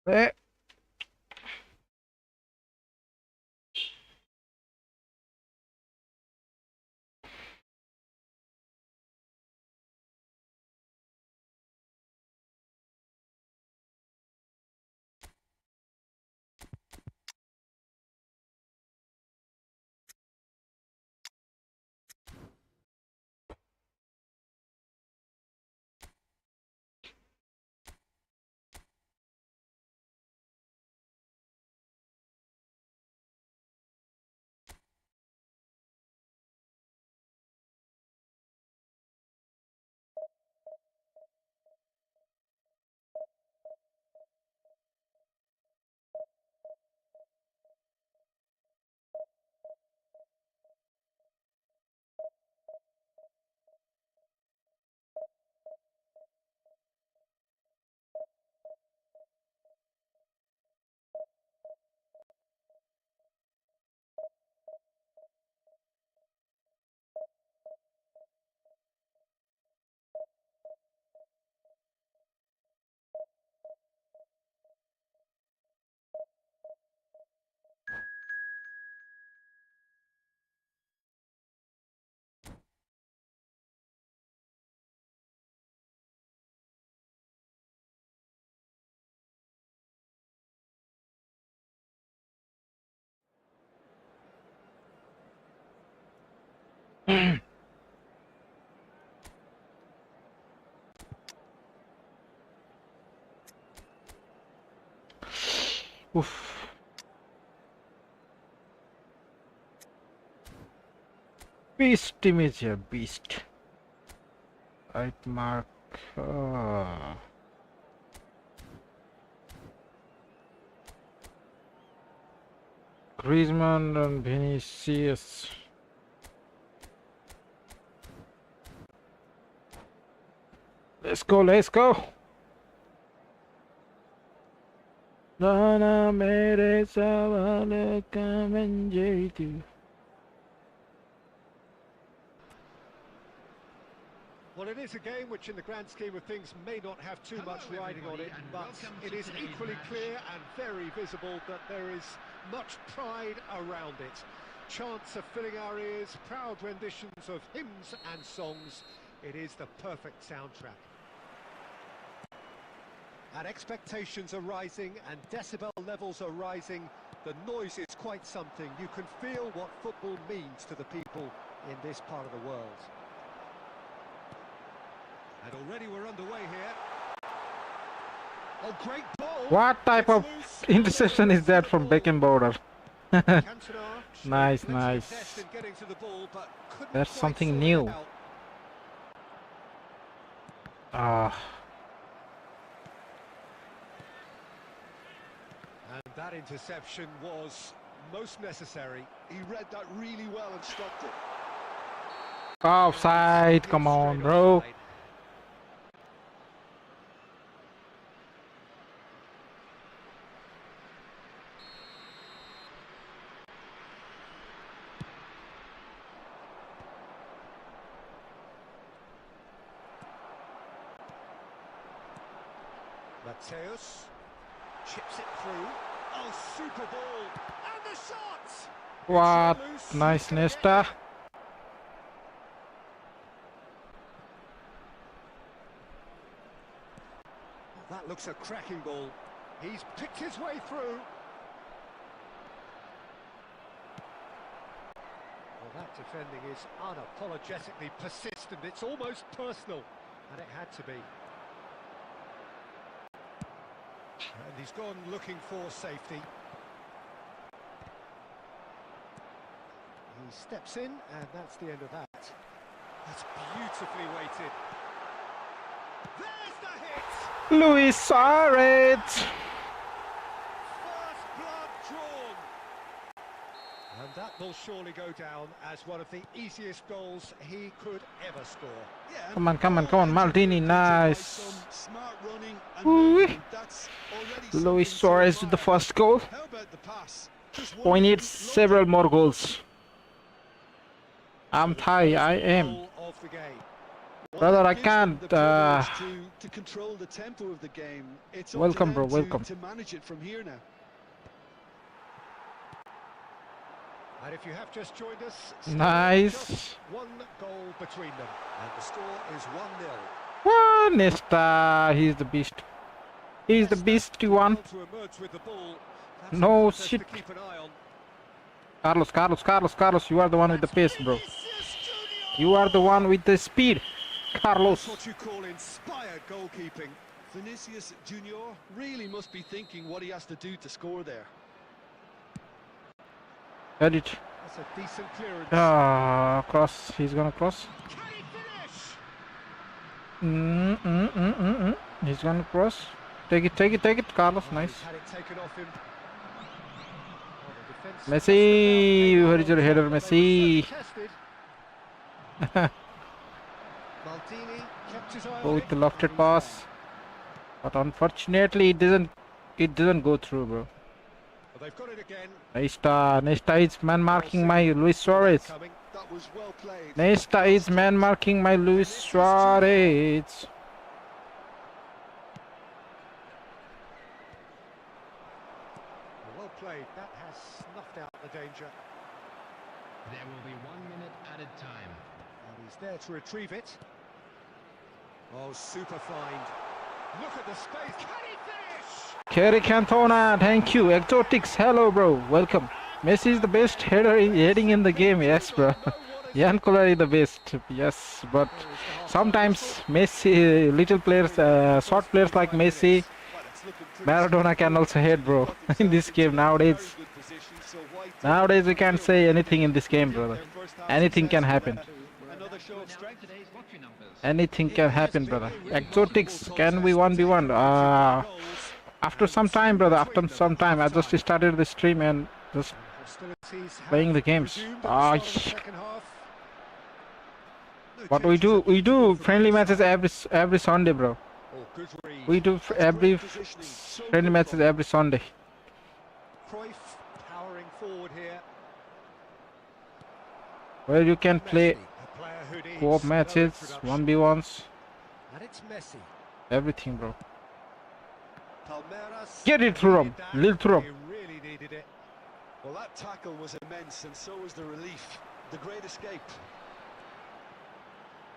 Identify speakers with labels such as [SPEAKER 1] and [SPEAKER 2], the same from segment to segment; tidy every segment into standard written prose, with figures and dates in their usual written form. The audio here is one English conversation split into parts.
[SPEAKER 1] Eh. Oof. Beast image here, beast. Right mark. Griezmann and Vinicius. Let's go, let's go. Well,
[SPEAKER 2] it is a game which in the grand scheme of things may not have too much riding on it, but it is equally clear and very visible that there is much pride around it. Chants are filling our ears, proud renditions of hymns and songs. It is the perfect soundtrack. And expectations are rising and decibel levels are rising. The noise is quite something. You can feel what football means to the people in this part of the world. And already we're underway here. Oh, great ball!
[SPEAKER 1] what type of interception is that from Beckenbauer? Nice, nice. That's something new.
[SPEAKER 2] And that interception was most necessary. He read that really well and stopped it.
[SPEAKER 1] Offside, come on, bro.
[SPEAKER 2] Mateus chips it through. Oh, super ball! And the shot!
[SPEAKER 1] What? Nice, Nesta.
[SPEAKER 2] That looks a cracking ball. He's picked his way through. Well, that defending is unapologetically persistent. It's almost personal, and it had to be. And he's gone looking for safety. He steps in, and that's the end of that. That's beautifully weighted. There's the hit!
[SPEAKER 1] Luis Suarez.
[SPEAKER 2] First blood drawn. And that will surely go down as one of the easiest goals he could ever score.
[SPEAKER 1] Yeah. Come on, come on, come on, Maldini, nice.
[SPEAKER 2] Smart running and
[SPEAKER 1] that's Luis Suarez with the first goal.
[SPEAKER 2] How about the pass?
[SPEAKER 1] We need several more goals. I'm Thai, I am.
[SPEAKER 3] Brother, I can't.
[SPEAKER 4] To control the tempo of the game. It's
[SPEAKER 3] welcome,
[SPEAKER 4] up to
[SPEAKER 3] bro.
[SPEAKER 4] them
[SPEAKER 3] Welcome.
[SPEAKER 4] to manage it from here now.
[SPEAKER 2] And if you have just joined us,
[SPEAKER 3] Nice.
[SPEAKER 2] just one goal between them. And the score is 1-0.
[SPEAKER 3] Wow, Nesta. He's the beast. He's the beasty one.
[SPEAKER 2] To emerge with the ball. That's
[SPEAKER 3] No
[SPEAKER 2] a contest
[SPEAKER 3] shit.
[SPEAKER 2] to keep an eye on.
[SPEAKER 3] Carlos, you are the one with the pace, bro. You are the one with the speed, Carlos.
[SPEAKER 2] That's what you call inspired goalkeeping.
[SPEAKER 4] Vinicius Junior really must be thinking what he has to do to score there.
[SPEAKER 3] Got it.
[SPEAKER 2] That's a decent clearance.
[SPEAKER 3] Cross. He's gonna cross.
[SPEAKER 2] Can he finish?
[SPEAKER 3] He's gonna cross. Take it, Carlos. Nice.
[SPEAKER 2] He's had it taken off him.
[SPEAKER 3] Messi, where is your header, Messi? Go with the lofted pass, but unfortunately it doesn't go through, bro.
[SPEAKER 2] They've got it again.
[SPEAKER 3] Nesta is man marking my Luis Suarez.
[SPEAKER 4] That was well played.
[SPEAKER 3] Nesta is man marking my Luis Suarez.
[SPEAKER 2] Well played. That has snuffed out the danger.
[SPEAKER 5] There will be 1 minute added time.
[SPEAKER 2] And he's there to retrieve it. Oh, super find. Look at the space. Can he finish?
[SPEAKER 3] Kerry Cantona, thank you. Exotics, hello, bro. Welcome. Messi is the best heading in the game. Yes, bro. Jan Kolari the best. Yes, but sometimes Messi, little players, short players like Messi, Maradona can also head, bro. In this game nowadays. Nowadays we can't say anything in this game, brother. Anything can happen. Anything can happen, brother. Exotics, can we 1v1? After some time, brother. After some time, I just started the stream and just playing the games. What we do friendly matches every Sunday, bro. We do every friendly matches every Sunday.
[SPEAKER 2] Cruyff powering forward here.
[SPEAKER 3] Where you can play co-op matches, 1v1s,
[SPEAKER 2] And it's Messi.
[SPEAKER 3] everything, bro.
[SPEAKER 2] Palmeiras.
[SPEAKER 3] Get it through him, little through
[SPEAKER 2] He
[SPEAKER 3] him.
[SPEAKER 2] really needed it.
[SPEAKER 4] Well, that tackle was immense, and so was the relief. The great escape.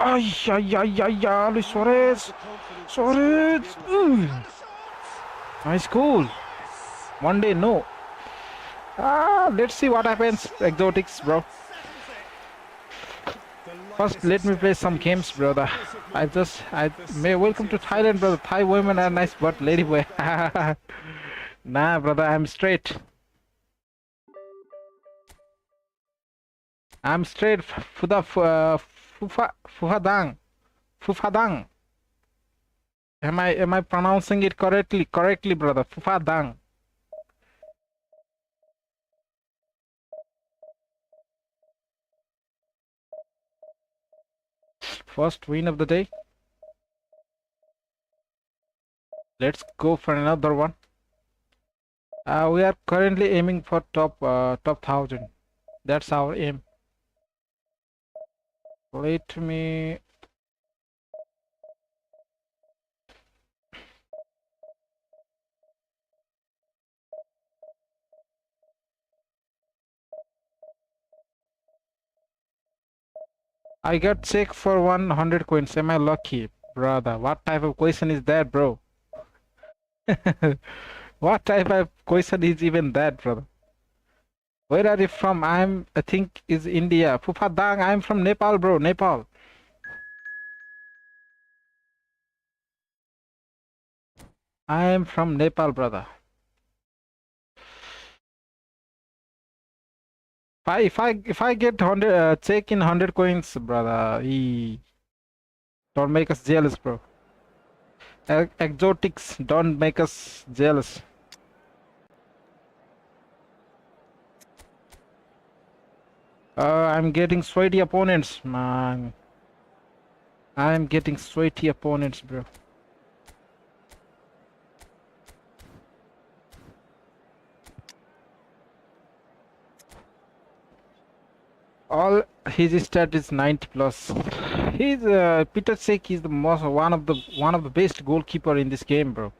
[SPEAKER 3] Ay, Luis Suarez. Suarez. Nice goal. One day, no. Let's see what happens. Exotics, bro. First, let me play some games, brother. Welcome to Thailand, brother. Thai women are nice, but lady boy. Nah, brother, I'm straight. I'm straight. Fufadang. Am I pronouncing it correctly? Correctly, brother. Fufadang. First win of the day. Let's go for another one. We are currently aiming for top 1000. That's our aim. Let me. I got check for 100 coins. Am I lucky, brother? What type of question is that, bro? What type of question is even that, brother? Where are you from? I think is India. Fupadang, I'm from Nepal, bro. Nepal. I am from Nepal, brother. If I get 100 check in 100 coins, brother, don't make us jealous, bro. Exotics, don't make us jealous. I'm getting sweaty opponents, man. I'm getting sweaty opponents, bro. All his stat is 90 plus. He's Peter Cech is the one of the best goalkeeper in this game, bro.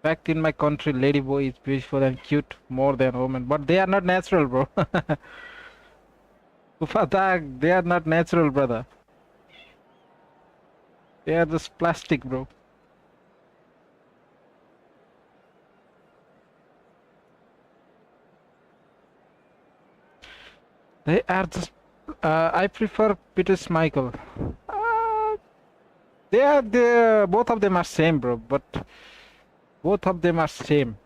[SPEAKER 3] Fact in my country, lady boy is beautiful and cute more than woman, but they are not natural, bro. Ufadag, they are not natural, brother. They are just plastic, bro. They are just. I prefer Peter Schmeichel. They both of them are same, bro. But both of them are same.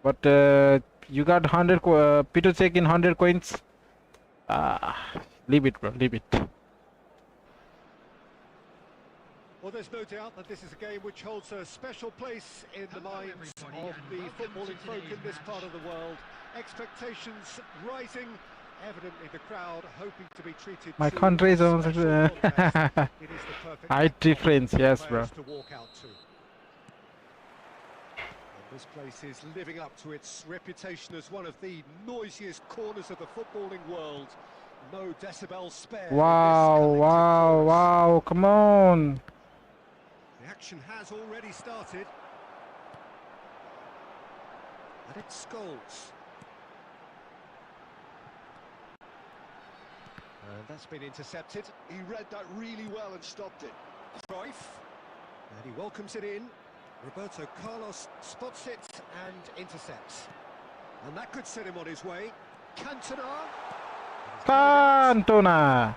[SPEAKER 3] But you got 100 Peter Cech in 100 coins. Leave it, bro. Leave it.
[SPEAKER 2] Well, there's no doubt that this is a game which holds a special place in the minds of the footballing folk in this part of the world. Expectations rising. Evidently, the crowd hoping to be treated.
[SPEAKER 3] My
[SPEAKER 2] to
[SPEAKER 3] country is
[SPEAKER 2] a
[SPEAKER 3] also
[SPEAKER 2] special contest. It is the perfect
[SPEAKER 3] height difference, yes, bro.
[SPEAKER 2] players to walk out to. And this place is living up to its reputation as one of the noisiest corners of the footballing world. No decibel spare.
[SPEAKER 3] Wow, come on.
[SPEAKER 2] The action has already started. And it's Scholes. And that's been intercepted.
[SPEAKER 4] He read that really well and stopped it.
[SPEAKER 2] Cruyff. And he welcomes it in. Roberto Carlos spots it and intercepts. And that could set him on his way. Cantona.
[SPEAKER 3] Cantona.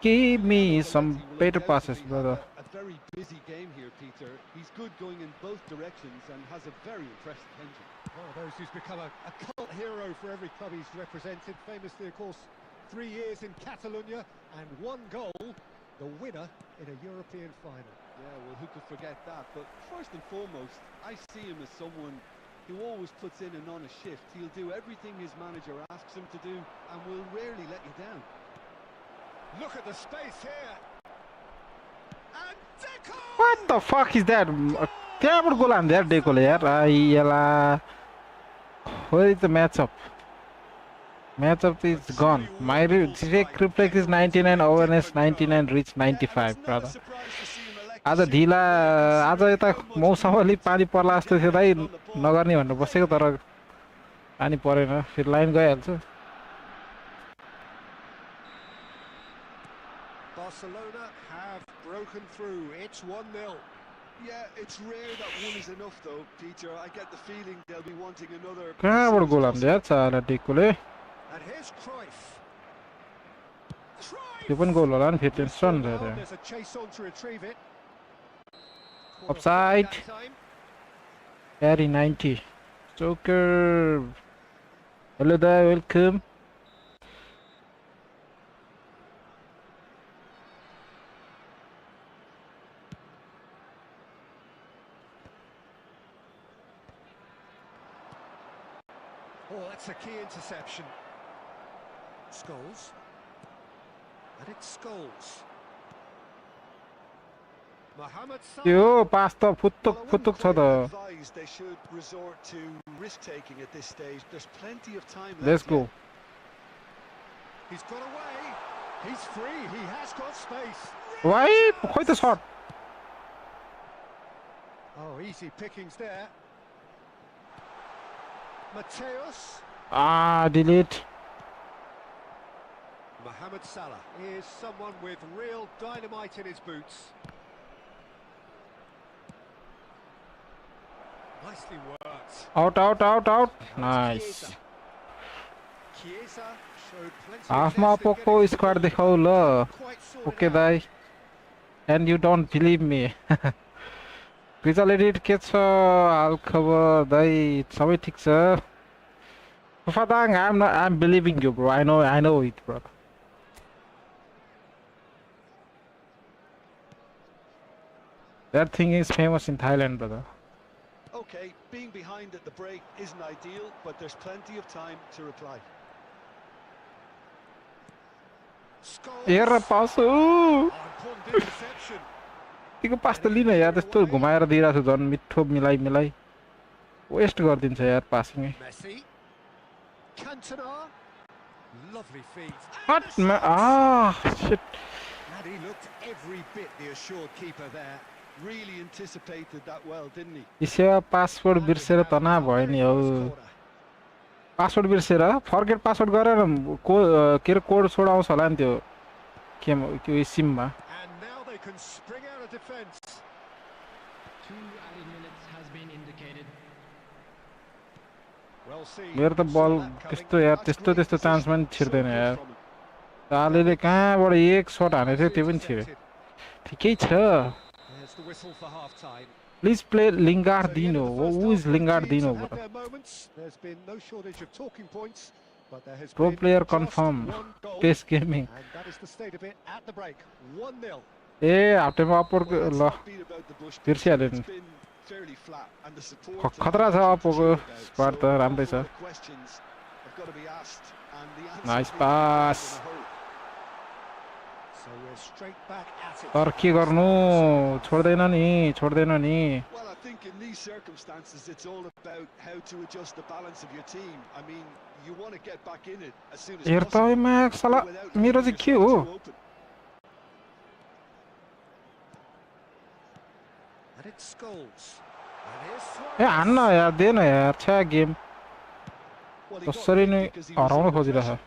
[SPEAKER 3] Give me some better passes, brother.
[SPEAKER 4] A very busy game here, Peter. He's good going in both directions and has a very impressive engine.
[SPEAKER 2] One of those who's become a cult hero for every club he's represented. Famously, of course, 3 years in Catalonia and 1 goal, the winner in a European final.
[SPEAKER 4] Yeah, well, who could forget that? But first and foremost, I see him as someone who always puts in and on a shift. He'll do everything his manager asks him to do and will rarely let you down.
[SPEAKER 2] Look at the space here. And Deco!
[SPEAKER 3] What the fuck is that? Terrible goal on there, Deco. Where is the matchup? Matchup is gone. My reflex is 99, awareness 99, reach 95, brother. आज ढिला आज यता मौसम अलिक पानी पर्ला जस्तो थियो दाइ नगर्ने भनेर बसेको तर पानी परेन फेरि line गइहाल्छ
[SPEAKER 2] Barcelona have broken through. It's 1-0.
[SPEAKER 4] Yeah, it's rare that one is enough though, Peter. I get the feeling they'll be wanting another.
[SPEAKER 3] कहाँबाट गोल हान्दै छ ala टेकोले
[SPEAKER 2] And here's Cruyff.
[SPEAKER 3] त्यो पनि गोल होला नि फेरि टेन्सन छ
[SPEAKER 2] Well,
[SPEAKER 3] त्यहाँ
[SPEAKER 2] there's a chase on to retrieve it.
[SPEAKER 3] Offside.
[SPEAKER 2] That time.
[SPEAKER 3] Carry 90 Joker. Hello there, welcome.
[SPEAKER 2] Oh, that's a key interception. Scholes. And it's Scholes. Mohamed Salah.
[SPEAKER 3] त्यो पास त फुत्तुक
[SPEAKER 4] Well, I
[SPEAKER 3] फुत्तुक छ
[SPEAKER 4] wouldn't
[SPEAKER 3] त
[SPEAKER 4] advise they should resort to risk-taking at this stage. There's plenty of time left.
[SPEAKER 3] Let's go.
[SPEAKER 2] He's got away. He's free. He has got space.
[SPEAKER 3] Why? खोइ त shot.
[SPEAKER 2] Oh, easy pickings there. Mateus.
[SPEAKER 3] Delete.
[SPEAKER 2] Mohamed Salah is someone with real dynamite in his boots. Nicely worked.
[SPEAKER 3] Out. Nice.
[SPEAKER 2] Chiesa showed plenty of
[SPEAKER 3] Halfमा
[SPEAKER 2] zest in
[SPEAKER 3] Poco
[SPEAKER 2] getting
[SPEAKER 3] squad
[SPEAKER 2] the
[SPEAKER 3] देखाउ ल
[SPEAKER 2] ball quite sorted
[SPEAKER 3] okay
[SPEAKER 2] out.
[SPEAKER 3] Dai and you don't believe me result edit के छ हाल खबर दाइ सबै ठीक छ I'm believing you bro I know it bro that thing is famous in Thailand brother
[SPEAKER 4] Okay, being behind at the break isn't ideal, but there's plenty of time to reply.
[SPEAKER 2] Scholes.
[SPEAKER 3] Hair pass
[SPEAKER 2] Oh, important interception.
[SPEAKER 3] तिको पास त लिन यार त्यस्तो घुमाएर दिइराछु झन् मिठो मिलाई waste गर्दिन्छ यार passing
[SPEAKER 2] Messi. Cantona. Lovely feet.
[SPEAKER 3] What? Shit.
[SPEAKER 2] And he looked every bit the assured keeper there.
[SPEAKER 4] Really anticipated that well, didn't he?
[SPEAKER 3] यो सेवा password बिर्सेर तना भयो नि हौ पासवर्ड बिर्सेर फर्गेट पासवर्ड गरेर के रे कोड छोडाउँछ होला नि त्यो त्यो सिममा
[SPEAKER 2] And now they can spring out of defense.
[SPEAKER 5] 2 added minutes has been indicated.
[SPEAKER 2] Well seen.
[SPEAKER 3] मेरो त बल त्यस्तो यार त्यस्तो चान्स पनि छिर्दैन यार तालेले कहाँबाट एक शट हानेको थियो त्यो पनि छिर्यो ठिकै छ
[SPEAKER 2] There's the whistle for half time.
[SPEAKER 3] Please play Lingardinho who is Lingardinho bro
[SPEAKER 2] There's been no shortage of talking points, but there has
[SPEAKER 3] Pro
[SPEAKER 2] been
[SPEAKER 3] player
[SPEAKER 2] just
[SPEAKER 3] confirm.
[SPEAKER 2] one goal,
[SPEAKER 3] Pace gaming.
[SPEAKER 2] and that is the state of it at the break. 1-0.
[SPEAKER 3] A half टाइममा Upwork
[SPEAKER 4] Well, let's
[SPEAKER 3] ल
[SPEAKER 4] not beat about the bush,
[SPEAKER 3] बिर्सिहाल्यो
[SPEAKER 4] Peter.
[SPEAKER 3] नि
[SPEAKER 4] It's been fairly flat, and the support
[SPEAKER 3] खतरा छ अपको squad त राम्रै छ
[SPEAKER 4] the questions have got to be asked, and the answers
[SPEAKER 3] Nice
[SPEAKER 4] need to be given
[SPEAKER 3] pass.
[SPEAKER 4] in a hurry.
[SPEAKER 2] So we're straight back at it.
[SPEAKER 3] तर के गर्नु छोड्दैन नि
[SPEAKER 4] Well, I think in these circumstances, it's all about how to adjust the balance of your team. I mean, you want to get back in it as soon as
[SPEAKER 3] हेर त
[SPEAKER 4] possible,
[SPEAKER 3] MAC साला
[SPEAKER 4] without
[SPEAKER 3] मेरो
[SPEAKER 4] leaving
[SPEAKER 3] चाहिँ के
[SPEAKER 4] yourself
[SPEAKER 3] हो
[SPEAKER 4] too open.
[SPEAKER 2] And it's Scholes. And here's
[SPEAKER 3] A
[SPEAKER 2] Suarez.
[SPEAKER 3] हान्न यार दे न यार छ्या गेम
[SPEAKER 4] Well, he got
[SPEAKER 3] कसरी
[SPEAKER 4] beat
[SPEAKER 3] नै
[SPEAKER 4] because he was
[SPEAKER 3] हराउन
[SPEAKER 4] under
[SPEAKER 3] खोजिरहेछ
[SPEAKER 4] pressure.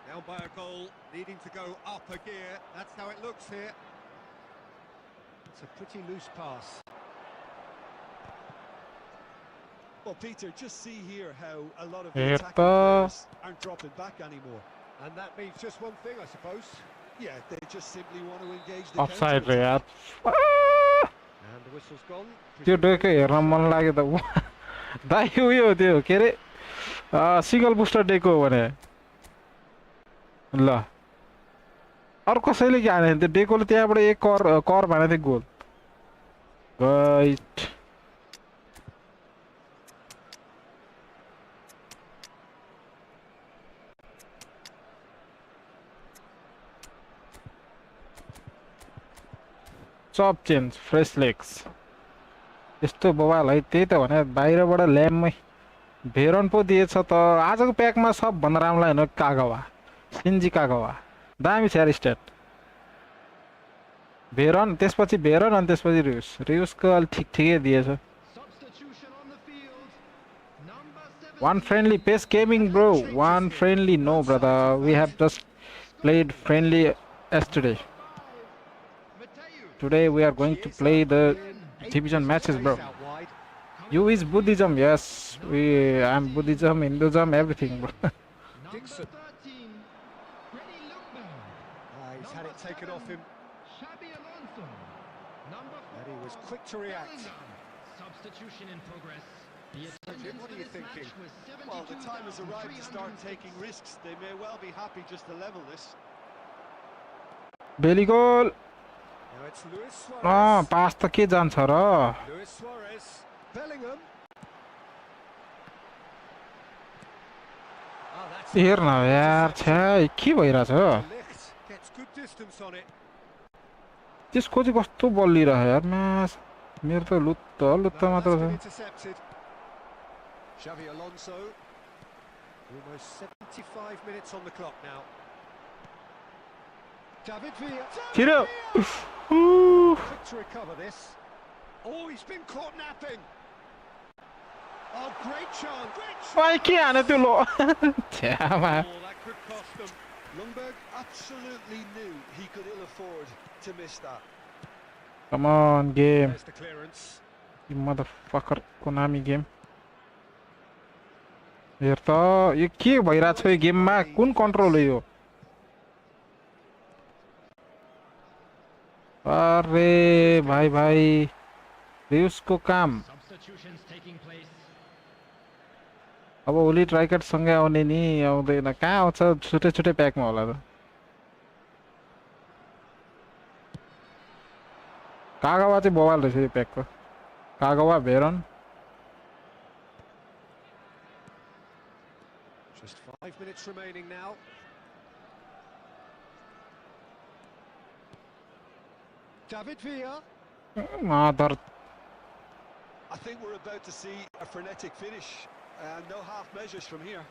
[SPEAKER 2] Down by a goal, needing to go up a gear. That's how it looks here. It's a pretty loose pass.
[SPEAKER 4] Well, Peter, just see here how a lot of the
[SPEAKER 3] Here
[SPEAKER 4] attacking
[SPEAKER 3] the-
[SPEAKER 4] players aren't dropping back anymore.
[SPEAKER 2] And that means just one thing, I suppose.
[SPEAKER 4] Yeah, they just simply want to engage the
[SPEAKER 3] offside रे
[SPEAKER 4] counter-attack.
[SPEAKER 3] यार
[SPEAKER 2] And the whistle's gone.
[SPEAKER 3] त्यो deco हेर्न मन लाग्यो त दाइ उयो त्यो के अरे सिंगल बुस्टर डेको हो भने ल अरू कसैले के हाने त्यो डेकोले त्यहाँबाट एक कर भनेको थियो गोल राइट सब चेन्ज फ्रेस लेग्स यस्तो बवाल है त्यही त भने बाहिरबाट ल्याम्पमै भेरन पो दिएछ त आजको प्याकमा सबभन्दा राम्रो लाग्यो कागवा सिन्जी कागवा दामी छ यार स्ट्याट भेरन त्यसपछि भेरन अनि त्यसपछि रियुसको अलि ठिकै दिएछ
[SPEAKER 5] Substitution on the field. Number 7.
[SPEAKER 3] One friendly pace gaming bro one friendly no brother we have just played friendly yesterday today we are going to play the division matches bro
[SPEAKER 2] Out wide.
[SPEAKER 3] you is Buddhism yes I'm Buddhism Hinduism everything bro
[SPEAKER 2] Dixon.
[SPEAKER 5] 13. Freddie Ljungberg.
[SPEAKER 2] He's had it taken off him,
[SPEAKER 5] Xabi Alonso. Number 4.
[SPEAKER 2] and he was quick to react.
[SPEAKER 5] Substitution in progress. The
[SPEAKER 2] Jim,
[SPEAKER 5] attendance
[SPEAKER 2] what are
[SPEAKER 5] for
[SPEAKER 2] you
[SPEAKER 5] this
[SPEAKER 2] thinking?
[SPEAKER 5] match was
[SPEAKER 4] Well, the time has arrived to start
[SPEAKER 5] 72,360.
[SPEAKER 4] taking risks. They may well be happy just to level this.
[SPEAKER 3] बेली goal
[SPEAKER 2] Now it's Luis Suarez.
[SPEAKER 3] Pass त के जान्छ र
[SPEAKER 2] Luis Suarez. Bellingham. That's
[SPEAKER 3] हेर न यार छ्या के भइरहेछ
[SPEAKER 2] Licht gets good distance on it.
[SPEAKER 3] त्यसको चाहिँ कस्तो बलिरहेछ यार म्याच मेरो त लुत्त
[SPEAKER 2] No,
[SPEAKER 3] मात्र
[SPEAKER 2] that's
[SPEAKER 3] छ
[SPEAKER 2] been intercepted. Xavi Alonso. Almost 75 minutes on the clock now. David Villa.
[SPEAKER 3] छिर्यो
[SPEAKER 2] Quick to recover this. Oh, he's been caught napping. Oh, great chance. Great chance.
[SPEAKER 3] भाइ के हाने त्यो लो छ्यामा
[SPEAKER 2] Oh, that could cost them.
[SPEAKER 4] Ljungberg absolutely knew he could ill afford to miss that.
[SPEAKER 3] Come on game
[SPEAKER 2] There's the clearance.
[SPEAKER 3] You motherfucker Konami game हेर त यो के भइरहेछ यो गेममा कुन कन्ट्रोल हो यो अरे भाइ रियुसको काम
[SPEAKER 5] Substitutions taking place.
[SPEAKER 3] अब ओली ट्राइकट सँगै आउने नि आउँदैन कहाँ आउँछ छुट्टै छुट्टै प्याकमा होला त कागवा चाहिँ बवाल रहेछ यो प्याकको कागवा भेरन
[SPEAKER 2] Just 5 minutes remaining now. David Villa.
[SPEAKER 3] Mother
[SPEAKER 4] I think we're about to see a frenetic finish. No half measures from here.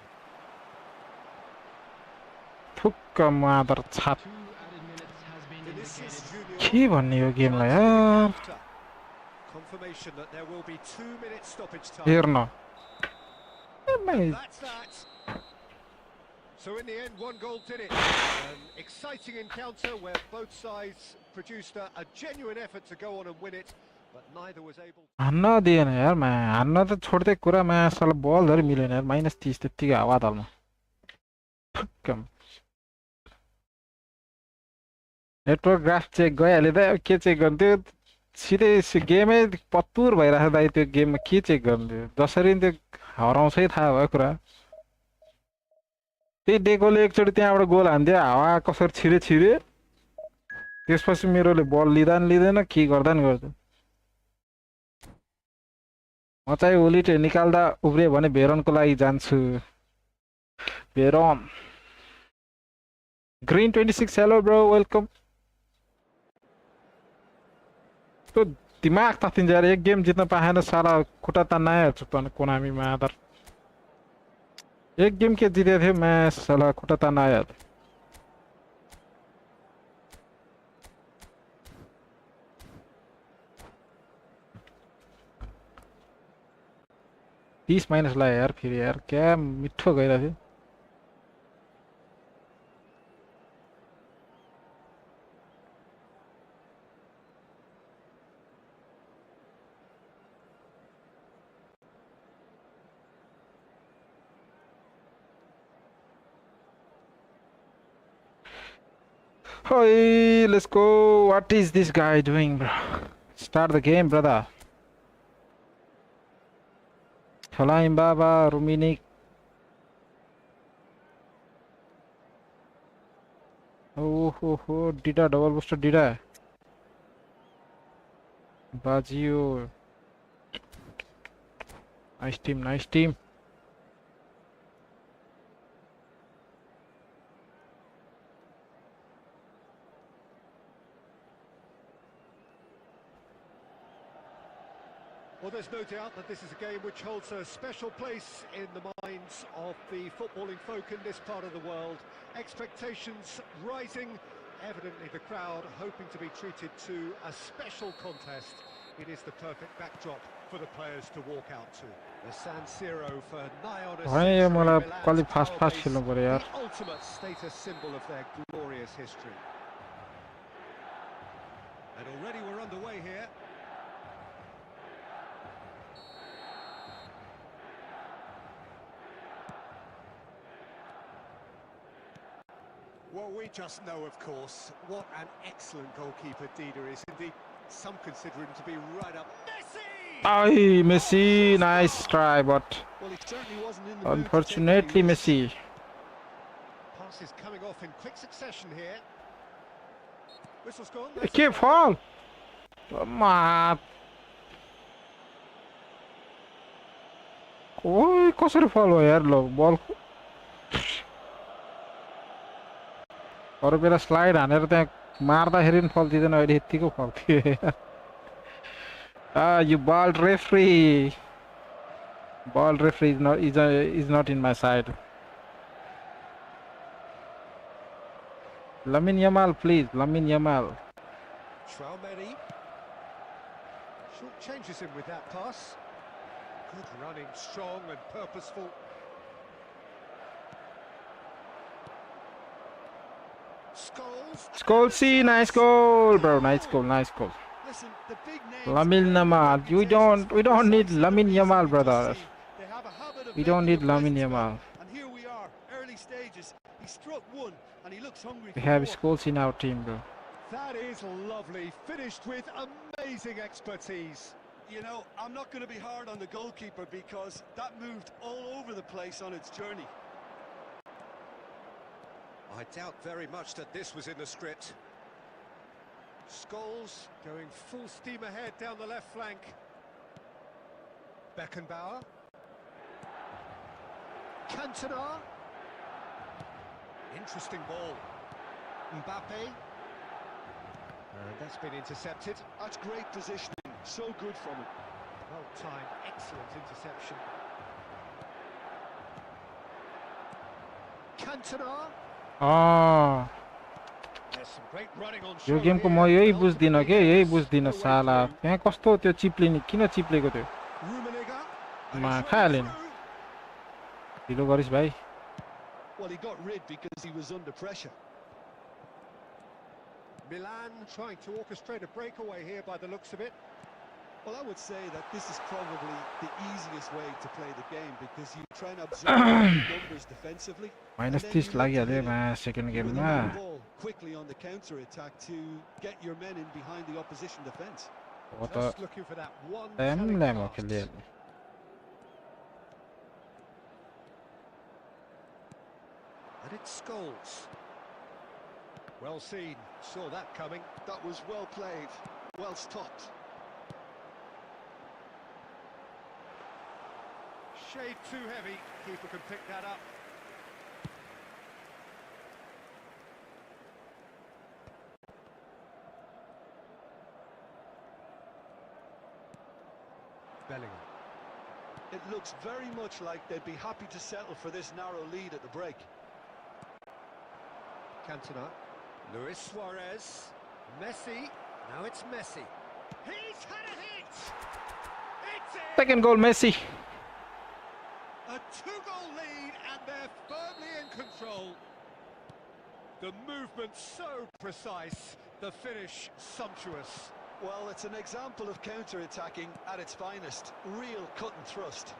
[SPEAKER 3] Fuck mother chap.
[SPEAKER 5] 2 added minutes has been
[SPEAKER 2] Vinicius
[SPEAKER 5] indicated.
[SPEAKER 2] Junior.
[SPEAKER 3] के भन्ने यो गेमलाई यार
[SPEAKER 2] Confirmation that there will be 2 minutes stoppage time.
[SPEAKER 3] हेर्न
[SPEAKER 2] That's that. So in the end, one goal did it. An exciting encounter where both sides produced a genuine effort to go on and win it, but neither was able.
[SPEAKER 3] हान्न दिएन यार मा हान्न त छोड्दै कुरा मा साला बल धरि मिलेन यार -30 त्यतिकै हावा दलमा फुक्कम नेटवर्क ग्राफ चेक गइहाले त के चेक गर्नु सिधै गेमै पत्तुर भइराछ दाइ त्यो गेममा के चेक गर्नु जसरी त्यो हराउँछै थाहा भयो कुरा त्यही डेकोले एकचोटि त्यहाँबाट गोल हान्दियो हावा कसरी छिरे त्यसपछि मेरोले बल लिँदा नि लिँदैन के गर्दा नि गर्दैन म चाहिँ ओलिट निकाल्दा उब्रियो भने भेरनको लागि जान्छु भेरन ग्रीन 26 हेलो ब्रो वेलकम तो दिमाग तातिन्छ यार एक गेम जित्न पाएन साला खुट्टा तान्न आइहाल्छु त कोनामीमा आधार एक गेम के जितेको थियो म्याच साला खुट्टा तान्न आइहाल्यो 30 माइनस लायो यार फिर यार क्या मिठो गइरहेको थियो Hey, let's go. What is this guy doing, bro? Start the game, brother. Halaim Baba, Ruminik. Oh, Dida, double booster Dida. Bajio. Nice team.
[SPEAKER 2] Well, there's no doubt that this is a game which holds a special place in the minds of the footballing folk in this part of the world. Expectations rising, evidently the crowd hoping to be treated to a special contest. It is the perfect backdrop for the players to walk out to. The San Siro for nigh on a century, Milan's power base, the ultimate status symbol of their glorious history. And already we're underway here. Well, we just know, of course, what an excellent goalkeeper Dida is. Indeed, some consider him to be right up. Messi!
[SPEAKER 3] Aye, Messi, nice try, but
[SPEAKER 4] Well, he certainly wasn't in the mood to
[SPEAKER 3] unfortunately,
[SPEAKER 4] take any risks.
[SPEAKER 3] Messi.
[SPEAKER 2] Passes coming off in quick succession here. Whistle's gone.
[SPEAKER 3] It can't fall. Come on. Oh, कसरी fall भयो यार लो बल अरू बेला slide हानेर त्यहाँ मार्दाखेरि पनि फल दिँदैन अहिले यतिको फल थियो you bald referee is not in my side. Lamine Yamal, please. Lamine Yamal.
[SPEAKER 2] Traumeri. Short changes him with that pass. Good running, strong and purposeful.
[SPEAKER 3] Scholesy, nice goal, bro. Nice goal.
[SPEAKER 4] Listen, the big names
[SPEAKER 3] Lamine Yamal. We don't need Lamine Yamal, brother.
[SPEAKER 4] They have a habit of
[SPEAKER 3] We don't need
[SPEAKER 4] making the
[SPEAKER 3] Lamine
[SPEAKER 4] presence
[SPEAKER 3] Yamal.
[SPEAKER 4] felt. And here we are, early stages. He struck one and he looks hungry
[SPEAKER 3] We
[SPEAKER 4] for
[SPEAKER 3] have
[SPEAKER 4] more.
[SPEAKER 3] Scholesy in our team, bro.
[SPEAKER 2] That is lovely, finished with amazing expertise.
[SPEAKER 4] You know, I'm not going to be hard on the goalkeeper because that moved all over the place on its journey.
[SPEAKER 2] I doubt very much that this was in the script. Scholes going full steam ahead down the left flank. Beckenbauer. Cantona. Interesting ball. Mbappe. And that's been intercepted.
[SPEAKER 4] That's great positioning. So good from him.
[SPEAKER 2] Well timed, excellent interception. Cantona. There's some great running on
[SPEAKER 3] yo
[SPEAKER 2] show
[SPEAKER 3] गेमको म
[SPEAKER 2] here.
[SPEAKER 3] यही
[SPEAKER 2] Well,
[SPEAKER 3] बुझ्दिनँ के
[SPEAKER 2] yes,
[SPEAKER 3] यही बुझ्दिनँ
[SPEAKER 2] no way
[SPEAKER 3] साला
[SPEAKER 2] through.
[SPEAKER 3] त्यहाँ कस्तो त्यो चिप्लिने किन चिप्लेको त्यो
[SPEAKER 2] Rummenigge, and
[SPEAKER 3] मा
[SPEAKER 2] he's
[SPEAKER 3] खाइहाल्यो
[SPEAKER 2] running
[SPEAKER 3] नि
[SPEAKER 2] through.
[SPEAKER 3] ढिलो गरिस् भाइ
[SPEAKER 4] Well, he got rid because he was under pressure.
[SPEAKER 2] Milan trying to orchestrate a breakaway here by the looks of it.
[SPEAKER 4] Well, I would say that this is probably the easiest way to play the game because you try and absorb the numbers defensively. and then
[SPEAKER 3] -30
[SPEAKER 4] you look to
[SPEAKER 3] लागिहाल्यो
[SPEAKER 4] hit
[SPEAKER 3] मा
[SPEAKER 4] it
[SPEAKER 3] second
[SPEAKER 4] with a
[SPEAKER 3] गेममा
[SPEAKER 4] long ball quickly on the counter attack to get your men in behind the opposition defence.
[SPEAKER 3] हो त
[SPEAKER 2] Just looking for that one
[SPEAKER 3] lime
[SPEAKER 2] telling
[SPEAKER 3] lime हो
[SPEAKER 2] pass.
[SPEAKER 3] खेलिहाल्ने
[SPEAKER 2] And it's Scholes. Well seen, saw that coming.
[SPEAKER 4] That was well played, well stopped.
[SPEAKER 2] Shade too heavy, keeper can pick that up. Bellingham.
[SPEAKER 4] It looks very much like they'd be happy to settle for this narrow lead at the break.
[SPEAKER 2] Cantona. Luis Suarez. Messi. Now it's Messi. He's had a hit! It's in!
[SPEAKER 3] Second goal Messi
[SPEAKER 2] A two-goal lead and they're firmly in control. The movement so precise, the finish sumptuous.
[SPEAKER 4] Well, it's an example of counter-attacking at its finest. Real cut and thrust.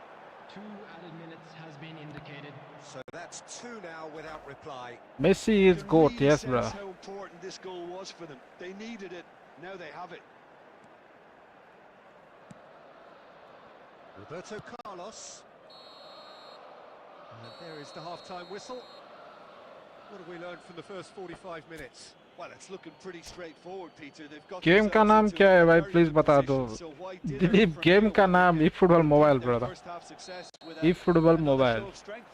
[SPEAKER 5] 2 added minutes has been indicated.
[SPEAKER 2] So that's two now without reply.
[SPEAKER 3] Messi
[SPEAKER 4] You
[SPEAKER 3] is
[SPEAKER 4] can
[SPEAKER 3] goat
[SPEAKER 4] really
[SPEAKER 3] yes
[SPEAKER 4] sense
[SPEAKER 3] bro
[SPEAKER 4] how important this goal was for them. They needed it. Now they have it.
[SPEAKER 2] Roberto Carlos. And there is the half-time whistle. What have we learned from the first 45 minutes?
[SPEAKER 4] Well, it's looking pretty straightforward, Peter. They've got
[SPEAKER 3] game का
[SPEAKER 4] themselves
[SPEAKER 3] नाम
[SPEAKER 4] into
[SPEAKER 3] क्या
[SPEAKER 4] a
[SPEAKER 3] है भाई
[SPEAKER 4] very
[SPEAKER 3] please
[SPEAKER 4] good
[SPEAKER 3] बता दो
[SPEAKER 4] position. So why dither
[SPEAKER 3] Dilip
[SPEAKER 4] from
[SPEAKER 3] game
[SPEAKER 4] here
[SPEAKER 3] का
[SPEAKER 4] when they
[SPEAKER 3] नाम
[SPEAKER 4] can
[SPEAKER 3] eFootball
[SPEAKER 4] repeat
[SPEAKER 3] mobile
[SPEAKER 4] their
[SPEAKER 3] brother
[SPEAKER 4] first half success with
[SPEAKER 3] eFootball
[SPEAKER 4] another
[SPEAKER 3] mobile
[SPEAKER 4] show of strength?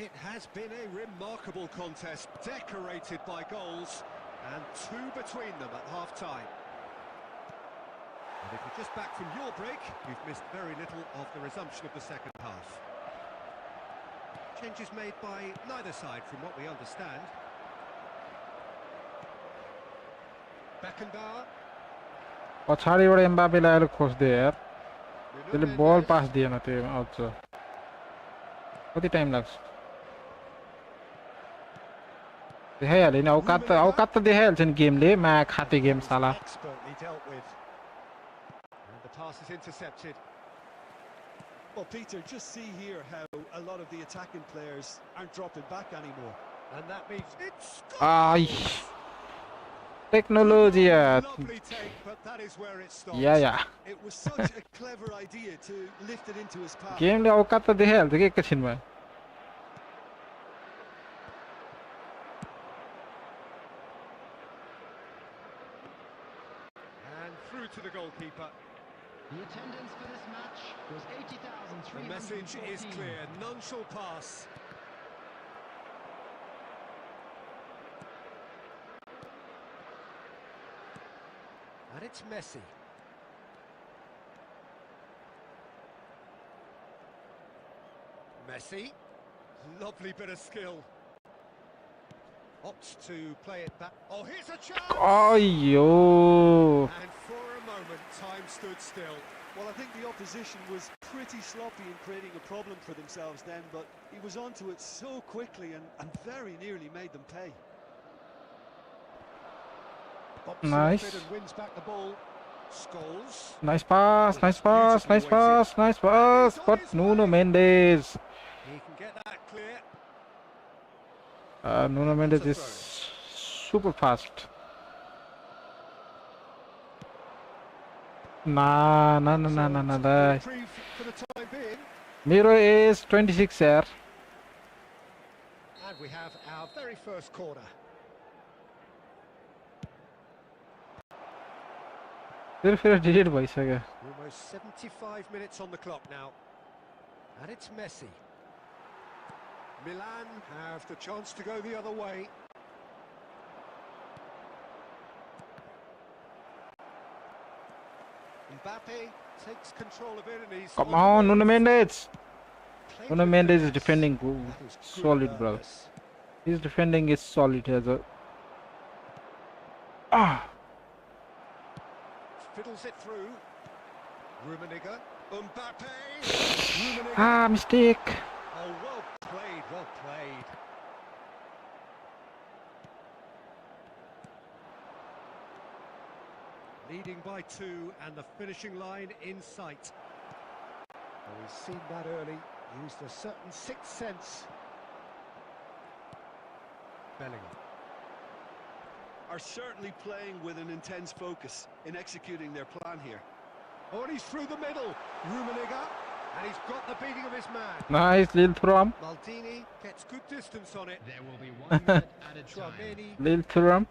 [SPEAKER 2] It has been a remarkable contest, decorated by goals, and two between them at half-time. And if you're just back from your break, you've missed very little of the resumption of the second half. Changes made by neither side, from what we understand. Beckenbauer.
[SPEAKER 3] पछाडिबाट एम्बापेलाई आएर खोज्दै यार त्यसले
[SPEAKER 2] Nuno
[SPEAKER 3] बल
[SPEAKER 2] Mendes.
[SPEAKER 3] पास दिएन त्यो आउँछ कति टाइम लाग्छ देखाइहाल्यो नि औकात औकात त देखाइहाल्छ नि गेमले मा खाते गेम
[SPEAKER 2] That was
[SPEAKER 3] साला
[SPEAKER 2] expertly dealt with. And the pass is intercepted.
[SPEAKER 4] Well, Peter, just see here how a lot of the attacking players aren't dropping back anymore.
[SPEAKER 2] And that means it's
[SPEAKER 3] I
[SPEAKER 2] goals!
[SPEAKER 3] Technology
[SPEAKER 2] Lovely take, but that is where it stops.
[SPEAKER 3] या
[SPEAKER 4] It was such a clever idea to lift it into his path.
[SPEAKER 3] गेमले औकात त देखाइहाल्छ कि एकैछिनमा
[SPEAKER 2] And through to the goalkeeper.
[SPEAKER 5] The attendance for this match was
[SPEAKER 2] The
[SPEAKER 5] 80,314.
[SPEAKER 2] message is clear. None shall pass. And it's Messi. Messi. Lovely bit of skill. Opts to play it back. Oh, here's a chance!
[SPEAKER 3] अयो
[SPEAKER 2] And for a moment, time stood still.
[SPEAKER 4] Well, I think the opposition was pretty sloppy in creating a problem for themselves then, but he was onto it so quickly and very nearly made them pay.
[SPEAKER 2] Bops
[SPEAKER 3] Nice.
[SPEAKER 2] it and wins back the ball. Scholes.
[SPEAKER 3] Nice pass nice pass nice pass nice pass but नुनो मेन्डेज
[SPEAKER 2] He can get that clear.
[SPEAKER 3] Nuno Mendes is super fast. Nah.
[SPEAKER 2] Reprieve for the time being.
[SPEAKER 3] मेरो as 26 यार
[SPEAKER 2] And we have our very first corner.
[SPEAKER 3] फिर delete भइसक्यो
[SPEAKER 2] Almost 75 minutes on the clock now. And it's Messi. Milan have the chance to go the other way. Mbappe takes control of it and he's...
[SPEAKER 3] Come on, Nuno Mendes.
[SPEAKER 2] Played
[SPEAKER 3] Nuno
[SPEAKER 2] with
[SPEAKER 3] Mendes is
[SPEAKER 2] finesse.
[SPEAKER 3] defending
[SPEAKER 2] That is good
[SPEAKER 3] solid, bro.
[SPEAKER 2] alertness.
[SPEAKER 3] His defending is solid as a. Ah,
[SPEAKER 2] Fiddles it through. Rummenigge. Mbappe. Rummenigge.
[SPEAKER 3] ah, mistake.
[SPEAKER 2] Oh, well played, well played. Leading by 2 and the finishing line in sight. Well, we've seen that early. Used a certain sixth sense. Bellingham.
[SPEAKER 4] Are certainly playing with an intense focus in executing their plan here.
[SPEAKER 2] Oh, and he's through the middle. Rummenigge. And he's got the beating of his man.
[SPEAKER 3] Nice little throw.
[SPEAKER 2] Maldini gets good distance on it.
[SPEAKER 5] There will be 1 minute added time.
[SPEAKER 2] Tchouaméni.
[SPEAKER 3] Little throw.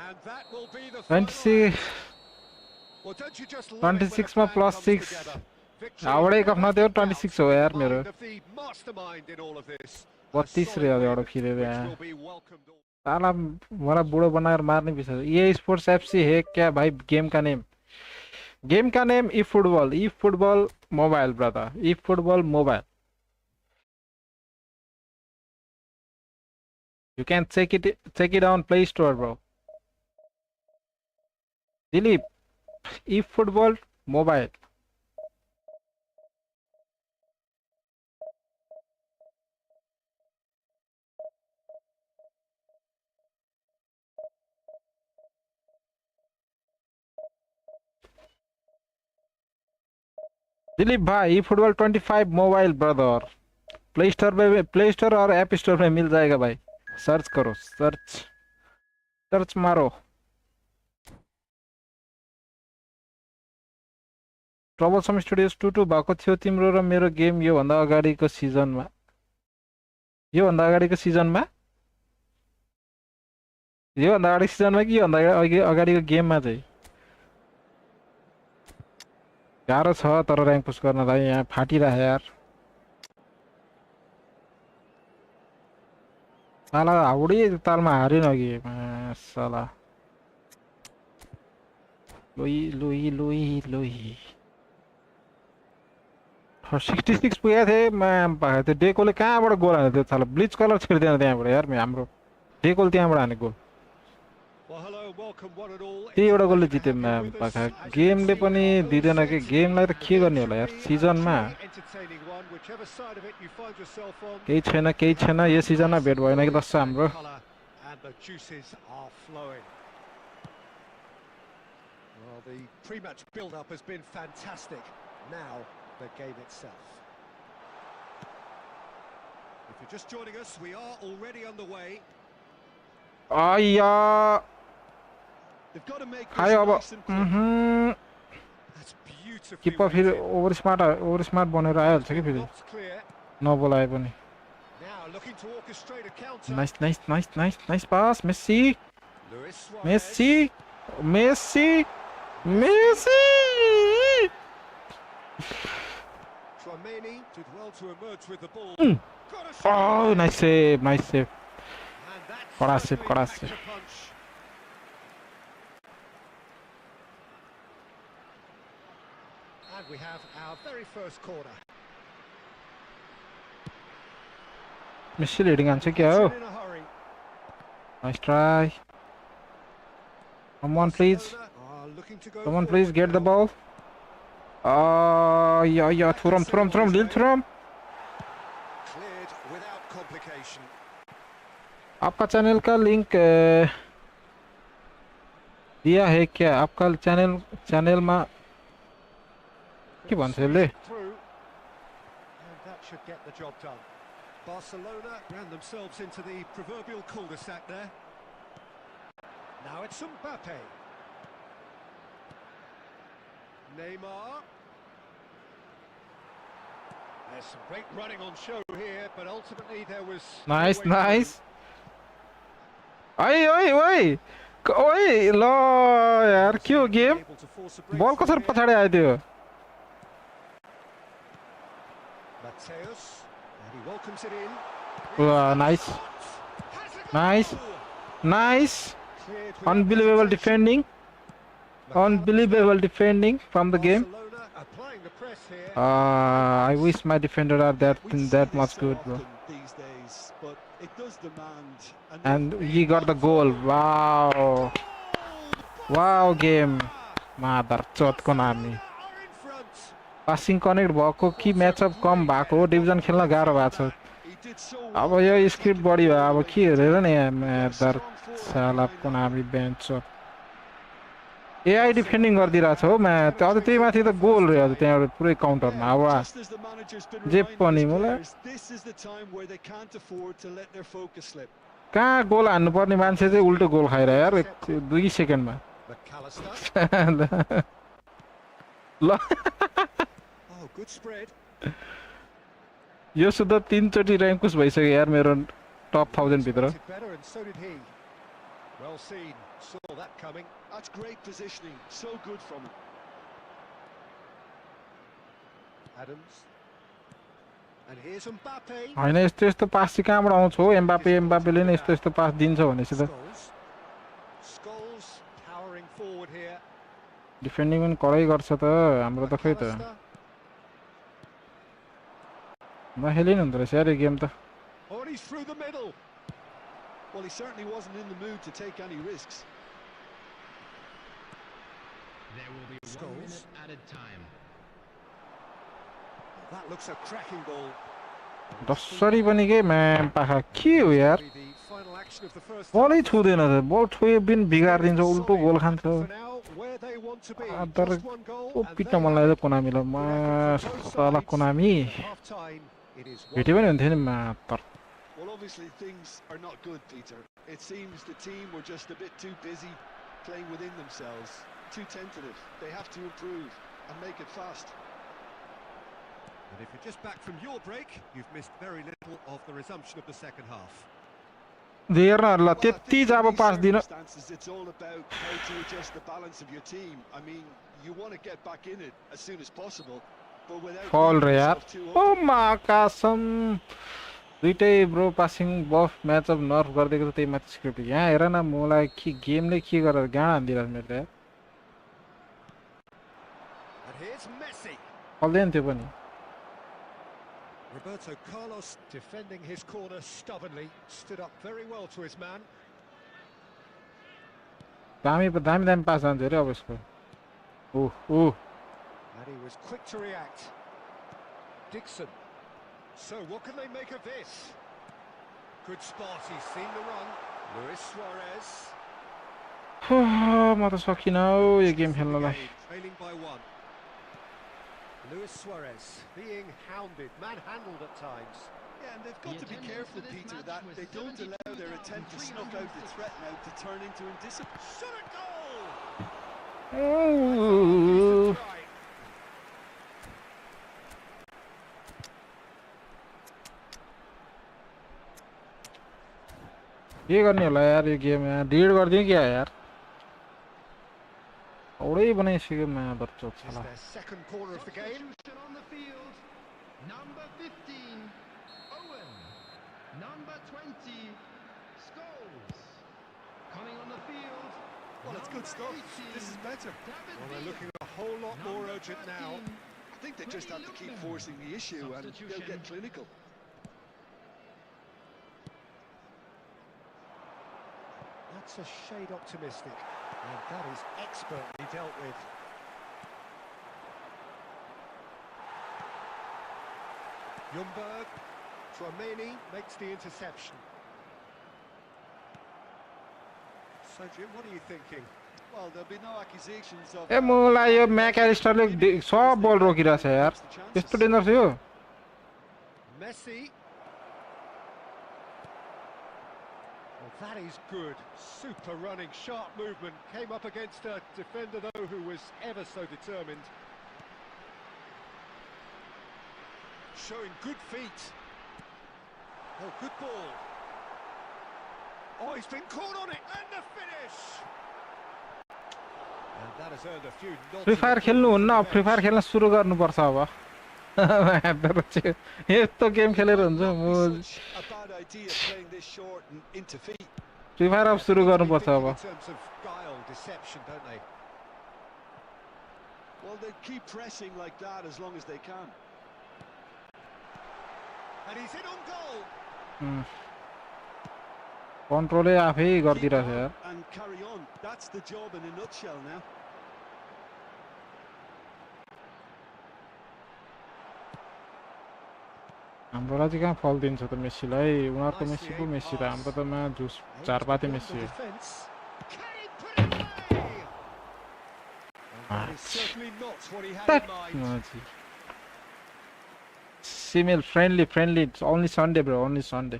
[SPEAKER 2] And that will be the
[SPEAKER 3] 26.
[SPEAKER 2] Well, don't you just love
[SPEAKER 3] 26
[SPEAKER 2] it when
[SPEAKER 3] ma
[SPEAKER 2] a plan
[SPEAKER 3] plus
[SPEAKER 2] comes
[SPEAKER 3] 6.
[SPEAKER 2] together? Victory
[SPEAKER 3] आवड़े
[SPEAKER 2] never
[SPEAKER 3] कफना
[SPEAKER 2] in
[SPEAKER 3] थियो
[SPEAKER 2] doubt.
[SPEAKER 3] 26 हो यार मेरो.
[SPEAKER 2] Mind of the mastermind in all of this. A
[SPEAKER 3] 32
[SPEAKER 2] solid
[SPEAKER 3] रे
[SPEAKER 2] win,
[SPEAKER 3] एउटा फिरे रे.
[SPEAKER 2] which will be welcomed all.
[SPEAKER 3] साला बड़ा बूढ़ा बनाकर मारने पीछे. ये स्पोर्ट्स एफसी है क्या भाई गेम का नेम? गेम का name E football mobile brother. E football mobile. You can check it on Play Store, bro. Dilip, eFootball mobile. Dilip भाई eFootball 25 mobile brother. Play store और ऐप स्टोर में मिल जाएगा भाई. सर्च करो, सर्च मारो. Troublesome studios 2 भएको थियो तिम्रो र मेरो गेम यो भन्दा अगाडिको सिजनमा. कि यो भन्दा अगाडिको अगाडिको गेममा चाहिँ गाह्रो छ तर र्याङ्क पुश गर्नलाई. यहाँ फाटिरह्यो यार. साला हाउडे तालमा हार्यो न कि साला. लोही 66 पुगेको थिएँ. त्यो डेकोले कहाँबाट गोल हान्यो त्यो साला. ब्लिच कलर छिर्दैन त्यहाँबाट यार. हाम्रो डेकोले त्यहाँबाट हाने गोल.
[SPEAKER 2] Well, hello, welcome one and all.
[SPEAKER 3] त्यही एउटा गोलले जित्यो पाखा. गेमले पनि दिँदैन कि. गेमलाई त के गर्ने होला यार सिजनमा.
[SPEAKER 2] Entertaining one, whichever side of it you find yourself on.
[SPEAKER 3] केही छैन. यो सिजनमा भेट भएन कि दस हाम्रो.
[SPEAKER 2] And the juices are flowing. Well, the pre-match build-up has been fantastic. Now, the game itself. If you're just joining us, we are already underway.
[SPEAKER 3] आया
[SPEAKER 4] They've got to make this
[SPEAKER 3] खायो अब.
[SPEAKER 4] nice and quick.
[SPEAKER 2] That's beautifully
[SPEAKER 3] किपर फेरि
[SPEAKER 2] weighted.
[SPEAKER 3] Over smart बनेर आइहाल्छ कि फेरि
[SPEAKER 2] Blocked clear.
[SPEAKER 3] नबोलाए पनि.
[SPEAKER 2] Now looking to orchestrate a counter.
[SPEAKER 3] Nice pass. Messi
[SPEAKER 2] Luis Suarez.
[SPEAKER 3] Messi
[SPEAKER 2] Tchouaméni did well to emerge with the ball. Got a
[SPEAKER 3] Oh,
[SPEAKER 2] shot.
[SPEAKER 3] nice save.
[SPEAKER 2] And that's
[SPEAKER 3] Kora save,
[SPEAKER 2] certainly
[SPEAKER 3] kora
[SPEAKER 2] packed
[SPEAKER 3] save.
[SPEAKER 2] a punch. And we have our very first corner.
[SPEAKER 3] Messi heading हान्छ क्या हो.
[SPEAKER 2] In a hurry.
[SPEAKER 3] Nice try. Someone please.
[SPEAKER 2] Barcelona are looking to go
[SPEAKER 3] Someone please
[SPEAKER 2] forward
[SPEAKER 3] get the
[SPEAKER 2] now.
[SPEAKER 3] ball. Yeah, throw him, little throw him.
[SPEAKER 2] Cleared without complication.
[SPEAKER 3] आपका channel का link दिया है क्या? आपका channel में के भन्छ यसले?
[SPEAKER 2] Through. And that should get the job done. Barcelona ran themselves into the proverbial cul-de-sac there. Now it's Mbappe. Neymar. There's some great running on show here, but ultimately there was no way through.
[SPEAKER 3] Nice. ओइ ल यार के हो game?
[SPEAKER 2] Able to force a break
[SPEAKER 3] बल
[SPEAKER 2] through
[SPEAKER 3] कसरी
[SPEAKER 2] here.
[SPEAKER 3] पछाडि आयो त्यो?
[SPEAKER 2] Mateus, and he welcomes it in.
[SPEAKER 3] Nice.
[SPEAKER 2] Has a
[SPEAKER 3] Nice.
[SPEAKER 2] goal.
[SPEAKER 3] Nice.
[SPEAKER 2] Cleared without
[SPEAKER 3] Unbelievable
[SPEAKER 2] hesitation.
[SPEAKER 3] defending. Unbelievable defending from the game.
[SPEAKER 2] Barcelona applying the pressure. press here.
[SPEAKER 3] I wish my defender are
[SPEAKER 4] We see
[SPEAKER 3] that
[SPEAKER 4] this
[SPEAKER 3] much
[SPEAKER 4] so
[SPEAKER 3] good, bro.
[SPEAKER 4] often these days, but it does demand
[SPEAKER 3] And
[SPEAKER 4] enough
[SPEAKER 3] he got the goal. Wow. Wow, game. Mother chot Konami.
[SPEAKER 2] Are in front.
[SPEAKER 3] Passing connect भएको कि match up कम भएको division खेल्न गाह्रो भएको छ
[SPEAKER 4] he did so
[SPEAKER 3] अब
[SPEAKER 4] well.
[SPEAKER 3] Yo
[SPEAKER 4] It's
[SPEAKER 3] script
[SPEAKER 4] like
[SPEAKER 3] बढी भयो
[SPEAKER 4] all
[SPEAKER 3] अब
[SPEAKER 4] the
[SPEAKER 3] के
[SPEAKER 4] way
[SPEAKER 3] हेरेर
[SPEAKER 4] to
[SPEAKER 3] नि
[SPEAKER 4] the
[SPEAKER 3] म्यादर
[SPEAKER 4] strong forward
[SPEAKER 3] साला
[SPEAKER 4] behind that.
[SPEAKER 3] Konami bench AI defending गरिदिरहेछ हो म्याच अझ त्यही माथि त गोल रे अझ त्यहाँबाट पुरै काउन्टरमा अब
[SPEAKER 4] Yeah, just as the manager's been
[SPEAKER 3] J
[SPEAKER 4] reminding
[SPEAKER 3] पनि
[SPEAKER 4] his
[SPEAKER 3] मलाई
[SPEAKER 4] players, this is the time where they can't afford to let their focus slip.
[SPEAKER 3] कहाँ गोल हान्नुपर्ने मान्छे चाहिँ उल्टो गोल खाएर यार 2 सेकेन्डमा
[SPEAKER 2] McAllister.
[SPEAKER 3] ल
[SPEAKER 2] Oh, good spread.
[SPEAKER 3] यो सुधा 3 चोटि र्याङ्कुस भइसक्यो यार मेरो टप 1000 भित्र
[SPEAKER 2] Expected better, and so did he. Well seen. Saw that coming.
[SPEAKER 4] That's great positioning, so good from him.
[SPEAKER 2] Adams. And here's Mbappe.
[SPEAKER 3] हैन यस्तो यस्तो पास चाहिँ कहाँबाट आउँछ हो एम्बापेले नै यस्तो यस्तो पास दिन्छ भनेपछि त
[SPEAKER 2] Scholes powering forward here.
[SPEAKER 3] Defending पनि कडै गर्छ त हाम्रो त खै त
[SPEAKER 2] McAllister.
[SPEAKER 3] नखेलिनु हुँदो रहेछ यार यो गेम त
[SPEAKER 2] Oh, and he's through the middle.
[SPEAKER 4] Well, he certainly wasn't in the mood to take any risks.
[SPEAKER 5] There will be 1 minute added time.
[SPEAKER 2] That looks a cracking ball.
[SPEAKER 3] जसरी पनि के म्याम पाखा के हो यार
[SPEAKER 2] The final action of the first
[SPEAKER 3] बलै
[SPEAKER 2] half.
[SPEAKER 3] छुँदैन त बल छोए पनि बिगारिदिन्छ उल्टो गोल खान्छ
[SPEAKER 2] For now, where they want to be.
[SPEAKER 3] तर
[SPEAKER 2] Just one goal,
[SPEAKER 3] को
[SPEAKER 2] and
[SPEAKER 3] पिट्न
[SPEAKER 2] they
[SPEAKER 3] मन
[SPEAKER 2] have
[SPEAKER 3] लाग्यो
[SPEAKER 2] it.
[SPEAKER 3] कोनामीलाई म साला कोनामी
[SPEAKER 2] Half-time, it is
[SPEAKER 3] भेट्यो पनि हुन्थ्यो नि मातर
[SPEAKER 4] Well, obviously things are not good, Peter. It seems the team were just a bit too busy playing within themselves, too tentative. They have to improve and make it fast.
[SPEAKER 2] And if you're just back from your break, you've missed very little of the resumption of the second half.
[SPEAKER 3] हेर्न ल
[SPEAKER 4] Well, I think
[SPEAKER 3] त्यति
[SPEAKER 4] in
[SPEAKER 3] चाहिँ अब
[SPEAKER 4] these
[SPEAKER 3] पास दिन
[SPEAKER 4] circumstances, it's all about how to adjust the balance of your team. I mean, you want to get back in it as soon as possible, but without
[SPEAKER 3] फल
[SPEAKER 4] leaving
[SPEAKER 3] रे यार
[SPEAKER 4] yourself too
[SPEAKER 3] ओ
[SPEAKER 4] open.
[SPEAKER 3] मा कसम दुईटै bro passing बफ match up नर्फ गरिदिएको छ त्यही माथि स्क्रिप्ट यहाँ हेर न मलाई के गेमले के गरेर गाँड हान्दिरहेको मेरो यार
[SPEAKER 2] And here's Messi.
[SPEAKER 3] फल्दैन त्यो पनि
[SPEAKER 2] Roberto Carlos defending his corner stubbornly, stood up very well to his man.
[SPEAKER 3] दामी दामी पास जान्छ अरे अब यसको ओह
[SPEAKER 2] And he was quick to react. Dixon. So what can they make of this? Good spot, he's seen the run. Luis Suarez.
[SPEAKER 3] म त सकिनँ हौ यो game खेल्नलाई
[SPEAKER 2] Trailing by 1. Luis Suarez being hounded, manhandled at times.
[SPEAKER 4] Yeah, and they've got to be careful, Peter, that they don't allow their attempt to snuff out the threat now to turn into indiscipline.
[SPEAKER 2] Shot a goal!
[SPEAKER 3] Oh
[SPEAKER 2] Try.
[SPEAKER 3] के गर्ने होला यार यो game यार delete गरिदिउँ क्या यार औडै बनाइसक्यो मादर चोक
[SPEAKER 2] It's
[SPEAKER 3] साला
[SPEAKER 2] their second corner of the game.
[SPEAKER 5] Substitution on the field. Number 15, Owen. Number 20, Scholes. Coming on the field.
[SPEAKER 4] Well, it's good stuff. This is better.
[SPEAKER 2] Well, they're looking a whole lot more urgent now.
[SPEAKER 4] I think they just have to keep forcing the issue and they'll get clinical.
[SPEAKER 2] That's a shade optimistic, and that is expertly dealt with. Ljungberg, Tchouameni makes the interception. So, Jim, what are you thinking?
[SPEAKER 4] Well, there'll be no accusations of...
[SPEAKER 3] ए मलाई यो म्याकएलिस्टरले सब बल रोकिरहेछ यार यस्तो danger छ यो
[SPEAKER 2] Messi. Well, that is good. Super running, sharp movement. Came up against a defender, though, who was ever so determined. Showing good feet. Oh, good ball. Oh, he's been caught on it. And the finish. And that has earned a few nods.
[SPEAKER 3] Free fire खेल्नु हुन्न free fire खेल्न सुरु गर्नुपर्छ अब यस्तो game खेलेर हुन्छ म
[SPEAKER 4] A bad idea playing this short and into feet.
[SPEAKER 3] Free fire अब सुरु गर्नुपर्छ अब
[SPEAKER 2] In terms of guile, deception, don't they?
[SPEAKER 4] Well, they keep pressing like that as long as they can.
[SPEAKER 2] And he's in on goal.
[SPEAKER 3] Control आफै गर्दिरहेछ यार.
[SPEAKER 4] And carry on. That's the job in a nutshell now.
[SPEAKER 3] हाम्रोलाई चाहिँ कहाँ फल दिन्छ त मेस्सीलाई. उनीहरूको Messi पो Messi र हाम्रो त मा जुस चारपाते मेस्सी हो.
[SPEAKER 2] Can he put it away? That is certainly not what he had in mind.
[SPEAKER 3] Female friendly. It's only Sunday, bro. Only Sunday.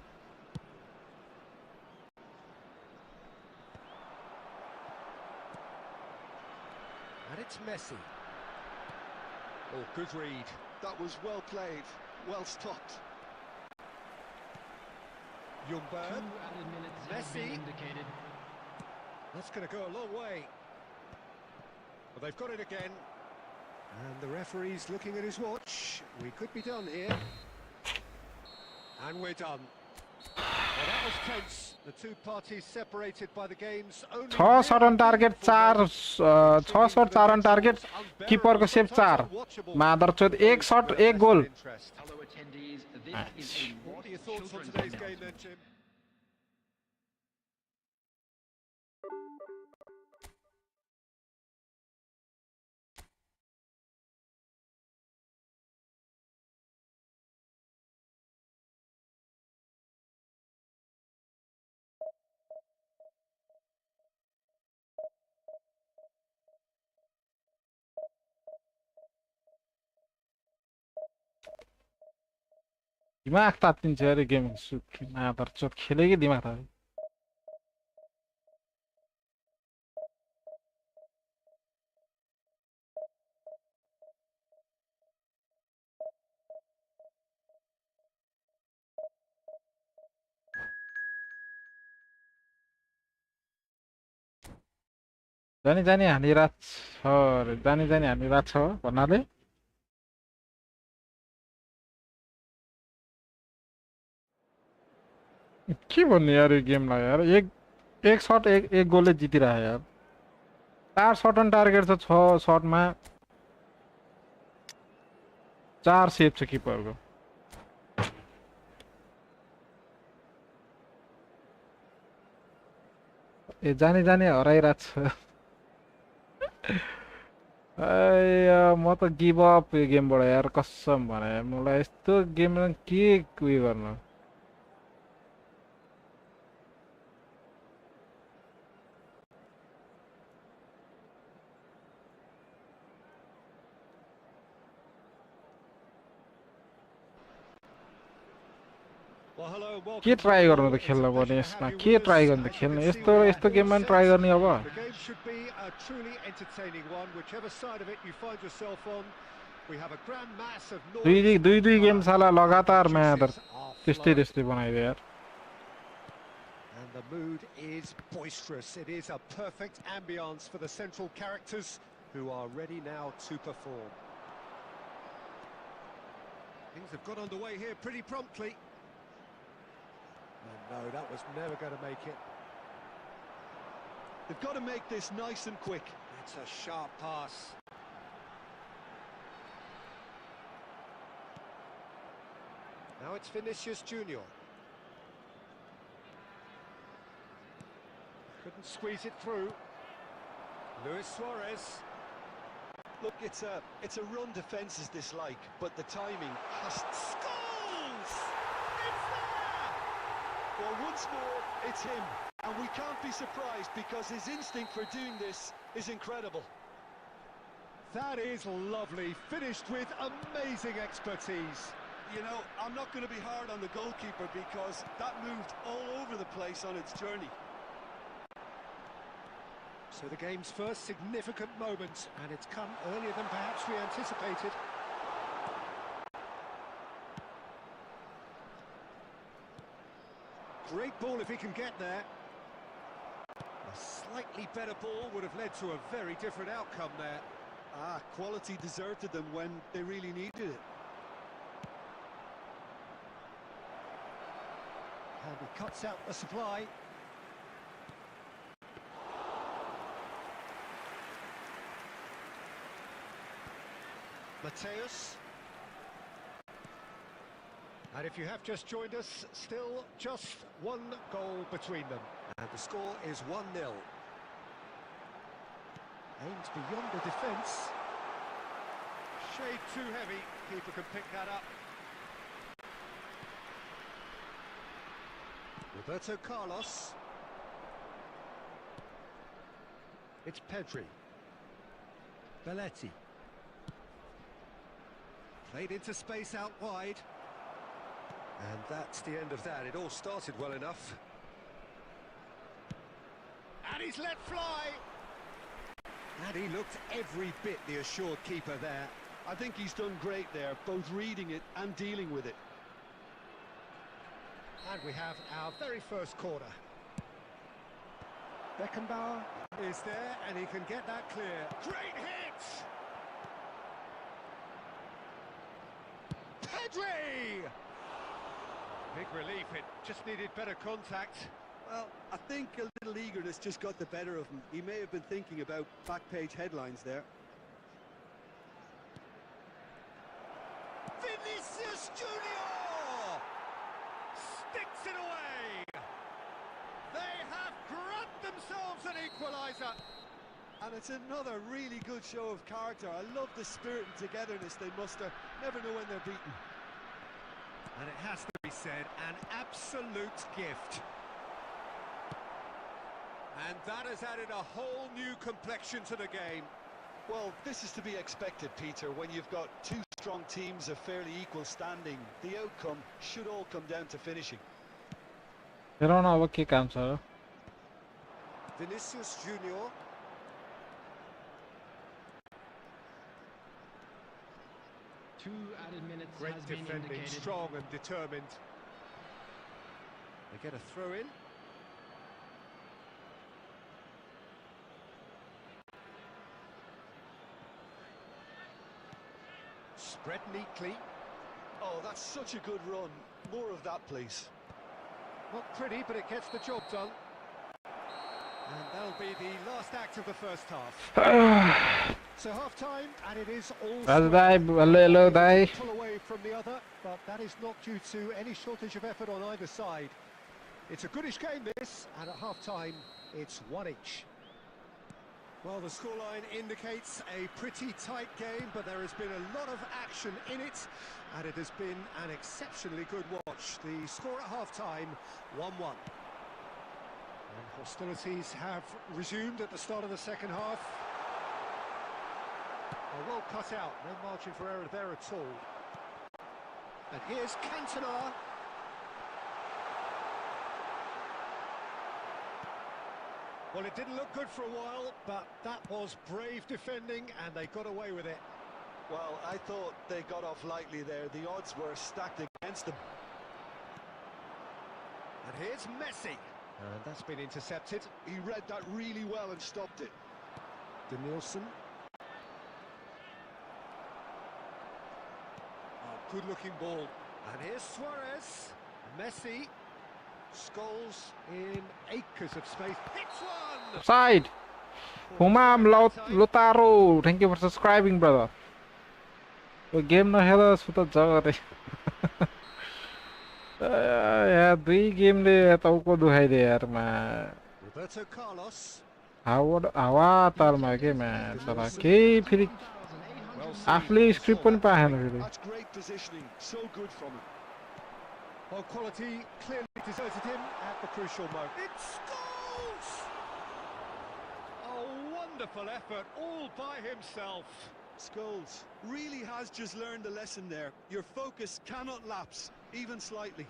[SPEAKER 2] And it's Messi. Oh, good read.
[SPEAKER 4] That was well played, well stopped.
[SPEAKER 2] Ljungberg.
[SPEAKER 5] 2 added minutes have
[SPEAKER 2] Messi.
[SPEAKER 5] been indicated.
[SPEAKER 2] That's going to go a long way. Well, they've got it again. And the referee's looking at his watch. We could be done here. And we're done. Well, that was tense. The two parties separated by the game's only...
[SPEAKER 3] 6 shot on target, 4 shot 4 on target. Keeper को save 4. मादरचोद 1 shot 1 goal.
[SPEAKER 5] Fellow attendees, this is a
[SPEAKER 2] What are your thoughts on today's game then, Jim?
[SPEAKER 3] दिमाग तात्तिन्छ यार game मादरचोद खेलेकै दिमाग तात्तिन्छ. जानी हानिरहेको छ रे. जानी हानिरहेको छ भन्नाले के भन्ने यार यो गेमलाई यार. एक शट एक गोलले जितिरह्यो यार. 4 शट अन टार्गेट छ. 6 शटमा 4 सेभ छ किपरको. ए जानी हराइरहेको छ. म त गिभ अप यो गेमबाट यार कसम भने. मलाई यस्तो गेममा के उयो गर्नु. के ट्राई गर्नु त खेल्न पर्ने यसमा. के ट्राई गर्नु त खेल्नु. यस्तो गेममा नि ट्राई गर्ने अब.
[SPEAKER 2] The game should be a truly entertaining one, whichever side of it you find yourself on. We have a grand mass of noise.
[SPEAKER 3] दुई गेम साला लगातार मादर त्यस्तै बनाइदियो यार.
[SPEAKER 2] And the mood is boisterous. It is a perfect ambience for the central characters who are ready now to perform. Things have got underway here pretty promptly. And no, that was never going to make it.
[SPEAKER 4] They've got to make this nice and quick.
[SPEAKER 2] It's a sharp pass. Now it's Vinicius Junior. Couldn't squeeze it through. Luis Suarez.
[SPEAKER 4] Look, it's a run defences dislike, but the timing has...
[SPEAKER 2] Scores! It's there!
[SPEAKER 4] Well, once more, it's him. And we can't be surprised because his instinct for doing this is incredible.
[SPEAKER 2] That is lovely. Finished with amazing expertise.
[SPEAKER 4] You know, I'm not going to be hard on the goalkeeper because that moved all over the place on its journey.
[SPEAKER 2] So the game's first significant moment, and it's come earlier than perhaps we anticipated. Great ball if he can get there. A slightly better ball would have led to a very different outcome there.
[SPEAKER 4] Quality deserted them when they really needed it.
[SPEAKER 2] And he cuts out the supply. Mateus. And if you have just joined us, still just one goal between them. And the score is 1-0. Aimed beyond the defence. Shade too heavy, keeper can pick that up. Roberto Carlos. It's Pedri. Belletti. Played into space out wide. And that's the end of that. It all started well enough. And he's let fly. And he looked every bit the assured keeper there.
[SPEAKER 4] I think he's done great there, both reading it and dealing with it.
[SPEAKER 2] And we have our very first corner. Beckenbauer is there, and he can get that clear. Great hit! Pedri! Big relief, it just needed better contact.
[SPEAKER 4] Well, I think a little eagerness just got the better of him. He may have been thinking about back-page headlines there.
[SPEAKER 2] Vinicius Junior sticks it away. They have grabbed themselves an equaliser.
[SPEAKER 4] And it's another really good show of character. I love the spirit and togetherness they muster. Never know when they're beaten.
[SPEAKER 2] And it has to be said, an absolute gift. And that has added a whole new complexion to the game.
[SPEAKER 4] Well, this is to be expected, Peter, when you've got two strong teams of fairly equal standing. The outcome should all come down to finishing.
[SPEAKER 3] You don't know what kick answer.
[SPEAKER 2] Vinicius Junior.
[SPEAKER 5] Two added minutes
[SPEAKER 2] Great
[SPEAKER 5] has been
[SPEAKER 2] defending,
[SPEAKER 5] indicated.
[SPEAKER 2] strong and determined. They get a throw in. Spread neatly.
[SPEAKER 4] Oh, that's such a good run. More of that, please.
[SPEAKER 2] Not pretty, but it gets the job done. And that'll be the last act of the first half. So half-time, and it is all
[SPEAKER 3] Well, die, hello, die.
[SPEAKER 2] pull away from the other, but that is not due to any shortage of effort on either side. It's a goodish game, this, and at half-time, it's one each. Well, the scoreline indicates a pretty tight game, but there has been a lot of action in it, and it has been an exceptionally good watch. The score at half-time, 1-1. And hostilities have resumed at the start of the second half. Well cut out, no margin for error there at all. And here's Cantona. Well, it didn't look good for a while, but that was brave defending, and they got away with it.
[SPEAKER 4] Well, I thought they got off lightly there. The odds were stacked against them.
[SPEAKER 2] And here's Messi. And that's been intercepted.
[SPEAKER 4] He read that really well and stopped it.
[SPEAKER 2] Danielson. Good-looking ball. And here's Suarez. Messi. Scholes in acres of space. Hits one!
[SPEAKER 3] Side. Humam Lotaro. Thank you for subscribing, brother. The game no hela suta jagare. Yeah, three game le tauko duhai de yaar ma.
[SPEAKER 2] Roberto Carlos.
[SPEAKER 3] Hawa tal ma ke ma sala ke phiri afle script pani paएन फेरि.
[SPEAKER 4] That's great positioning. So good from him.
[SPEAKER 2] Well, quality clearly deserted him at the crucial moment. It's Scholes! A wonderful effort all by himself.
[SPEAKER 4] Scholes really has just learned a lesson there. Your focus cannot lapse, even slightly.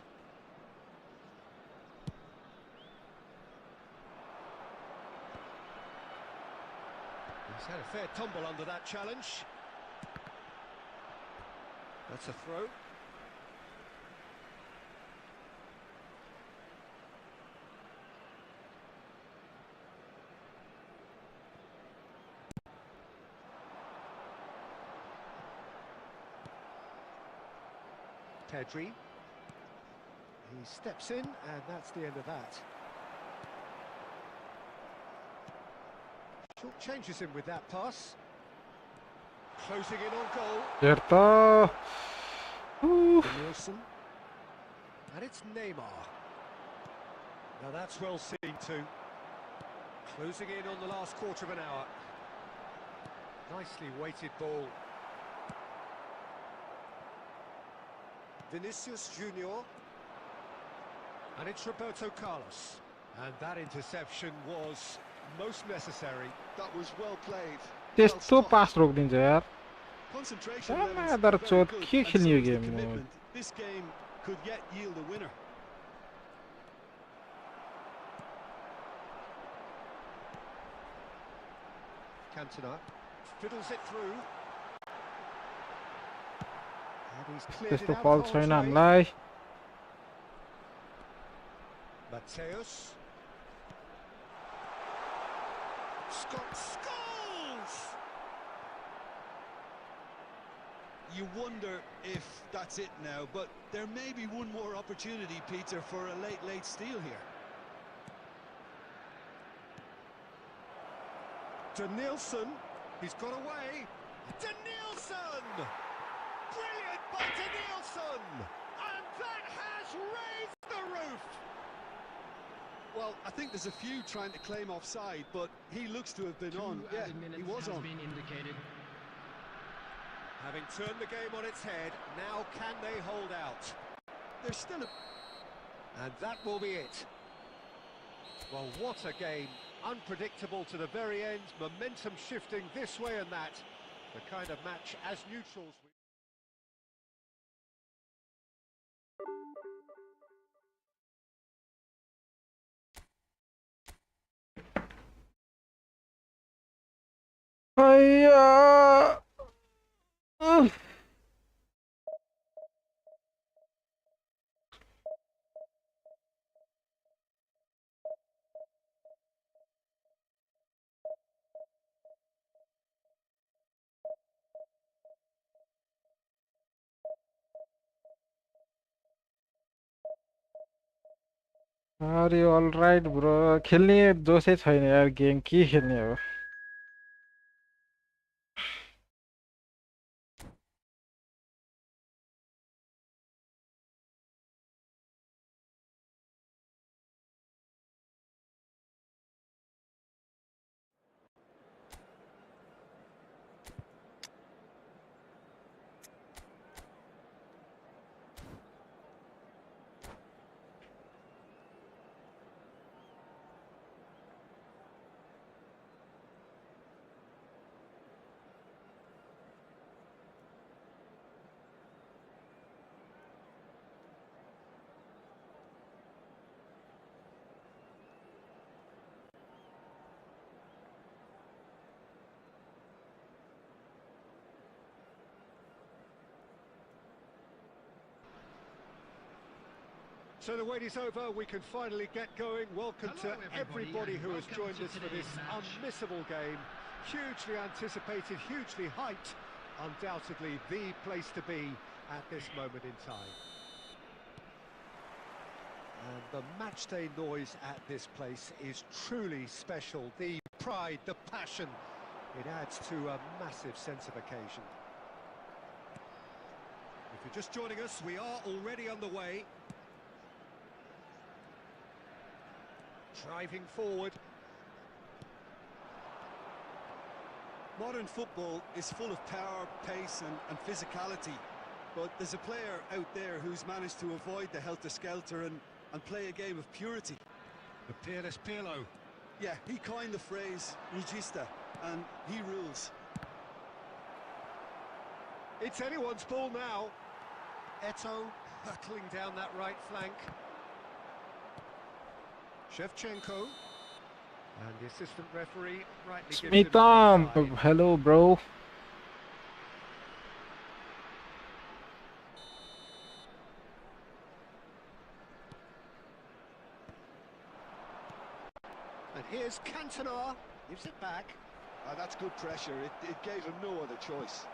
[SPEAKER 2] He's had a fair tumble under that challenge. That's a throw. Pedri. He steps in, and that's the end of that. Short changes him with that pass. Closing in on goal.
[SPEAKER 3] Certo.
[SPEAKER 2] Nielsen. And it's Neymar. Now that's well seen too. Closing in on the last quarter of an hour. Nicely weighted ball. Vinicius Junior. And it's Roberto Carlos. And that interception was most necessary.
[SPEAKER 4] That was well played.
[SPEAKER 3] त्यस्तो पास रोकिदिन्छ यार
[SPEAKER 4] Concentration
[SPEAKER 3] Ama
[SPEAKER 4] levels
[SPEAKER 3] adar
[SPEAKER 4] are very
[SPEAKER 3] chot
[SPEAKER 4] good,
[SPEAKER 3] ke
[SPEAKER 4] and so
[SPEAKER 3] khelne yo
[SPEAKER 4] is the
[SPEAKER 3] game mo.
[SPEAKER 4] commitment. This game could yet yield a winner.
[SPEAKER 2] Cantona fiddles it through. And he's cleared it
[SPEAKER 3] त्यस्तो
[SPEAKER 2] out
[SPEAKER 3] फल
[SPEAKER 2] of
[SPEAKER 3] छैन
[SPEAKER 2] harm's way.
[SPEAKER 3] हामीलाई
[SPEAKER 2] Mateus. Scott scores!
[SPEAKER 4] You wonder if that's it now, but there may be one more opportunity, Peter, for a late steal here.
[SPEAKER 2] De Nielsen, he's got away. De Nielsen! Brilliant by De Nielsen! And that has raised the roof!
[SPEAKER 4] Well, I think there's a few trying to claim offside, but he looks to have been on.
[SPEAKER 5] Two
[SPEAKER 4] Yeah,
[SPEAKER 5] added minutes
[SPEAKER 4] he was
[SPEAKER 5] has
[SPEAKER 4] on.
[SPEAKER 5] been indicated.
[SPEAKER 2] Having turned the game on its head, now can they hold out?
[SPEAKER 4] There's still a...
[SPEAKER 2] And that will be it. Well, what a game. Unpredictable to the very end, momentum shifting this way and that. The kind of match as neutrals.
[SPEAKER 3] Hiya. अरे all right bro खेल्ने जोसै छैन यार game के खेल्ने हो
[SPEAKER 2] So the wait is over, we can finally get going. Welcome
[SPEAKER 5] Hello,
[SPEAKER 2] to everybody who has
[SPEAKER 5] and
[SPEAKER 2] joined
[SPEAKER 5] welcome
[SPEAKER 2] us
[SPEAKER 5] to
[SPEAKER 2] for this
[SPEAKER 5] today's match.
[SPEAKER 2] unmissable game. Hugely anticipated, hugely hyped. Undoubtedly the place to be at this moment in time. And the matchday noise at this place is truly special. The pride, the passion, it adds to a massive sense of occasion. If you're just joining us, we are already underway. Driving forward.
[SPEAKER 4] Modern football is full of power, pace and physicality, but there's a player out there who's managed to avoid the helter-skelter and play a game of purity.
[SPEAKER 2] The peerless Pirlo.
[SPEAKER 4] Yeah, he coined the phrase regista, and he rules.
[SPEAKER 2] It's anyone's ball now. Eto'o hurtling down that right flank. Shevchenko. And the assistant referee rightly gives him
[SPEAKER 3] Smitham
[SPEAKER 2] offside.
[SPEAKER 3] hello bro
[SPEAKER 2] And here's Cantona. Gives it back.
[SPEAKER 4] That's good pressure. It gave him no other choice.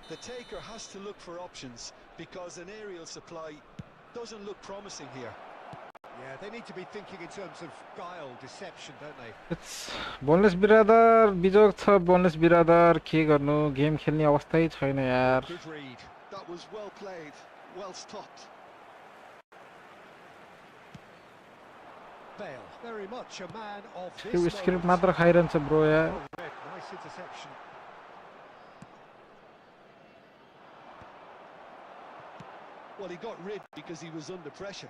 [SPEAKER 4] The taker has to look for options because an aerial supply doesn't look promising here.
[SPEAKER 2] Yeah, they need to be thinking in terms of guile, deception, don't they?
[SPEAKER 3] It's boneless brother, बिजोग छ boneless brother के गर्नु game खेल्ने अवस्थै छैन यार.
[SPEAKER 2] Good read.
[SPEAKER 4] That was well played, well stopped.
[SPEAKER 2] Bale, very much a man of this
[SPEAKER 3] त्यो
[SPEAKER 2] moment.
[SPEAKER 3] Script मात्र खाइरहन्छ bro यार.
[SPEAKER 2] Oh, red, nice interception.
[SPEAKER 4] Well, he got rid because he was under pressure.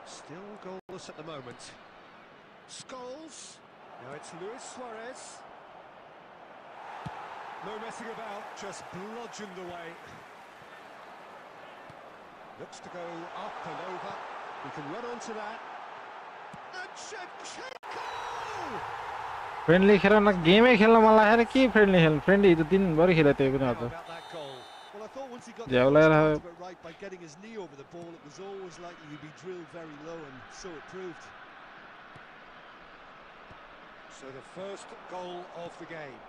[SPEAKER 2] Still goalless at the moment. Scholes. Now it's Luis Suarez. No messing about, just bludgeoned away. Looks to go up and over. We can run onto that. And Shevchenko!
[SPEAKER 3] Friendly खेल्न गेमै खेल्न मन लागेन के friendly खेल्न friendly त दिनभरि खेले त्यही पनि
[SPEAKER 2] How
[SPEAKER 3] आज.
[SPEAKER 2] about that goal?
[SPEAKER 4] Well, I thought once he got
[SPEAKER 3] Yeah,
[SPEAKER 4] the
[SPEAKER 3] well,
[SPEAKER 4] first part of it right by getting his knee over the ball, it was always likely to be drilled very low, and so it proved.
[SPEAKER 2] So the first goal of the game.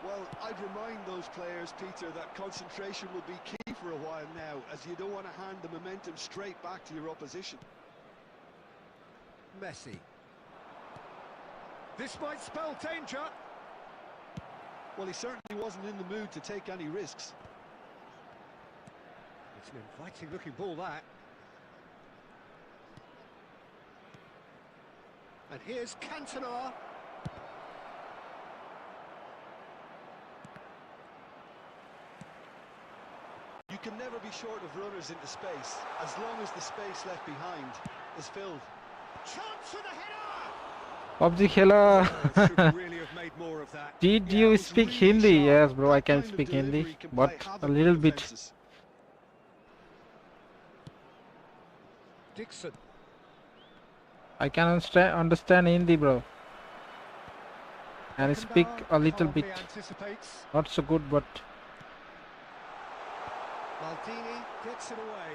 [SPEAKER 4] Well, I'd remind those players, Peter, that concentration will be key for a while now, as you don't want to hand the momentum straight back to your opposition.
[SPEAKER 2] Messi. This might spell danger.
[SPEAKER 4] Well, he certainly wasn't in the mood to take any risks.
[SPEAKER 2] It's an inviting looking ball, that. And here's Cantona.
[SPEAKER 4] You can never be short of runners into space, as long as the space left behind is filled.
[SPEAKER 2] Chance for the header!
[SPEAKER 3] PUBG खेला.
[SPEAKER 2] Should really have made more of that.
[SPEAKER 3] Did
[SPEAKER 4] Yeah,
[SPEAKER 3] you
[SPEAKER 4] it was
[SPEAKER 3] speak
[SPEAKER 4] really
[SPEAKER 3] Hindi?
[SPEAKER 4] sharp.
[SPEAKER 3] Yes bro, I
[SPEAKER 4] That
[SPEAKER 3] can
[SPEAKER 4] kind of
[SPEAKER 3] speak Hindi,
[SPEAKER 4] delivery can
[SPEAKER 3] but
[SPEAKER 4] play havoc
[SPEAKER 3] a
[SPEAKER 4] with
[SPEAKER 3] little bit.
[SPEAKER 4] defences.
[SPEAKER 2] Dixon.
[SPEAKER 3] I can understand Hindi bro. And speak a little
[SPEAKER 2] Hardly
[SPEAKER 3] bit.
[SPEAKER 2] anticipates.
[SPEAKER 3] Not so good, but
[SPEAKER 2] Maldini gets it away.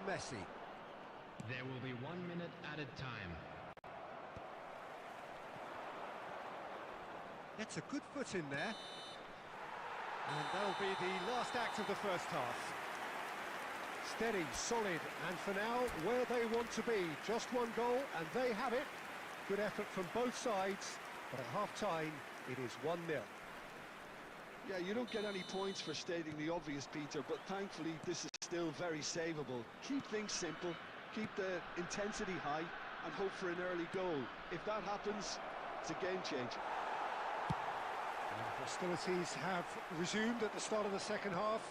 [SPEAKER 2] Messi.
[SPEAKER 5] There will be 1 minute added time.
[SPEAKER 2] Gets a good foot in there. And that'll be the last act of the first half. Steady, solid, and for now, where they want to be. Just one goal, and they have it. Good effort from both sides, but at half-time, it is 1-0.
[SPEAKER 4] Yeah, you don't get any points for stating the obvious, Peter, but thankfully this is still very savable. Keep things simple, keep the intensity high, and hope for an early goal. If that happens, it's a game changer.
[SPEAKER 2] And hostilities have resumed at the start of the second half.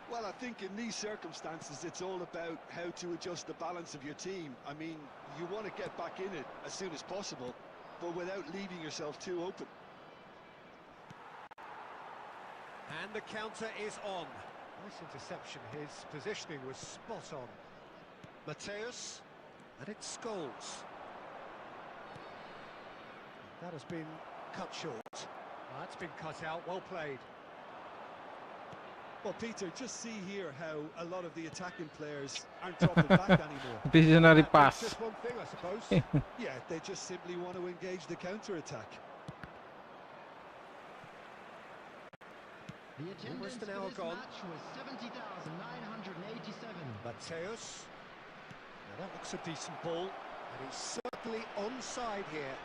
[SPEAKER 4] Well, I think in these circumstances, it's all about how to adjust the balance of your team. I mean, you want to get back in it as soon as possible, but without leaving yourself too open.
[SPEAKER 2] And the counter is on. Nice interception. His positioning was spot on. Mateus, and it's Scholes. That has been cut short. That's been cut out. Well played.
[SPEAKER 4] Well, Peter, just see here how a lot of the attacking players aren't dropping back anymore.
[SPEAKER 3] visionary
[SPEAKER 2] That's
[SPEAKER 3] pass.
[SPEAKER 2] just one thing, I suppose.
[SPEAKER 4] Yeah, they just simply want to engage the counter-attack.
[SPEAKER 5] The attendance
[SPEAKER 2] an
[SPEAKER 5] for
[SPEAKER 2] hour
[SPEAKER 5] this
[SPEAKER 2] gone.
[SPEAKER 5] match was 70,987.
[SPEAKER 2] Mateus. Now that looks a decent ball, and he's certainly onside here.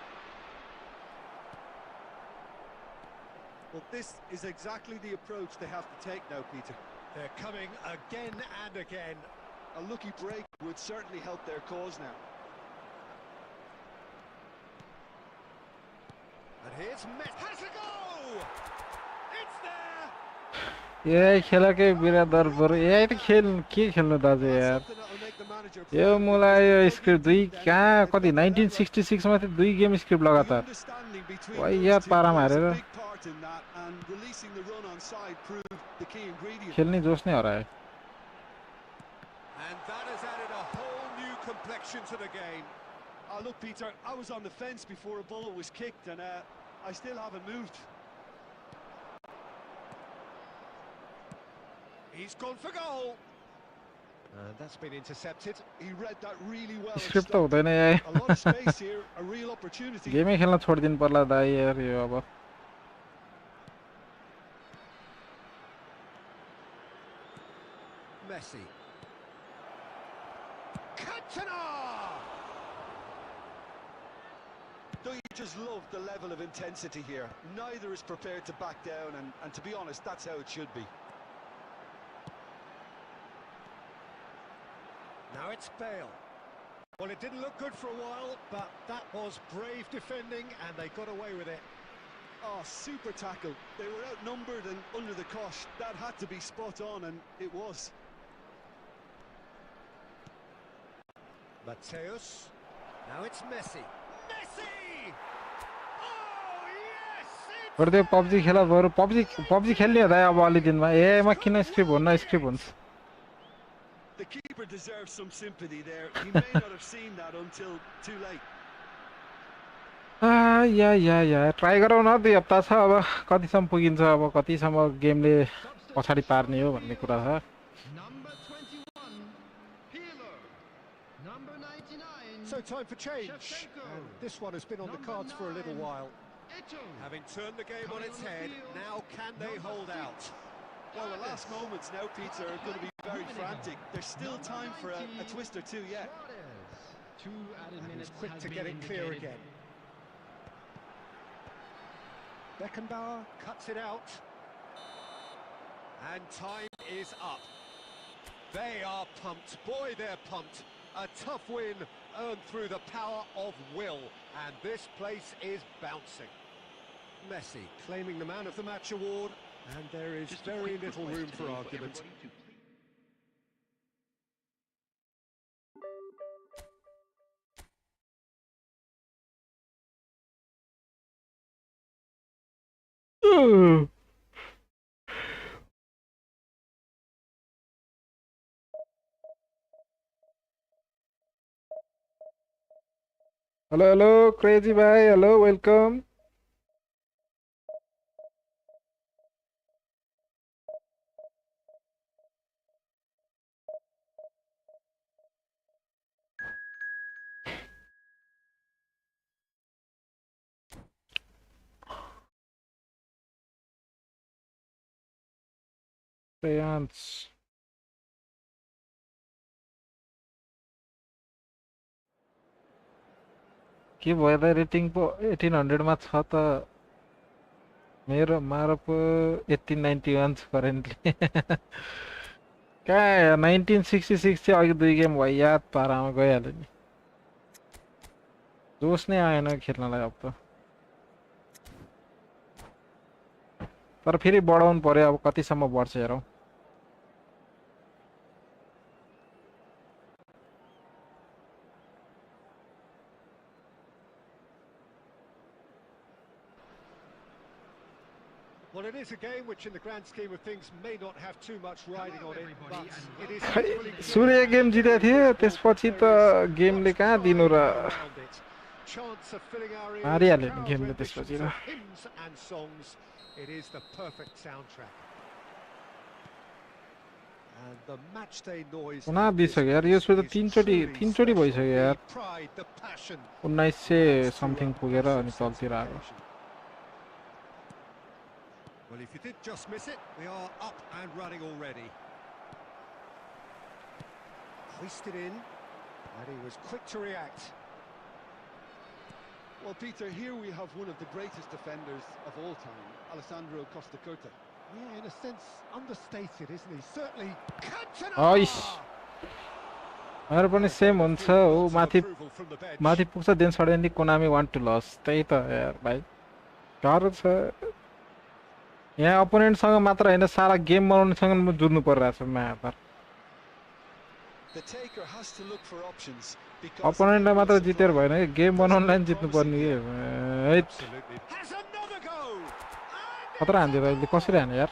[SPEAKER 4] Well, this is exactly the approach they have to take now, Peter.
[SPEAKER 2] They're coming again and again.
[SPEAKER 4] A lucky break would certainly help their cause now.
[SPEAKER 2] And here's Messi. Has a go! It's there!
[SPEAKER 3] ए खेला के बिरादर बरु ए त के खेल्नु दाजु यार.
[SPEAKER 4] Something that'll make the manager
[SPEAKER 3] yo
[SPEAKER 4] proud.
[SPEAKER 3] मलाई यो स्क्रिप्ट दुई कहाँ कति 1966 मा थियो दुई गेम स्क्रिप्ट
[SPEAKER 4] The
[SPEAKER 3] लगातार.
[SPEAKER 4] understanding between
[SPEAKER 3] Why
[SPEAKER 4] those
[SPEAKER 3] यार
[SPEAKER 4] two
[SPEAKER 3] पारामा
[SPEAKER 4] plays a
[SPEAKER 3] हारेर
[SPEAKER 4] big part in that, and releasing the run on side proved the key ingredient.
[SPEAKER 3] खेल्ने जोस नै हरायो.
[SPEAKER 2] And that has added a whole new complexion to the game.
[SPEAKER 4] Look, Peter, I was on the fence before a ball was kicked, and I still haven't moved.
[SPEAKER 2] He's gone for goal. And that's been intercepted.
[SPEAKER 4] He read that really well. and
[SPEAKER 3] script त
[SPEAKER 4] stopped.
[SPEAKER 3] हुँदैन यार.
[SPEAKER 4] A lot of space here, a real opportunity.
[SPEAKER 3] गेमै खेल्न छोडिदिनु पर्ला दाइ यार यो अब.
[SPEAKER 2] Messi. Cantona!
[SPEAKER 4] Don't you just love the level of intensity here? Neither is prepared to back down, and to be honest, that's how it should be.
[SPEAKER 2] Now it's Bale. Well, it didn't look good for a while, but that was brave defending, and they got away with it.
[SPEAKER 4] Oh, super tackle. They were outnumbered and under the cosh. That had to be spot on, and it was.
[SPEAKER 2] Mateus. Now it's Messi. Messi! Oh, yes!
[SPEAKER 3] But त्यो PUBG खेला बरु PUBG खेल्ने हो त अब अलि दिनमा एमा किन स्क्रिप्ट हुन्न स्क्रिप्ट हुन्छ
[SPEAKER 4] The keeper deserves some sympathy there. He may not have seen that until too late.
[SPEAKER 3] या ट्राई गरौँ न 2 हप्ता छ अब कतिसम्म पुगिन्छ अब कतिसम्म गेमले पछाडी पार्ने हो भन्ने कुरा छ
[SPEAKER 5] Number 21, Pirlo. Number 99.
[SPEAKER 2] So time for change.
[SPEAKER 5] Shevchenko.
[SPEAKER 2] And this one has been on the
[SPEAKER 5] Number
[SPEAKER 2] cards for a little
[SPEAKER 5] 9,
[SPEAKER 2] while.
[SPEAKER 5] Eto'o.
[SPEAKER 2] Having turned the game on
[SPEAKER 5] Coming
[SPEAKER 2] its
[SPEAKER 5] on the
[SPEAKER 2] head,
[SPEAKER 5] field,
[SPEAKER 2] now can they
[SPEAKER 5] number
[SPEAKER 2] hold
[SPEAKER 5] 6,
[SPEAKER 2] out?
[SPEAKER 4] Well, the last moments now, Peter, are going to be very frantic. There's still time for a twist or two yet.
[SPEAKER 5] Suarez. 2 added
[SPEAKER 2] And he's
[SPEAKER 5] minutes
[SPEAKER 2] quick
[SPEAKER 5] has
[SPEAKER 2] to
[SPEAKER 5] been
[SPEAKER 2] get it clear
[SPEAKER 5] indicated.
[SPEAKER 2] again. Beckenbauer cuts it out. And time is up. They are pumped. Boy, they're pumped. A tough win earned through the power of will. And this place is bouncing. Messi claiming the Man of the Match award. And there is very little room for argument.
[SPEAKER 3] Hello crazy भाइ hello welcome Shreyansh के भयो त rating पो 1800 मा छ त मेरो मारो पो 1891 छ करेन्टली कहाँ 1966 चाहिँ अघि 2 गेम भयो याद पारामा गइहाल्यो नि जोस नै आएन खेल्नलाई अब त तर फेरि बढाउनु पर्यो अब कतिसम्म बढ्छ हेरौँ
[SPEAKER 2] Well, it is a game which in the grand scheme of things may not have too much riding on it, but it is equally clear
[SPEAKER 3] Surya game जितेको थियो त्यसपछि त गेमले कहाँ दिनु र
[SPEAKER 2] around it. Chance of filling our ears,
[SPEAKER 3] मारिहाल्यो नि
[SPEAKER 2] proud
[SPEAKER 3] गेमले
[SPEAKER 2] renditions
[SPEAKER 3] त्यसपछि
[SPEAKER 2] of
[SPEAKER 3] त
[SPEAKER 2] hymns and songs. It is the perfect soundtrack. And the match day noise.
[SPEAKER 3] पुनः दिइसक्यो यार यसको त तीनचोटी भइसक्यो यार
[SPEAKER 2] Pride, the passion.
[SPEAKER 3] 1900 समथिङ पुगेर अनि तलतिर आएको
[SPEAKER 2] Well, if you did just miss it, we are up and running already. Hoisted in, and he was quick to react.
[SPEAKER 4] Well, Peter, here we have one of the greatest defenders of all time, Alessandro Costa Curta.
[SPEAKER 2] Yeah, in a sense, understated, isn't he? Certainly,
[SPEAKER 3] Oish. मेरो पनि same हुन्छ हो माथि पुग्छ then suddenly Konami want to lose त्यही त यार भाइ गाह्रो छ यहाँ अपोनेन्टसँग मात्र हैन सारा गेम बनाउनेसँग जुझ्नु परिरहेछ म्याच अपोनेन्टलाई मात्र जितेर भएन कि गेम बनाउनलाई पनि जित्नु पर्ने कि खतरा हान्दियो त अहिले कसरी हान्यो यार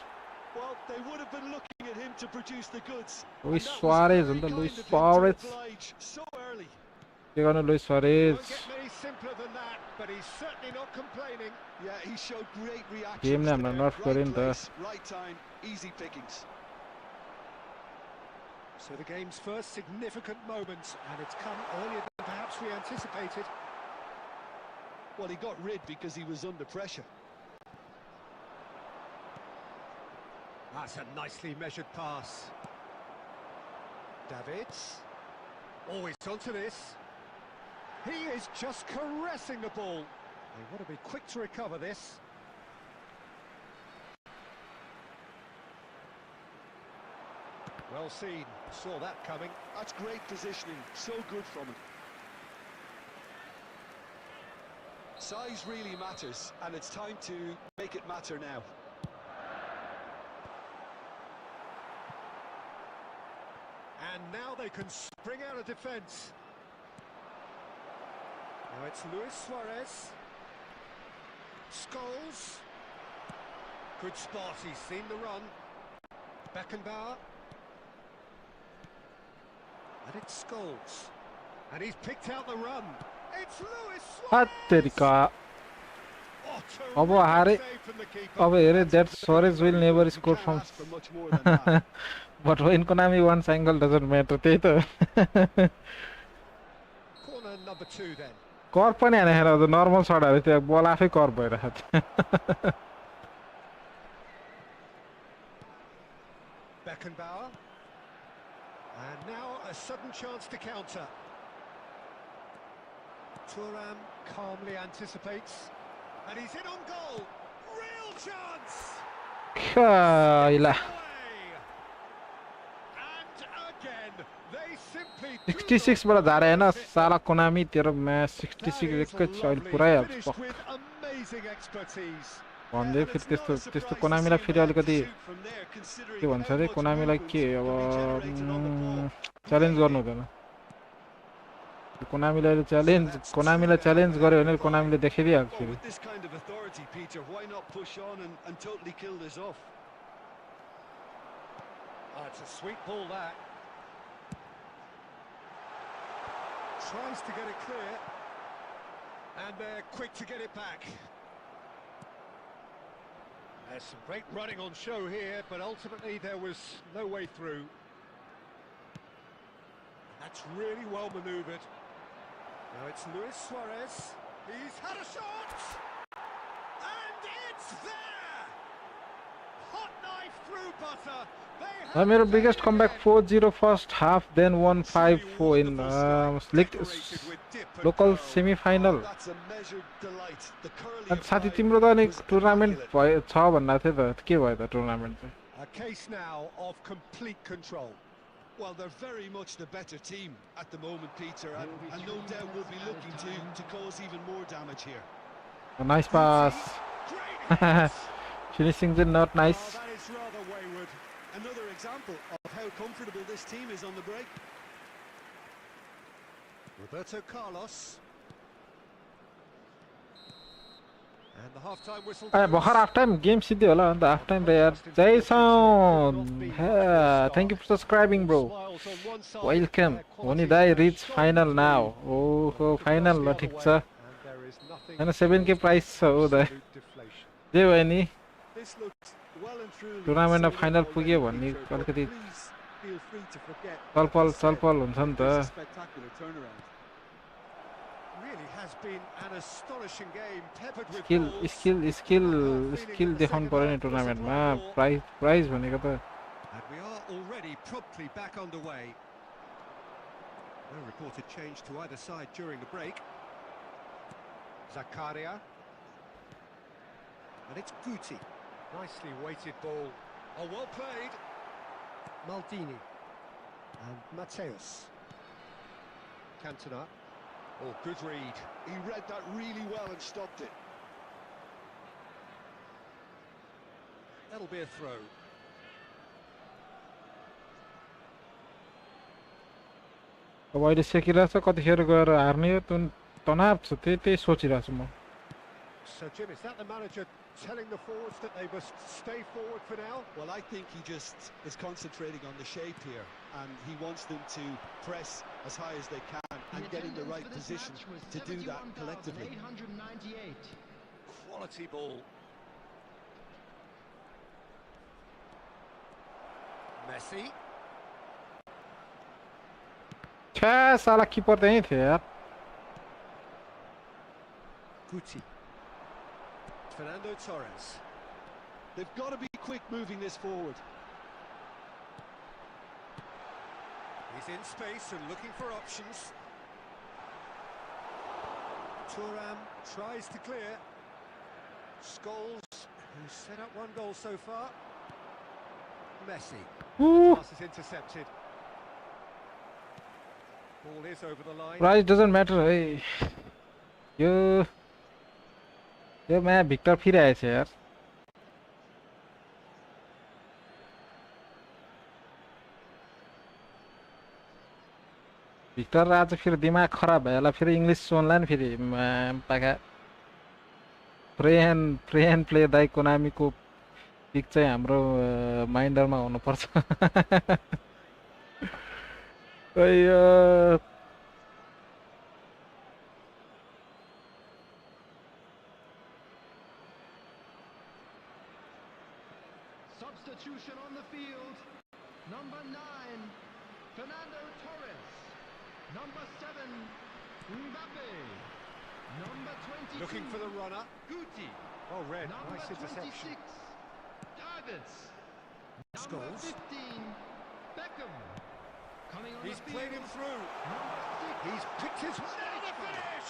[SPEAKER 3] लुइस सुआरेज हो नि त लुइस सुआरेज के गर्नु लुइस सुआरेज गेमले हामीलाई नर्फ गर्यो नि त
[SPEAKER 2] So the game's first significant moment, and it's come earlier than perhaps we anticipated.
[SPEAKER 4] Well, he got rid because he was under pressure.
[SPEAKER 2] That's a nicely measured pass. Davids. Always onto this. He is just caressing the ball. They want to be quick to recover this. Well seen. Saw that coming.
[SPEAKER 4] That's great positioning. So good from him. Size really matters, and it's time to make it matter now.
[SPEAKER 2] And now they can spring out of defence. Now it's Luis Suarez. Scholes. Good spot, he's seen the run. Beckenbauer. And it's Scholes. And he's picked out the run. It's Luis Suarez!
[SPEAKER 3] Hatterika.
[SPEAKER 2] Oh, terrific save from the keeper.
[SPEAKER 3] That Suarez will never score from.
[SPEAKER 4] Ask for much more than that.
[SPEAKER 3] But when Konami wants angle doesn't matter.
[SPEAKER 2] Corner number 2 then.
[SPEAKER 3] Core पनि हाने हेर त्यो normal shut हाले त्यो बल आफै कर भइरहेको थियो.
[SPEAKER 2] Beckenbauer. And now a sudden chance to counter. Thuram calmly anticipates. And he's in on goal. Real chance!
[SPEAKER 3] Khayla.
[SPEAKER 2] And again, they simply
[SPEAKER 3] 66 बाट झारे हैन साला कोनामी तेरो म्याच 66 एकैचोटि अहिले पुरै हाल्छ
[SPEAKER 2] with amazing expertise.
[SPEAKER 3] भन्दै फेरि त्यस्तो कोनामीलाई फेरि अलिकति के भन्छ रे कोनामीलाई के अब च्यालेन्ज गर्नु हुँदैन कोनामीलाई च्यालेन्ज गर्यो भने कोनामीले देखाइदिहाल्छ फेरि
[SPEAKER 4] With this kind of authority, Peter, why not push on and totally kill this off?
[SPEAKER 2] Oh, it's a sweet ball that. Tries to get it clear. And they're quick to get it back. There's some great running on show here, but ultimately there was no way through. That's really well manoeuvred. Now it's Luis Suarez. He's had a shot! And it's there! Hot knife through butter.
[SPEAKER 3] मेरो biggest comeback 4-0 first half, then 1-5-4 in local semi-final. And साथी तिम्रो त अनि tournament छ भन्ना थियो त के भयो त टुर्नामेन्ट चाहिँ
[SPEAKER 2] A case now of complete control.
[SPEAKER 4] Well, they're very much the better team at the moment, Peter, and no doubt will be looking to cause even more damage here.
[SPEAKER 3] A nice pass. Finishing is not nice.
[SPEAKER 2] Oh, that is rather wayward.
[SPEAKER 4] Another example of how comfortable this team is on the break.
[SPEAKER 2] Roberto Carlos. And the half-time whistle.
[SPEAKER 3] भर्खर half time game सिद्धि होला अन्त half time रे यार जयसन thank you for subscribing bro welcome होनी दाइ rich final now ओहो final ल ठीक छ हैन 7k प्राइस छ हो दाइ जे भयो नि टुर्नामेन्टमा फाइनल पुग्यो भन्ने अलिकति चलपल हुन्छ नि त
[SPEAKER 2] Has been an astonishing game, peppered with
[SPEAKER 3] skill देखाउनु पर्यो नि टुर्नामेन्टमा प्राइज भनेको त
[SPEAKER 2] And we are already promptly back underway. No reported change to either side during the break. Zakaria. And it's Guti. Nicely weighted ball. Oh, well played. Maldini. And Mateus. Cantona. Oh, good read.
[SPEAKER 4] He read that really well and stopped it.
[SPEAKER 2] That'll be a throw.
[SPEAKER 3] अब अहिले सेकिरहेछ कतिखेर गएर हार्ने हो तनाव छ त्यही सोचिरहेछु म
[SPEAKER 2] So Jim, is that the manager telling the forwards that they must stay forward for now?
[SPEAKER 4] Well, I think he just is concentrating on the shape here, and he wants them to press as high as they can and get in the right position to do that collectively.
[SPEAKER 2] Quality ball. Messi.
[SPEAKER 3] छ्या साला किपर त्यही थियो यार
[SPEAKER 2] Guti. Fernando Torres.
[SPEAKER 4] They've got to be quick moving this forward.
[SPEAKER 2] He's in space and looking for options. Thuram tries to clear. Scholes, who's set up one goal so far. Messi.
[SPEAKER 3] Woo.
[SPEAKER 2] Pass is intercepted. Ball is over the line.
[SPEAKER 3] Price doesn't matter. Hey. यो मैं Victor फिर आए थे यार. Victor आज फिर दिमाग खराब भयो फिर इंग्लिश सुनला नि फेरि पाका फ्रेन प्ले दाइ कोनामीको पिक चाहिँ हाम्रो माइन्डरमा हुनुपर्छ.
[SPEAKER 5] Substitution on the field. Number 9, Fernando Torres. Number 7, Mbappe. Number 22,
[SPEAKER 2] Looking for the runner.
[SPEAKER 5] Guti.
[SPEAKER 2] Oh, red.
[SPEAKER 5] Number
[SPEAKER 2] Nice interception.
[SPEAKER 5] 26, Davids. Number
[SPEAKER 2] Scholes.
[SPEAKER 5] 15, Beckham. Coming on
[SPEAKER 2] He's
[SPEAKER 5] the
[SPEAKER 2] played him
[SPEAKER 5] field.
[SPEAKER 2] through.
[SPEAKER 5] Number 6,
[SPEAKER 2] He's picked his way to the finish.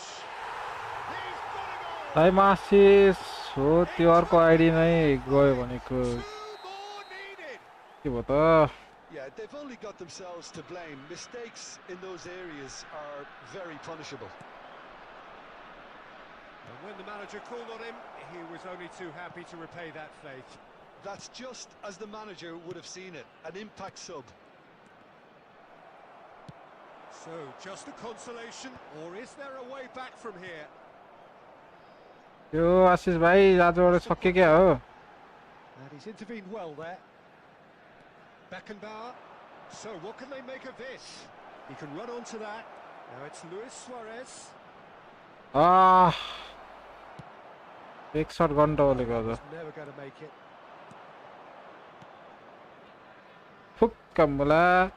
[SPEAKER 2] He's got a goal.
[SPEAKER 3] टाइमासिस हो त्यो अर्को ID नै गयो भनेको
[SPEAKER 2] Two more needed.
[SPEAKER 3] के भयो त.
[SPEAKER 4] Yeah, they've only got themselves to blame. Mistakes in those areas are very punishable.
[SPEAKER 2] And when the manager called on him, he was only too happy to repay that faith.
[SPEAKER 4] That's just as the manager would have seen it, an impact sub.
[SPEAKER 2] So, just a consolation, or is there a way back from here?
[SPEAKER 3] यो आशिष भाइ आजबाट सक्यो क्या हो.
[SPEAKER 2] And he's intervened well there. Beckenbauer. So, what can they make of this? He can run onto that. Now it's Luis Suarez.
[SPEAKER 3] एक shut गर्नु त ओले गर्दा
[SPEAKER 2] He's never going to make it.
[SPEAKER 3] फुक्क मुला.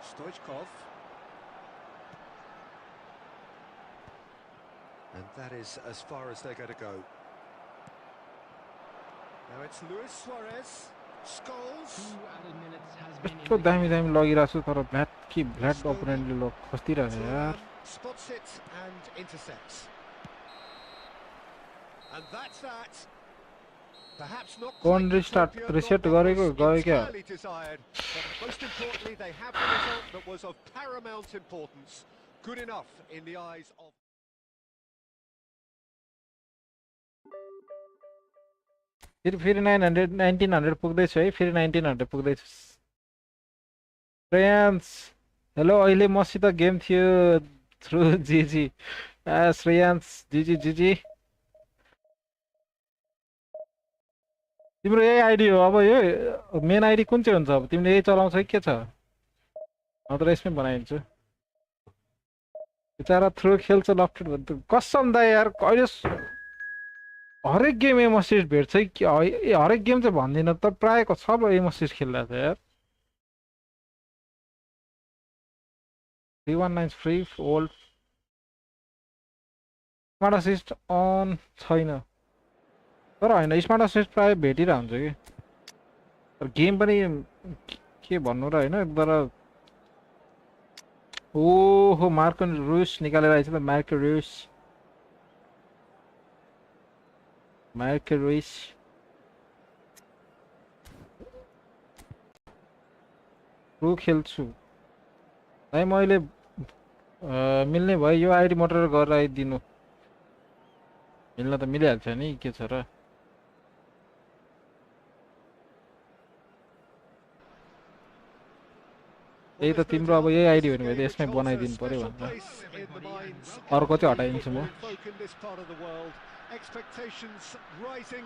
[SPEAKER 2] Stoichkov. And that is as far as they're going to go. Now it's Luis Suarez. Scholes.
[SPEAKER 5] 2 added minutes has been
[SPEAKER 3] यस्तो दामी दामी लगिरहेको छु तर ब्ल्याट अपोनेन्टले ल खस्तिरहेको यार.
[SPEAKER 2] Spots it and intercepts. And that's that. Perhaps not
[SPEAKER 3] One
[SPEAKER 2] quite the
[SPEAKER 3] restart,
[SPEAKER 2] trophy
[SPEAKER 3] reset
[SPEAKER 2] unlock that
[SPEAKER 3] गरेको
[SPEAKER 2] was
[SPEAKER 3] गयो क्या.
[SPEAKER 2] entirely desired. But most importantly, they have the result that was of paramount importance. Good enough in the eyes of.
[SPEAKER 3] फेरि 1900 पुग्दैछु है. फेरि 1900 पुग्दैछु. Shreyansh hello. अहिले मसित game थियो through जीजी. श्रेयांश जीजी तिम्रो यही आइडी हो. अब यो मेन आइडी कुन चाहिँ हुन्छ. अब तिमीले यही चलाउँछ कि के छ. नत्र यसमै बनाइदिन्छु. बिचारा थ्रो खेल्छ लफ्टेड भन्नु कसम दा यार. कहिले हरेक गेम एम असिस्ट भेट्छ कि हरेक गेम चाहिँ भन्दिनँ त प्रायःको सब एम असिस्ट खेलिरहेको छ यार. 319 फ्री ओल्ड स्मार्ट असिस्ट अन छैन. तर होइन स्मार्ट असिस्ट प्रायः भेटिरहेको हुन्छ कि. तर गेम पनि के भन्नु र होइन. तर ओहो मार्को रुस निकालेर आएछ त. मार्को रुस प्रो खेल्छु है. मैले मिल्ने भयो यो आइडी मोटर गरेर आइदिनु. मिल्न त मिलिहाल्छ नि के छ र. यही त तिम्रो अब यही आइडी हो भने त यसमै बनाइदिनु पर्यो भनेर. अर्को चाहिँ हटाइदिन्छु म.
[SPEAKER 2] Expectations rising.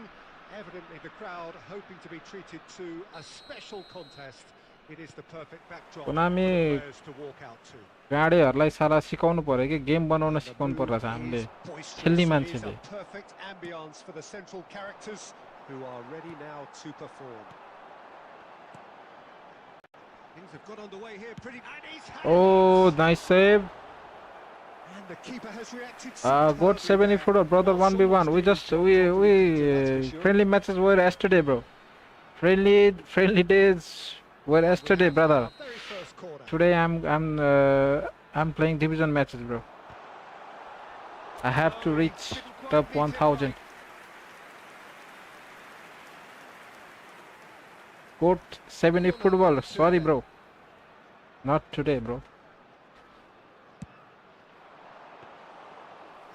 [SPEAKER 2] Evidently the crowd hoping to be treated to a special contest. It is the perfect backdrop for the players to walk out to.
[SPEAKER 3] गाडीहरूलाई साला सिकाउनु पर्यो कि गेम बनाउन सिकाउनु पर्छ हामीले खेल्ने मान्छेले.
[SPEAKER 2] Perfect ambience for the central characters who are ready now to perform. Things have got underway here pretty.
[SPEAKER 3] Oh, nice save.
[SPEAKER 2] And the keeper has reacted.
[SPEAKER 3] Got 70 footer, brother. 1v1. We friendly matches were yesterday, bro. Friendly days were yesterday, brother.
[SPEAKER 2] corner.
[SPEAKER 3] Today I'm playing division matches, bro. I have to reach top 1000. Code 7 Efootball. Sorry, bro. Not today, bro.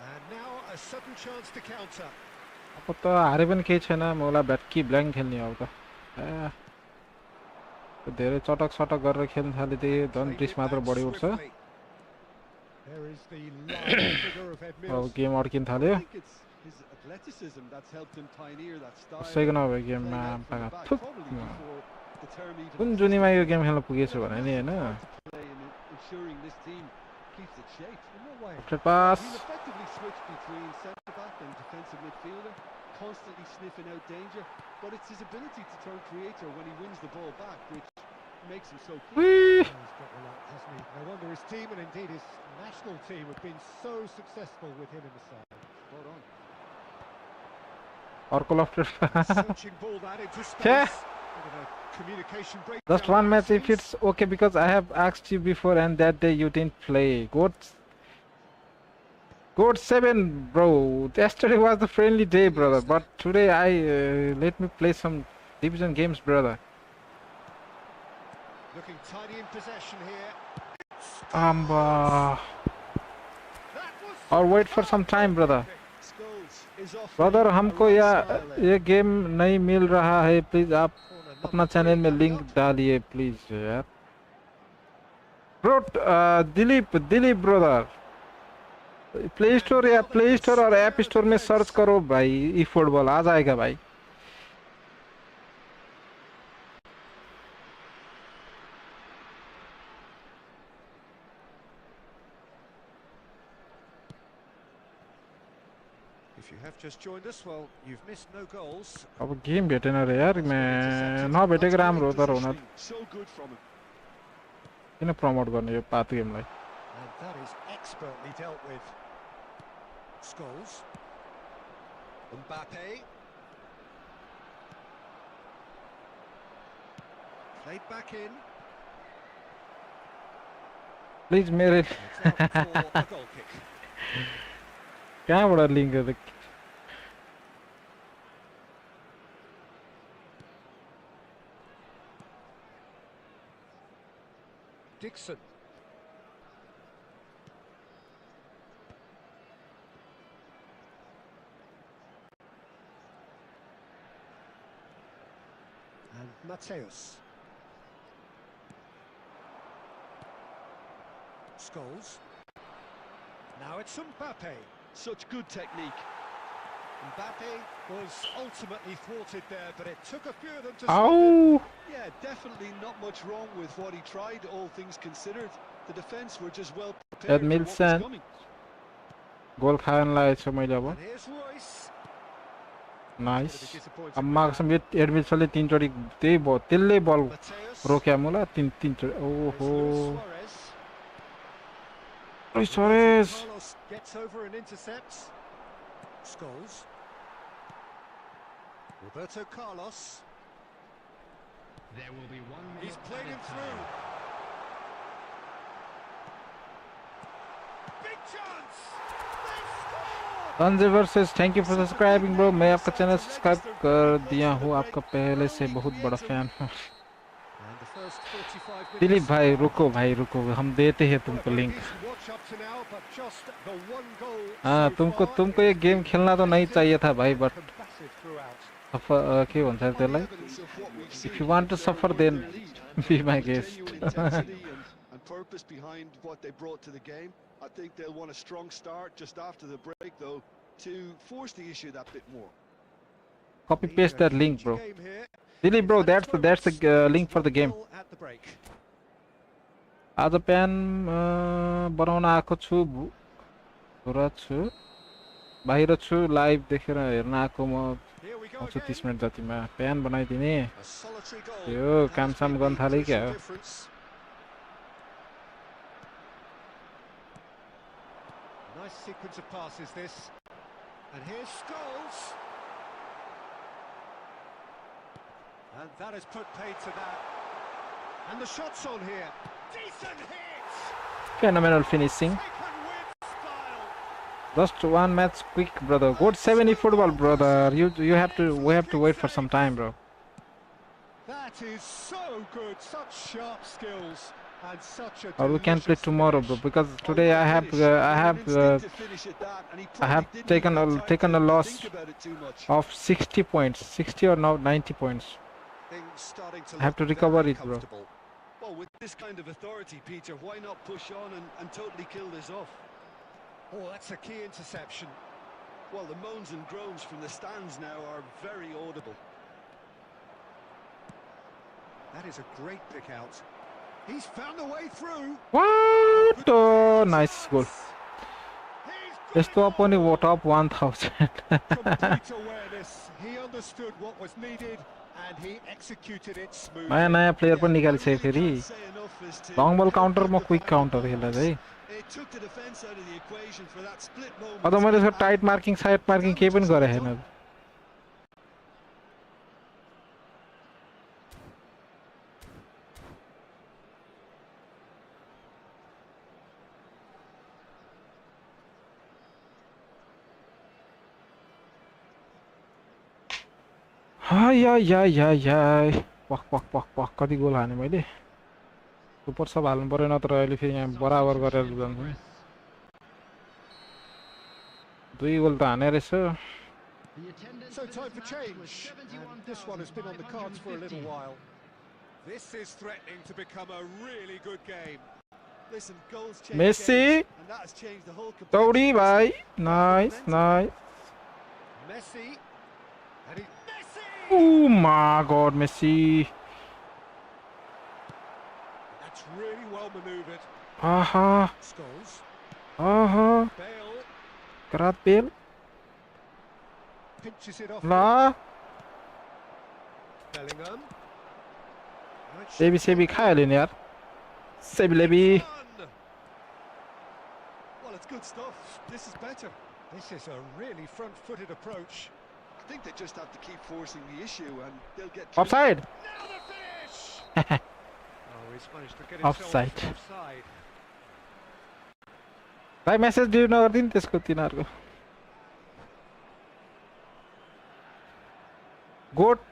[SPEAKER 2] And now a sudden chance to counter.
[SPEAKER 3] अब तो हारे पनि केही छैन मलाई भ्याटकी blank खेल्ने अब त धेरै चटक सटक गरेर खेल्न थाले त्यही झन् रिस मात्र बढी उठ्छ
[SPEAKER 2] There is the large figure of Ed
[SPEAKER 3] अब
[SPEAKER 2] Mills.
[SPEAKER 3] गेम अड्किन थाल्यो
[SPEAKER 4] I think it's his athleticism that's helped him pioneer that style.
[SPEAKER 3] कसैको नभए गेममा
[SPEAKER 4] Playing out from the back,
[SPEAKER 3] थुक
[SPEAKER 4] probably before the term even
[SPEAKER 3] कुन जुनीमा यो गेम खेल्न पुगेछु भने नि हैन
[SPEAKER 4] play in ensuring this team keeps its shape.
[SPEAKER 2] In what way?
[SPEAKER 3] After pass
[SPEAKER 4] He's effectively switched between centre back and defensive midfielder, constantly sniffing out danger. But it's his ability to turn creator when he wins the ball back, which makes him so key.
[SPEAKER 2] Oh, he's got the lot, hasn't he? No wonder his team and indeed his national team have been so successful with him in the side.
[SPEAKER 4] Spot on.
[SPEAKER 3] अर्को laughter
[SPEAKER 2] Searching ball that into space.
[SPEAKER 3] Yeah.
[SPEAKER 2] Bit of a communication breakdown.
[SPEAKER 3] just one match if it's okay because I have asked you before and that day you didn't play Code 7 bro, yesterday was the friendly day brother but today I let me play some division games brother.
[SPEAKER 2] Looking tidy in possession here.
[SPEAKER 3] That
[SPEAKER 2] was
[SPEAKER 3] or wait for some time brother.
[SPEAKER 4] Scholes is off.
[SPEAKER 3] Brother हमको ये game नहीं मिल रहा है please आप अपना channel में link डालिए please यार bro Dilip brother play store या प्ले स्टोर और ऐप स्टोर में सर्च करो भाई ई फुटबॉल आ जाएगा भाई
[SPEAKER 2] If you have just joined us, well, you've missed no goals.
[SPEAKER 3] अब गेम भेटेन रे यार मैं नभेटेको राम्रो हो तर हुन
[SPEAKER 4] So good from him.
[SPEAKER 3] किन प्रमोट गर्ने यो पात गेमलाई
[SPEAKER 2] And that is expertly dealt with. Scholes.
[SPEAKER 1] Mbappe.
[SPEAKER 2] Played back in.
[SPEAKER 3] Please मेरे
[SPEAKER 2] It's out for a goal kick.
[SPEAKER 3] कहाँबाट link
[SPEAKER 2] Dixon. And Mateus. Scholes. Now it's Mbappe.
[SPEAKER 4] Such good technique.
[SPEAKER 2] Mbappe was ultimately thwarted there, but it took a few of them to
[SPEAKER 3] आउ
[SPEAKER 4] Yeah, definitely not much wrong with what he tried, all things considered. The defence were just well prepared for what was
[SPEAKER 3] Milson.
[SPEAKER 4] coming.
[SPEAKER 3] गोल खान लागेको छु मैले अब
[SPEAKER 2] And here's Royce.
[SPEAKER 3] Nice
[SPEAKER 2] Gonna be disappointed
[SPEAKER 3] अब
[SPEAKER 2] with
[SPEAKER 3] मार्क्सम एडमिल्सनले तीनचोटि त्यही भयो त्यसले बल
[SPEAKER 2] that. Mateus.
[SPEAKER 3] रोक्या मुला तीनचोटि
[SPEAKER 2] There's
[SPEAKER 3] ओहो
[SPEAKER 2] Luis Suarez.
[SPEAKER 3] Suarez
[SPEAKER 2] Carlos gets over and intercepts. Scholes. Roberto Carlos.
[SPEAKER 5] There will be 1 minute.
[SPEAKER 2] He's played him
[SPEAKER 5] added
[SPEAKER 2] through.
[SPEAKER 5] time.
[SPEAKER 2] Big chance. They've scored.
[SPEAKER 3] Sanjay versus thank you for subscribing bro मैं आपका channel subscribe कर दिया हूँ आपका पहले से बहुत बड़ा फैन हूँ
[SPEAKER 2] And the first 45 minutes.
[SPEAKER 3] Dilip भाई रुको हम देते हैं तुमको link
[SPEAKER 2] Easy watch up to now, but just the one goal
[SPEAKER 3] हाँ
[SPEAKER 2] so
[SPEAKER 3] तुमको
[SPEAKER 2] far.
[SPEAKER 3] ये गेम खेलना तो नहीं चाहिए था भाई बट
[SPEAKER 2] Combative throughout.
[SPEAKER 3] के भन्छ त्यसलाई
[SPEAKER 4] Evidence of what we've
[SPEAKER 3] If
[SPEAKER 4] seen.
[SPEAKER 3] you want to
[SPEAKER 4] They're
[SPEAKER 3] suffer,
[SPEAKER 4] with
[SPEAKER 3] then
[SPEAKER 4] their lead.
[SPEAKER 3] be my
[SPEAKER 4] There's
[SPEAKER 3] guest.
[SPEAKER 4] genuine intensity and purpose behind what they brought to the game. I think they'll want a strong start just after the break, though, to force the issue that bit more.
[SPEAKER 3] Copy paste that link, bro.
[SPEAKER 2] Game here.
[SPEAKER 3] Dilip, bro, that's the link for the game.
[SPEAKER 2] Goal at the break.
[SPEAKER 3] आज प्यान बनाउन आएको छु बाहिर छु live देखेर हेर्न आएको म
[SPEAKER 2] Here we go
[SPEAKER 3] आउँछु 30
[SPEAKER 2] again.
[SPEAKER 3] मिनट जतिमा प्यान बनाइदिने
[SPEAKER 2] A solitary goal.
[SPEAKER 3] यो कामसाम गर्न थाले क्या हो
[SPEAKER 2] Difference. Nice sequence of passes this. And here's Scholes. And that has put paid to that. And the shot's on here. Decent hit.
[SPEAKER 3] Phenomenal finishing.
[SPEAKER 2] Taken with style.
[SPEAKER 3] Just one match quick, brother. Good 70 football, brother. We have to wait for some time, bro.
[SPEAKER 2] That is so good. Such sharp skills and such a
[SPEAKER 3] Or we can play
[SPEAKER 2] delicious
[SPEAKER 3] tomorrow, bro.
[SPEAKER 2] finish.
[SPEAKER 3] Because today I have taken a loss of 60 points, 60 or now 90 points.
[SPEAKER 4] Things starting to
[SPEAKER 3] I have to
[SPEAKER 4] look
[SPEAKER 3] recover
[SPEAKER 4] very
[SPEAKER 3] it, bro.
[SPEAKER 4] comfortable. Well, with this kind of authority, Peter, why not push on and totally kill this off?
[SPEAKER 2] Oh, that's a key interception.
[SPEAKER 4] Well, the moans and groans from the stands now are very audible.
[SPEAKER 2] That is a great pick out. He's found a way through.
[SPEAKER 3] What? Oh, nice goal.
[SPEAKER 2] He's got
[SPEAKER 3] Let's
[SPEAKER 2] it
[SPEAKER 3] go up on
[SPEAKER 2] all.
[SPEAKER 3] the top 1000.
[SPEAKER 2] Complete awareness. He understood what was needed and he executed it smoothly.
[SPEAKER 3] नयाँ player पनि निकालिसक्यो
[SPEAKER 4] I really
[SPEAKER 3] फेरि
[SPEAKER 4] can't say enough as to
[SPEAKER 3] long ball
[SPEAKER 4] how
[SPEAKER 3] counter
[SPEAKER 4] good
[SPEAKER 3] म
[SPEAKER 4] the
[SPEAKER 3] quick
[SPEAKER 4] final
[SPEAKER 3] counter
[SPEAKER 4] ball
[SPEAKER 3] खेल्दा
[SPEAKER 4] was.
[SPEAKER 3] चाहिँ
[SPEAKER 4] It took the defense out of the equation for that split moment.
[SPEAKER 3] अब त मैले यसो tight
[SPEAKER 4] And
[SPEAKER 3] marking side marking केही पनि गरे छैन हाय पक पक पक पक कति गोल हाने मैले सुपर सब हाल्नु पर्यो नत्र अहिले फेरि यहाँ बराबर गरेर जान्छ दुई गोल त हाने रहेछ
[SPEAKER 5] The attendance
[SPEAKER 2] So
[SPEAKER 5] for this
[SPEAKER 2] time for
[SPEAKER 5] match was
[SPEAKER 2] change. And this one has been on the cards for a little
[SPEAKER 5] 71,550.
[SPEAKER 2] while.
[SPEAKER 1] This is threatening to become a really good game.
[SPEAKER 4] listen, goals change
[SPEAKER 3] Messi.
[SPEAKER 4] games, and that has changed the whole
[SPEAKER 3] दौडी
[SPEAKER 4] complexity.
[SPEAKER 3] भाइ nice nice
[SPEAKER 2] Messi. And he... Messi!
[SPEAKER 3] Oh my god, Messi.
[SPEAKER 2] That's really well manoeuvred.
[SPEAKER 3] Aha.
[SPEAKER 2] Scholes.
[SPEAKER 3] Aha.
[SPEAKER 2] Bale
[SPEAKER 3] Karat Bale.
[SPEAKER 2] pinches it off.
[SPEAKER 3] La.
[SPEAKER 2] Bellingham. Right,
[SPEAKER 3] सेबी सेबी खाइहाल्यो नि यार सेबी लेबी
[SPEAKER 2] Son.
[SPEAKER 4] Well, it's good stuff. This is better.
[SPEAKER 2] This is a really front-footed approach.
[SPEAKER 4] I think they just have to keep forcing the issue and they'll get
[SPEAKER 3] Offside.
[SPEAKER 2] Now the finish! Oh, he's managed to get himself
[SPEAKER 3] Offside.
[SPEAKER 2] offside.
[SPEAKER 3] भाइ message दिनु नगरिदिनु त्यसको तिनीहरूको गोट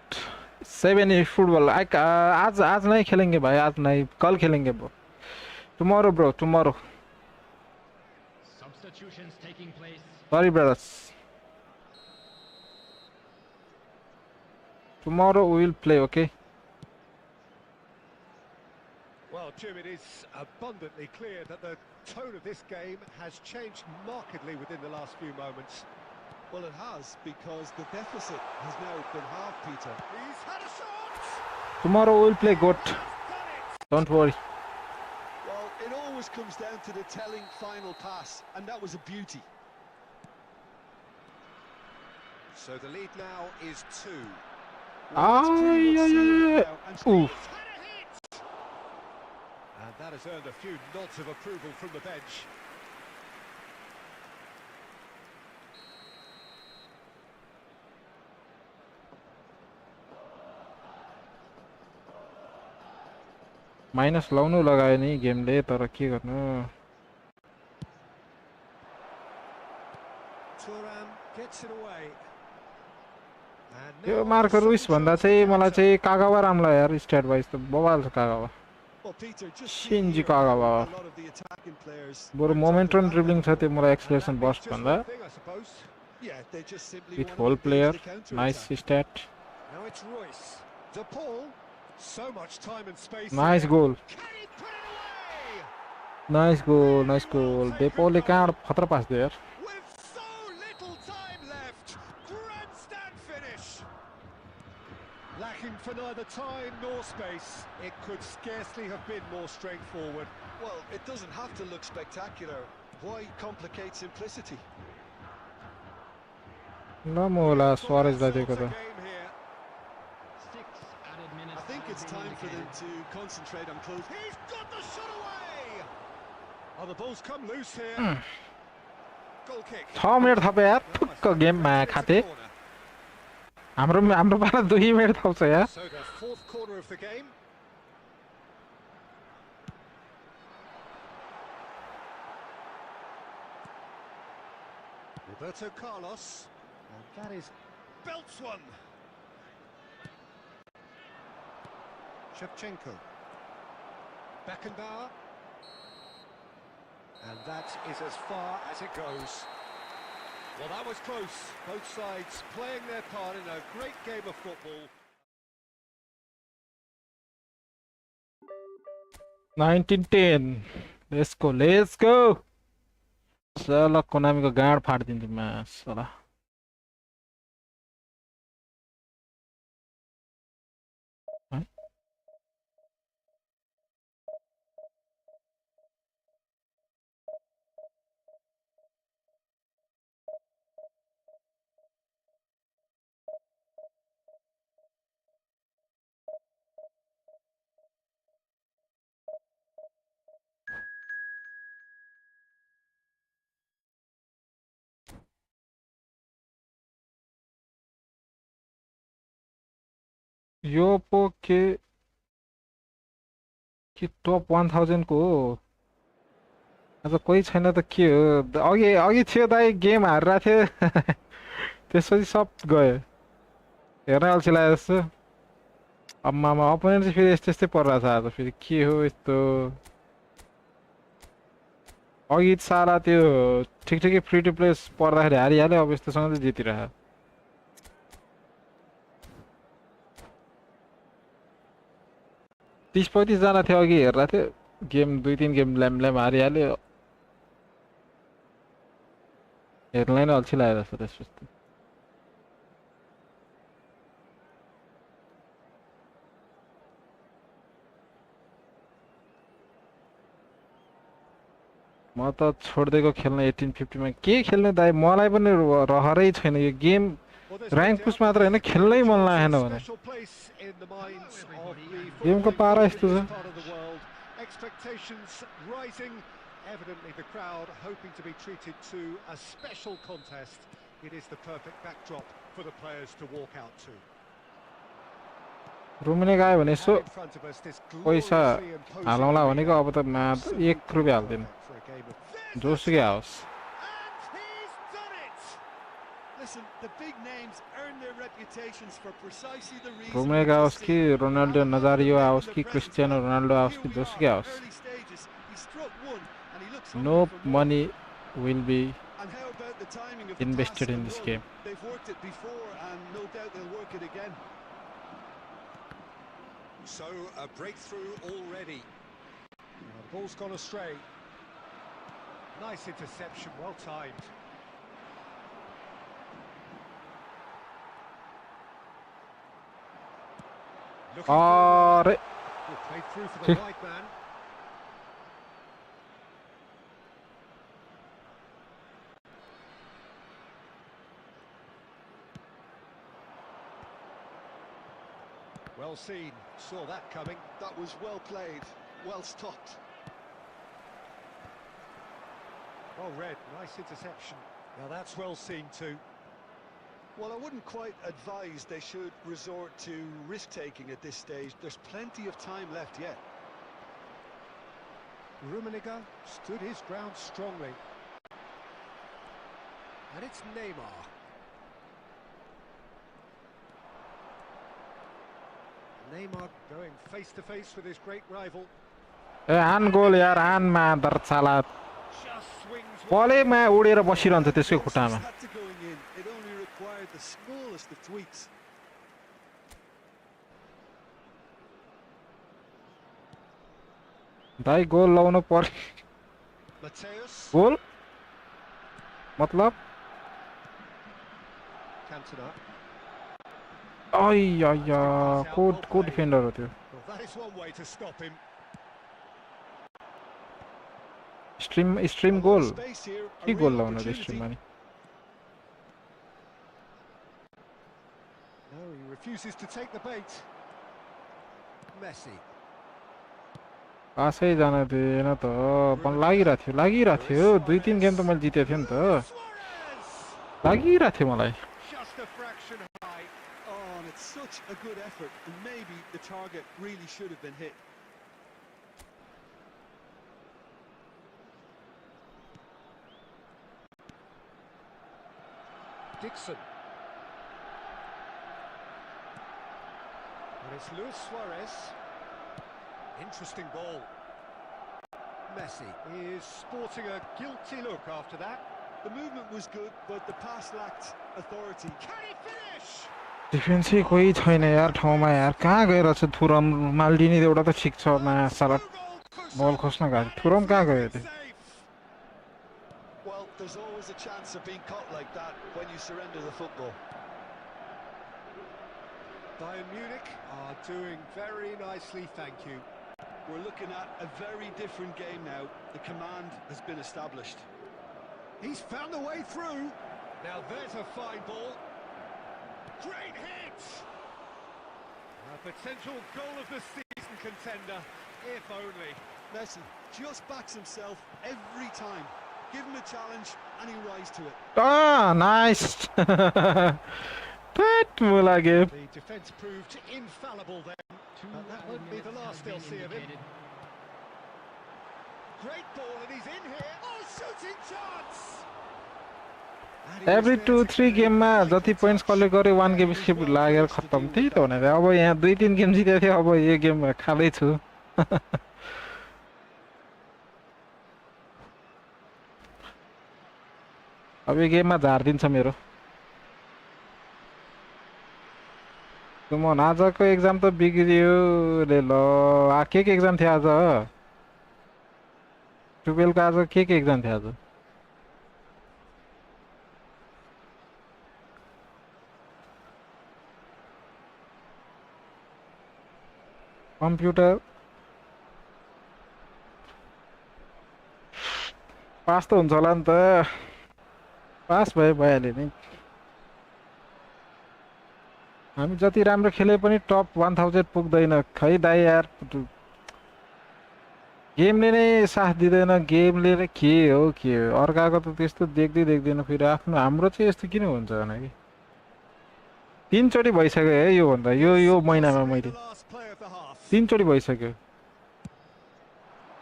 [SPEAKER 3] 7 football आज नहीं खेलेंगे भाई आज नहीं कल खेलेंगे bro tomorrow
[SPEAKER 5] Substitutions taking place.
[SPEAKER 3] Sorry brothers tomorrow we will play okay
[SPEAKER 2] Well, Jim, it is abundantly clear that the tone of this game has changed markedly within the last few moments.
[SPEAKER 4] Well, it has, because the deficit has now been halved, Peter.
[SPEAKER 2] He's had a shot!
[SPEAKER 3] Tomorrow we will play goat
[SPEAKER 2] Done it!
[SPEAKER 3] Don't worry
[SPEAKER 4] Well, it always comes down to the telling final pass, and that was a beauty.
[SPEAKER 1] So the lead now is 2.
[SPEAKER 4] Well, that's pretty much sealed
[SPEAKER 3] Ay,
[SPEAKER 4] now, and
[SPEAKER 3] oof.
[SPEAKER 2] He's had a hit! And that has earned a few nods of approval from the bench.
[SPEAKER 3] Minus लाउनु लगायो नि गेमले तर के गर्नु
[SPEAKER 2] Thuram gets it away. And
[SPEAKER 3] yo
[SPEAKER 2] now
[SPEAKER 3] Marco
[SPEAKER 2] some
[SPEAKER 3] Ruiz भन्दा
[SPEAKER 2] chance to
[SPEAKER 3] चाहिँ मलाई
[SPEAKER 2] counter.
[SPEAKER 3] चाहिँ कागावा राम्रो यार स्ट्याट वाइज त बवाल छ Kagawa
[SPEAKER 4] well, Peter, just see
[SPEAKER 3] Shinji
[SPEAKER 4] here how
[SPEAKER 3] Kagawa.
[SPEAKER 4] a lot of the attacking players
[SPEAKER 3] बरु
[SPEAKER 4] went off
[SPEAKER 3] momentum
[SPEAKER 4] the back
[SPEAKER 3] dribbling
[SPEAKER 4] of
[SPEAKER 3] छ त्यो मलाई
[SPEAKER 2] And
[SPEAKER 3] expression
[SPEAKER 2] that means
[SPEAKER 3] bust
[SPEAKER 2] just
[SPEAKER 3] भन्दा
[SPEAKER 2] one thing, I suppose.
[SPEAKER 4] Yeah, they just simply
[SPEAKER 3] with
[SPEAKER 4] wanted
[SPEAKER 3] whole
[SPEAKER 4] to beat
[SPEAKER 3] player
[SPEAKER 4] the counter
[SPEAKER 3] nice
[SPEAKER 4] attack.
[SPEAKER 3] Stat
[SPEAKER 2] Now it's Royce. De Paul. So much time and space.
[SPEAKER 3] Nice
[SPEAKER 2] here.
[SPEAKER 3] Goal
[SPEAKER 2] Can he put it away?
[SPEAKER 3] Nice goal डेपोले कहाँबाट खतरा पास दियो यार
[SPEAKER 2] With so little time left. Grandstand finish. Lacking for neither time nor space. It could scarcely have been more straightforward.
[SPEAKER 4] Well, it doesn't have to look spectacular. Why complicate simplicity?
[SPEAKER 3] नमो होला स्वारेजलाई दिएको
[SPEAKER 2] Sorts
[SPEAKER 3] त
[SPEAKER 2] of game here.
[SPEAKER 5] 6 added minutes.
[SPEAKER 4] I think
[SPEAKER 5] have
[SPEAKER 4] it's
[SPEAKER 5] been
[SPEAKER 4] time for them
[SPEAKER 5] indicated.
[SPEAKER 4] to concentrate on close.
[SPEAKER 2] He's got the shot away. Oh, the ball's come loose here. Goal kick.
[SPEAKER 3] 6 minute थपे यार ठुक्क गेममा खाते हाम्रो पाला 2 minute थप्छ यार
[SPEAKER 2] So the fourth corner of the game. Roberto Carlos. And that is belts one. Shevchenko. Beckenbauer. And that is as far as it goes. Well, that was close. Both sides playing their part in a great game of football.
[SPEAKER 3] 1910. Let's go, let's go. साला कोनामीको गाड फाडिदिन्छु म साला यो पो के टप 1000 को हो आज कोही छैन त के हो अघि अघि थियो दाइ गेम हारेर थियो त्यसपछि सब गयो हेर्न अल्छी लाग्यो जस्तो अम्मामा अपोनेन्ट चाहिँ फेरि यस्तै यस्तै परिरहेछ आज फेरि के हो यस्तो अघि सारा त्यो ठिक ठिकै फ्री टु प्ले पर्दाखेरि हारिहाल्यो अब यस्तोसँग चाहिँ जितिरहेको 30-35 जना थियो अघि हेर्दा थियो गेम 2-3 गेम ल्याम हारिहाल्यो हेर्नलाई नै अल्छी लाग्यो जस्तो त्यसपछि म त छोड्देको खेल्न 1850 मा के खेल्ने दाइ मलाई पनि रहरै छैन यो गेम र्याङ्क पुश मात्र हैन खेल्नै मन लागेन भने गेमको पारा यस्तो छ
[SPEAKER 2] expectations rising, evidently the crowd hoping to be treated to a special contest. It is the perfect backdrop for the players to walk out to.
[SPEAKER 3] रुमने गयो भने यसो पैसा हालौँला भनेको अब त मा 1 रुपैयाँ हाल्दैन जोसुकै आओस्
[SPEAKER 4] Listen, the big names earn their reputations for precisely the reason.
[SPEAKER 3] रुमने आओस् कि रोनाल्डो नजारियो आओस् कि क्रिस्टियानो रोनाल्डो आओस् कि जोसुकै आओस् No money will be invested in this game.
[SPEAKER 4] They've worked it before and no doubt they'll work it again.
[SPEAKER 2] So a breakthrough already. The ball's gone astray. Nice interception, well timed.
[SPEAKER 3] अरे
[SPEAKER 2] Played through for the wide man. Well seen, saw that coming.
[SPEAKER 4] That was well played, well stopped.
[SPEAKER 2] Well read, nice interception. Now that's well seen too.
[SPEAKER 4] Well, I wouldn't quite advise they should resort to risk-taking at this stage. There's plenty of time left yet.
[SPEAKER 2] Rummenigge stood his ground strongly. And it's Neymar. Neymar going face to face with his great rival.
[SPEAKER 3] हान गोल यार हान मादर साला बलेमा उडेर बसिरहन्छ त्यसको खुट्टामा
[SPEAKER 4] The smallest of tweaks.
[SPEAKER 3] दाइ गोल लाउनु पर्यो गोल मतलब अय्या को डिफेन्डर हो त्यो स्ट्रीम गोल के गोल लाउनु रे स्ट्रीममा नि
[SPEAKER 2] No, he refuses to take the bait. Messi.
[SPEAKER 3] आशै जान दिएन त पनि लागिरहेको थियो 2-3 गेम त मैले जितेको थिएँ नि त लागिरहेको थियो मलाई
[SPEAKER 2] Just a fraction high.
[SPEAKER 4] Oh, and it's such a good effort. And maybe the target really should have been hit.
[SPEAKER 2] Dixon. And it's Luis Suarez. Interesting ball. Messi is sporting a guilty look after that.
[SPEAKER 4] The movement was good, but the pass lacked authority.
[SPEAKER 2] Can he finish?
[SPEAKER 3] डिफेन्सै कोही छैन यार ठाउँमा यार कहाँ गएर छ Thuram माल्डिनी एउटा त ठिक छ मासला बल खोस्न गयो थुरम कहाँ गयो त्यो
[SPEAKER 4] Well, there's always a chance of being caught like that when you surrender the football.
[SPEAKER 2] Bayern Munich are doing very nicely, thank you.
[SPEAKER 4] We're looking at a very different game now. The command has been established.
[SPEAKER 2] He's found a way through. Now there's a fine ball. Great hit! A potential goal of the season contender, if only.
[SPEAKER 4] Messi just backs himself every time. Give him a challenge and he'll rise to it.
[SPEAKER 3] Ah, nice! That mulage.
[SPEAKER 2] The defence proved infallible then. But that won't be the last they'll see of him. Great ball and he's in here. Oh, shooting chance!
[SPEAKER 3] Every 2-3 game मा जति points collect गरे one game skip लागेर खत्तम त्यही त भने अब यहाँ 2-3 गेम जितेको थियो अब यो गेम खादै छु अब यो गेममा झार्दिन्छ मेरो तुम आजको एक्जाम त बिग्रियो रे ल के एक्जाम थियो आज 12 को आज के एक्जाम थियो आज कंप्यूटर पास त हुन्छ होला नि त पास भइहाल्यो नि हामी जति राम्रो खेले पनि टप 1000 पुग्दैन खै दाइ यार गेमले नै साथ दिदैन गेमले नै के हो अर्काको त त्यस्तो देख्दैन फेरि आफ्नो हाम्रो चाहिँ यस्तो किन हुन्छ भने कि 3 चोटी भइसक्यो है यो भन्दा यो महिनामा मैले 3 चोटी भइसक्यो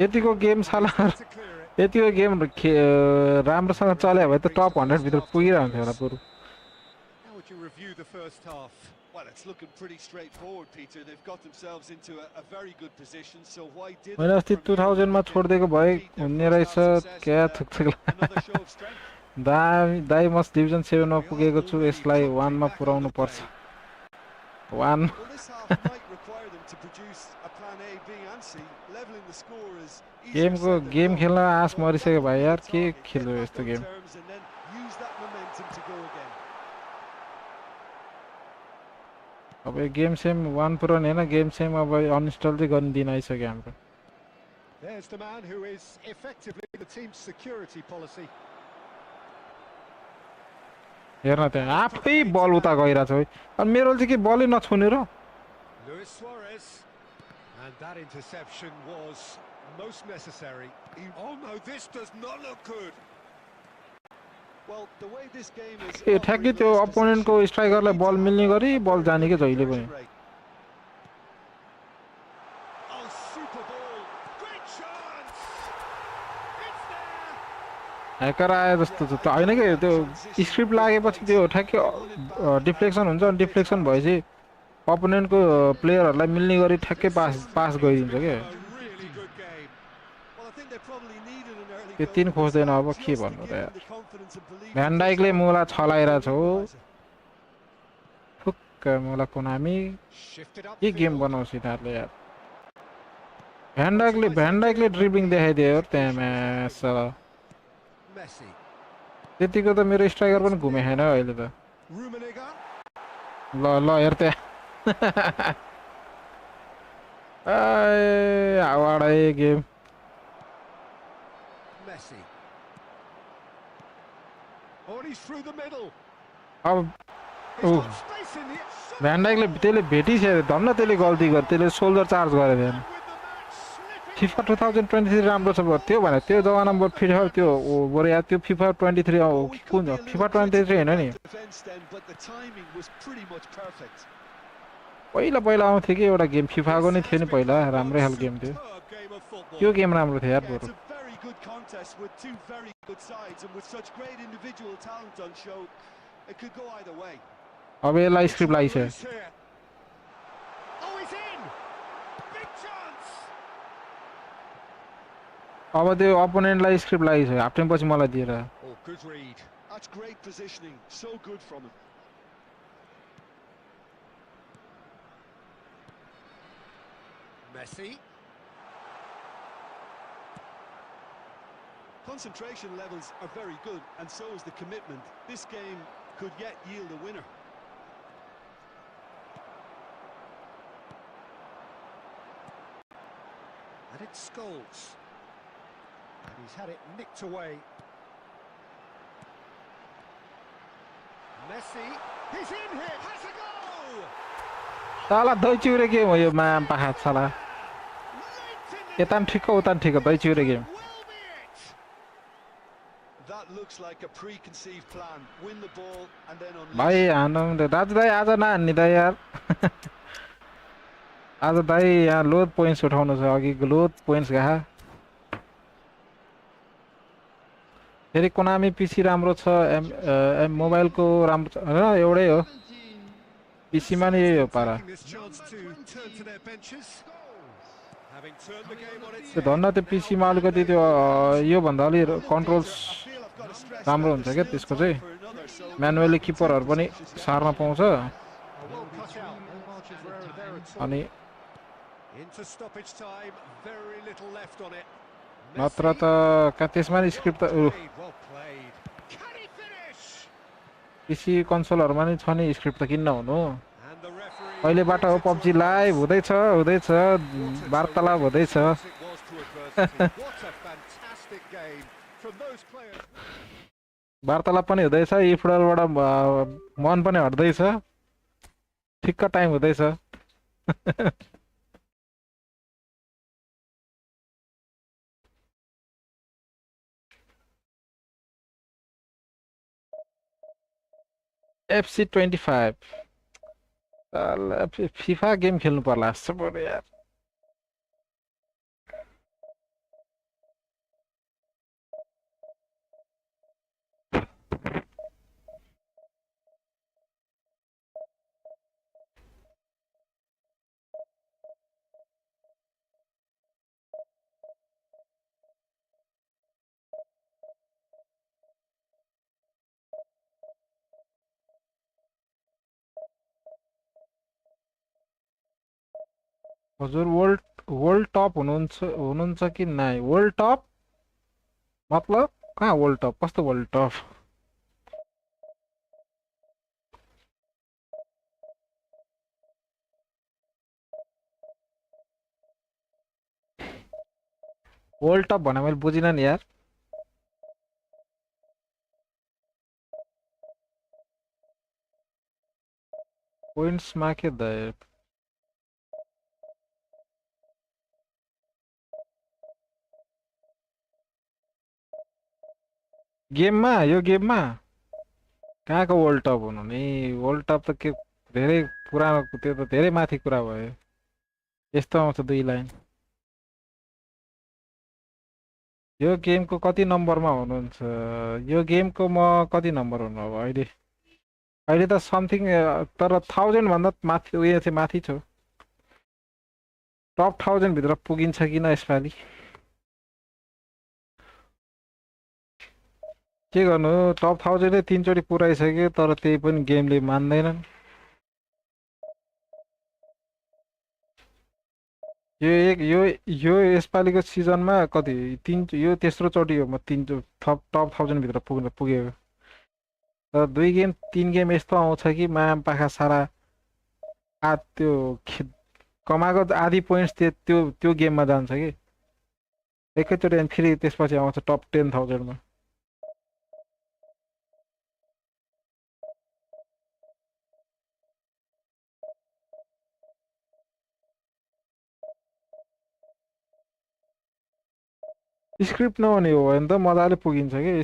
[SPEAKER 3] यतिको गेम साला यतिको गेम राम्रोसँग चल्यो भए त टप 100 भित्र पुगिरहन्थ्यो होला पुरो
[SPEAKER 2] How would you review the first half?
[SPEAKER 4] Well, it's looking pretty straightforward, Peter. They've got themselves into a very good position. So why did
[SPEAKER 3] मैले अस्ति 2000 मा छोड्दिएको भए हुने रहेछ क्या थुक्थुक दाइ मस्ट डिभिजन 7 मा पुगेको छु यसलाई 1 मा पुर्याउनु पर्छ 1
[SPEAKER 4] Well, this half might require them to produce a plan A, B and C. Leveling the score is
[SPEAKER 3] game को गेम खेल्न आस मरिसक्यो भाइ यार के खेल्यो यस्तो game
[SPEAKER 4] and then use that momentum to go again.
[SPEAKER 3] अब यो गेम सेम 1 पुराउन हैन game same अब uninstall चाहिँ गर्न दिन आइसक्यो हाम्रो
[SPEAKER 2] There's the man who is effectively the team's security policy.
[SPEAKER 3] हेर्न त्यहाँ आफै बल उता गइरा छ अनि मेरो चाहिँ के बलै नछुने र
[SPEAKER 2] Luis Suarez, and that interception was most necessary. Oh no, this does not look good.
[SPEAKER 4] Well, the way this game is
[SPEAKER 3] ए ठ्याक्कै त्यो अपोनेन्टको स्ट्राइकरलाई बल मिल्ने गरी बल जाने के जहिले पनि
[SPEAKER 2] Oh, super ball. Great chance. It's there.
[SPEAKER 3] Hacker आए जस्तो छ त हैन के त्यो स्क्रिप्ट लागेपछि त्यो ठ्याक्कै डिफ्लेक्सन हुन्छ अनि डिफ्लेक्सन भएपछि अपोनेन्टको प्लेयरहरुलाई मिल्ने गरी ठ्याक्कै पास गइदिन्छ के
[SPEAKER 2] A really good game.
[SPEAKER 4] Well, I think they probably needed an early
[SPEAKER 3] त्यो
[SPEAKER 4] goal
[SPEAKER 3] तीन खोज्दैन अब
[SPEAKER 4] just
[SPEAKER 3] के
[SPEAKER 4] to
[SPEAKER 3] भन्नु
[SPEAKER 4] give
[SPEAKER 3] र
[SPEAKER 4] them
[SPEAKER 3] यार
[SPEAKER 4] the confidence and belief
[SPEAKER 3] भ्यान डाइकले मुला छलाइरा छ हो फुक्क मुला कोनामी
[SPEAKER 2] Shifted up.
[SPEAKER 3] के गेम बनाउँछ यिनीहरुले यार भ्यान डाइकले ड्रिबलिङ देखाइदियो त्यहाँ म्याच
[SPEAKER 2] Messi.
[SPEAKER 3] त्यतिको त मेरो स्ट्राइकर पनि घुमे छैन अहिले त
[SPEAKER 2] Rummenigge.
[SPEAKER 3] ल हेर त्यहाँ ए आवाडै game
[SPEAKER 2] Messi. Oh, and he's through the middle.
[SPEAKER 3] अब
[SPEAKER 2] He's
[SPEAKER 3] Oh.
[SPEAKER 2] got space in the
[SPEAKER 3] भ्यान डाइकले त्यसले भेटिसक्यो धन्न त्यसले गल्ती गर्यो त्यसले सोल्डर चार्ज गरे थिएन
[SPEAKER 2] with the match slipping.
[SPEAKER 3] FIFA 2023 राम्रो छ त्यो भने त्यो जमानामा फिफा त्यो बरु या त्यो फिफा 23
[SPEAKER 4] Well, we could
[SPEAKER 3] कुन
[SPEAKER 4] be a
[SPEAKER 3] हो
[SPEAKER 4] little
[SPEAKER 3] फिफा
[SPEAKER 4] bit
[SPEAKER 3] 23 हैन नि
[SPEAKER 4] defense then, but the timing was pretty much perfect.
[SPEAKER 3] पहिला आउँथ्यो कि एउटा गेम फिफाको नै थियो नि पहिला राम्रै खाल गेम थियो
[SPEAKER 2] Superb game of football.
[SPEAKER 3] त्यो गेम राम्रो थियो यार
[SPEAKER 4] Yeah,
[SPEAKER 3] बरु
[SPEAKER 4] it's a very good contest with two very good sides and with such great individual talent on show. It could go either way.
[SPEAKER 3] अब यसलाई स्क्रिप्ट
[SPEAKER 2] Try
[SPEAKER 3] लागिसक्यो
[SPEAKER 2] loose here. Oh, he's in! Big chance!
[SPEAKER 3] अब त्यो अपोनेन्टलाई script लागिसक्यो half time पछि मलाई दिएर
[SPEAKER 2] Oh, good read.
[SPEAKER 4] That's great positioning. So good from him.
[SPEAKER 2] Messi.
[SPEAKER 4] Concentration levels are very good, and so is the commitment. This game could yet yield a winner.
[SPEAKER 2] And it's Scholes. And he's had it nicked away. Messi. He's in here. Has a goal!
[SPEAKER 3] साला दही चिउरे game हो यो माम पाखा साला
[SPEAKER 2] Late in the
[SPEAKER 3] यता पनि ठिक उता पनि ठिक दही चिउरे game
[SPEAKER 2] will be it.
[SPEAKER 4] That looks like a preconceived plan. Win the ball and then unleash.
[SPEAKER 3] भाइ हान्नु दाजु दाइ आज नहान्ने दाइ यार आज दाइ यहाँ लोड पोइन्ट्स उठाउनु छ अघि लोड पोइन्ट्स गहा फेरि कोनामी पिसी राम्रो छ मोबाइलको राम्रो छ हैन एउटै हो
[SPEAKER 5] 17.
[SPEAKER 3] पिसीमा नि यही हो पारा
[SPEAKER 2] Taking this chance to turn to their benches. Having turned the game on its
[SPEAKER 3] त्यो
[SPEAKER 2] head.
[SPEAKER 3] धन्न त्यो पिसीमा अलिकति त्यो यो भन्दा अलि controls
[SPEAKER 4] I feel I've got to stress
[SPEAKER 3] राम्रो
[SPEAKER 4] that
[SPEAKER 3] हुन्छ
[SPEAKER 4] there's
[SPEAKER 3] क्या
[SPEAKER 4] still
[SPEAKER 3] त्यसको
[SPEAKER 4] time
[SPEAKER 3] चाहिँ
[SPEAKER 4] for another, so
[SPEAKER 3] म्यानुअली किपरहरू पनि सार्न पाउँछ
[SPEAKER 2] Well cut out. No margin for error there at all.
[SPEAKER 3] अनि
[SPEAKER 2] Into stoppage time. Very little left on it.
[SPEAKER 3] नत्र त का त्यसमा नि स्क्रिप्ट त
[SPEAKER 2] Well played. Can he finish?
[SPEAKER 3] पिसी कन्सोलहरूमा नि छ नि स्क्रिप्ट त किन नहुनु
[SPEAKER 2] And the referee
[SPEAKER 3] कहिलेबाट हो
[SPEAKER 2] brings it to
[SPEAKER 3] PUBG
[SPEAKER 2] a close.
[SPEAKER 3] Live हुँदैछ हुँदैछ
[SPEAKER 2] What a
[SPEAKER 3] वार्तालाप
[SPEAKER 2] showing
[SPEAKER 3] हुँदैछ
[SPEAKER 2] it was to adversity. What a fantastic game from those players.
[SPEAKER 3] वार्तालाप पनि हुँदैछ यी फुटबलबाट मन पनि हट्दैछ ठिक्क टाइम हुँदैछ FC 25 फिफा गेम खेल्नु पर्ला जस्तो पऱ्यो यार हजुर वर्ल्ड टप हुनुहुन्छ कि नाइ वर्ल्ड टप मतलब कहाँ वर्ल्ड टप कस्तो वर्ल्ड टप वर्ल्ड टप भने मैले बुझिनँ नि यार पोइन्ट्समा के द गेममा यो गेममा कहाँको वर्ल्ड टप हुनु नि वर्ल्ड टप त के धेरै पुरानो त्यो त धेरै माथि कुरा भयो यस्तो आउँछ दुई लाइन यो गेमको कति नम्बरमा हुनुहुन्छ यो गेमको म कति नम्बर हुनु अब अहिले अहिले त समथिङ तर 1000 भन्दा माथि उयो चाहिँ माथि छु टप 1000 भित्र पुगिन्छ किन यसपालि के गर्नु टप 1000 नै तीनचोटि पुऱ्याइसक्यो तर त्यही पनि गेमले मान्दैनन् यो यसपालिको सिजनमा कति यो तेस्रो चोटि हो म टप 1000 भित्र पुगेको तर दुई गेम तीन गेम यस्तो आउँछ कि माम पाखा सारा त्यो कमाएको आधी पोइन्ट्स त्यो गेममा जान्छ कि एकैचोटि अनि फेरि त्यसपछि आउँछ टप 10000 मा स्क्रिप्ट नहुने हो भने त मजाले पुगिन्छ कि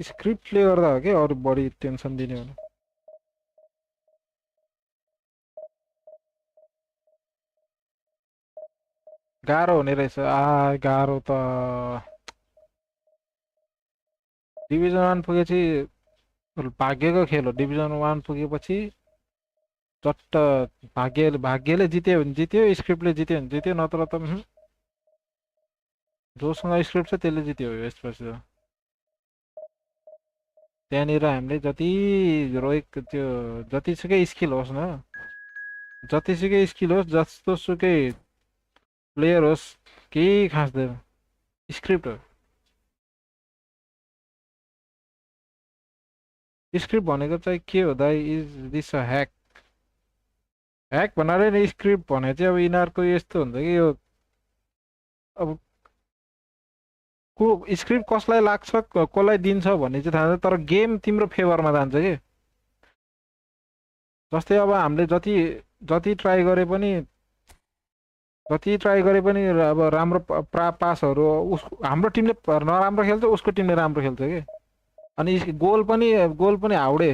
[SPEAKER 3] स्क्रिप्टले गर्दा हो कि अरू बढी टेन्सन दिने हो गाह्रो हुने रहेछ गाह्रो त डिभिजन 1 पुगेपछि भाग्यको खेल हो डिभिजन 1 पुगेपछि चट्ट भाग्यले जित्यो भने जित्यो स्क्रिप्टले जित्यो भने जित्यो नत्र त जोसँग स्क्रिप्ट छ त्यसले जित्यो यसपछि त त्यहाँनिर हामीले जति रोएको त्यो जतिसुकै स्किल होस् न जतिसुकै स्किल होस् जस्तोसुकै प्लेयर होस् केही खास छैन स्क्रिप्ट हो स्क्रिप्ट भनेको चाहिँ के हो दाइ is this a hack hack भन्नाले स्क्रिप्ट भने चाहिँ अब यिनीहरूको यस्तो हुन्छ कि यो अब को स्क्रिप्ट कसलाई लाग्छ कसलाई दिन्छ भन्ने चाहिँ थाहा छैन तर गेम तिम्रो फेभरमा जान्छ कि जस्तै अब हामीले जति जति ट्राई गरे पनि अब राम्रो पासहरू हाम्रो टिमले नराम्रो खेल्छ उसको टिमले राम्रो खेल्छ कि अनि गोल पनि हाउडे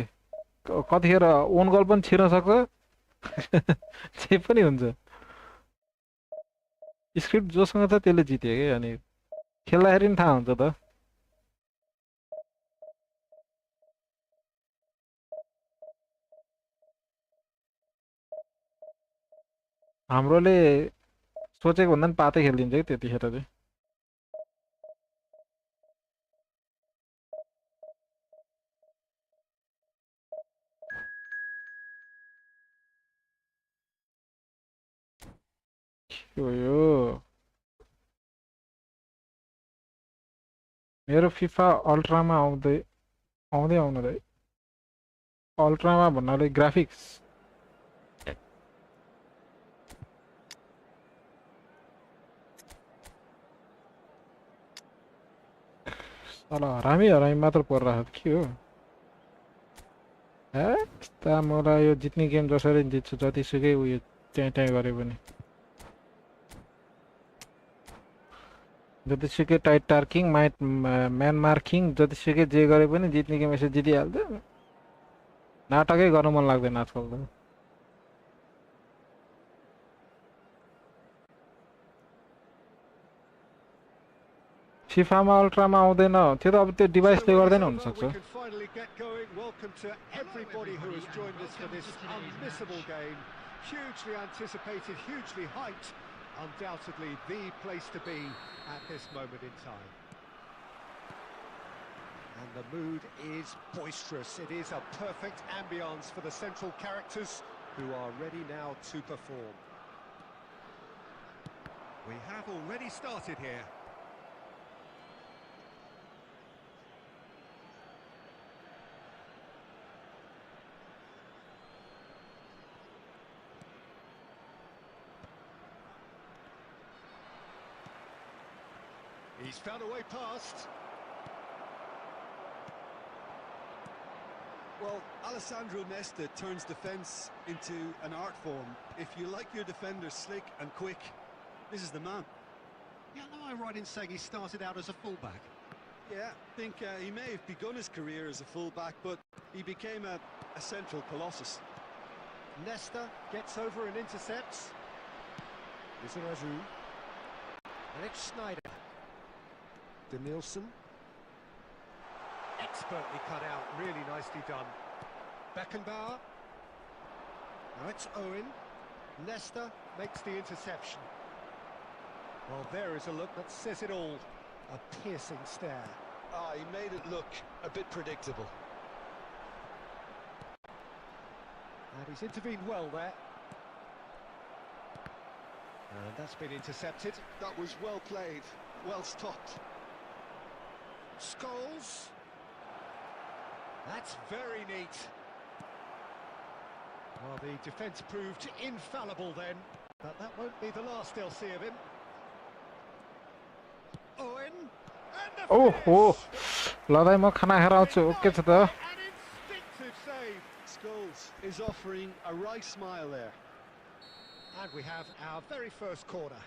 [SPEAKER 3] कतिखेर ओन गोल पनि छिर्न सक्छ जे पनि हुन्छ स्क्रिप्ट जोसँग छ त्यसले जित्यो कि अनि खेल्दाखेरि पनि थाहा हुन्छ त हाम्रोले सोचेको भन्दा पनि पातै खेलिदिन्छ कि त्यतिखेर चाहिँ यो मेरो फिफा अल्ट्रामा आउँदै अल्ट्रामा भन्नाले ग्राफिक्स हरामी मात्र परिरहेको के हो यस्ता मलाई यो जित्ने गेम जसरी जित्छु जतिसुकै उयो त्यहाँ गरे पनि जतिसुकै टाइट टार्किङ म्यान मार्किङ जतिसुकै जे गरे पनि जित्ने गेम यसो जितिहाल्छ नाटकै गर्न मन लाग्दैन आजकल त फिफामा अल्ट्रामा आउँदैन त्यो त अब त्यो डिभाइसले गर्दैन हुन सक्छ
[SPEAKER 2] Undoubtedly the place to be at this moment in time. And the mood is boisterous. It is a perfect ambience for the central characters who are ready now to perform. We have already started here. He's found a way past.
[SPEAKER 4] Well, Alessandro Nesta turns defence into an art form. If you like your defenders slick and quick, this is the man.
[SPEAKER 2] Yeah, am I right in saying he started out as a fullback?
[SPEAKER 4] Yeah, I think he may have begun his career as a fullback, but he became a central colossus.
[SPEAKER 2] Nesta gets over and intercepts. Izarazu. And it's Snyder. De Nielsen. Expertly cut out, really nicely done. Beckenbauer. Now it's Owen. Nesta makes the interception. Well, there is a look that says it all. A piercing stare.
[SPEAKER 4] Ah, he made it look a bit predictable.
[SPEAKER 2] And he's intervened well there. And that's been intercepted.
[SPEAKER 4] That was well played, well stopped.
[SPEAKER 2] Scholes. That's very neat. Well, the defence proved infallible then, but that won't be the last they'll see of him. Owen.
[SPEAKER 3] ओहो ल दाइ म खाना खाएर आउँछु okay छ त
[SPEAKER 2] An instinctive save.
[SPEAKER 4] Scholes is offering a right smile there.
[SPEAKER 2] And we have our very first corner.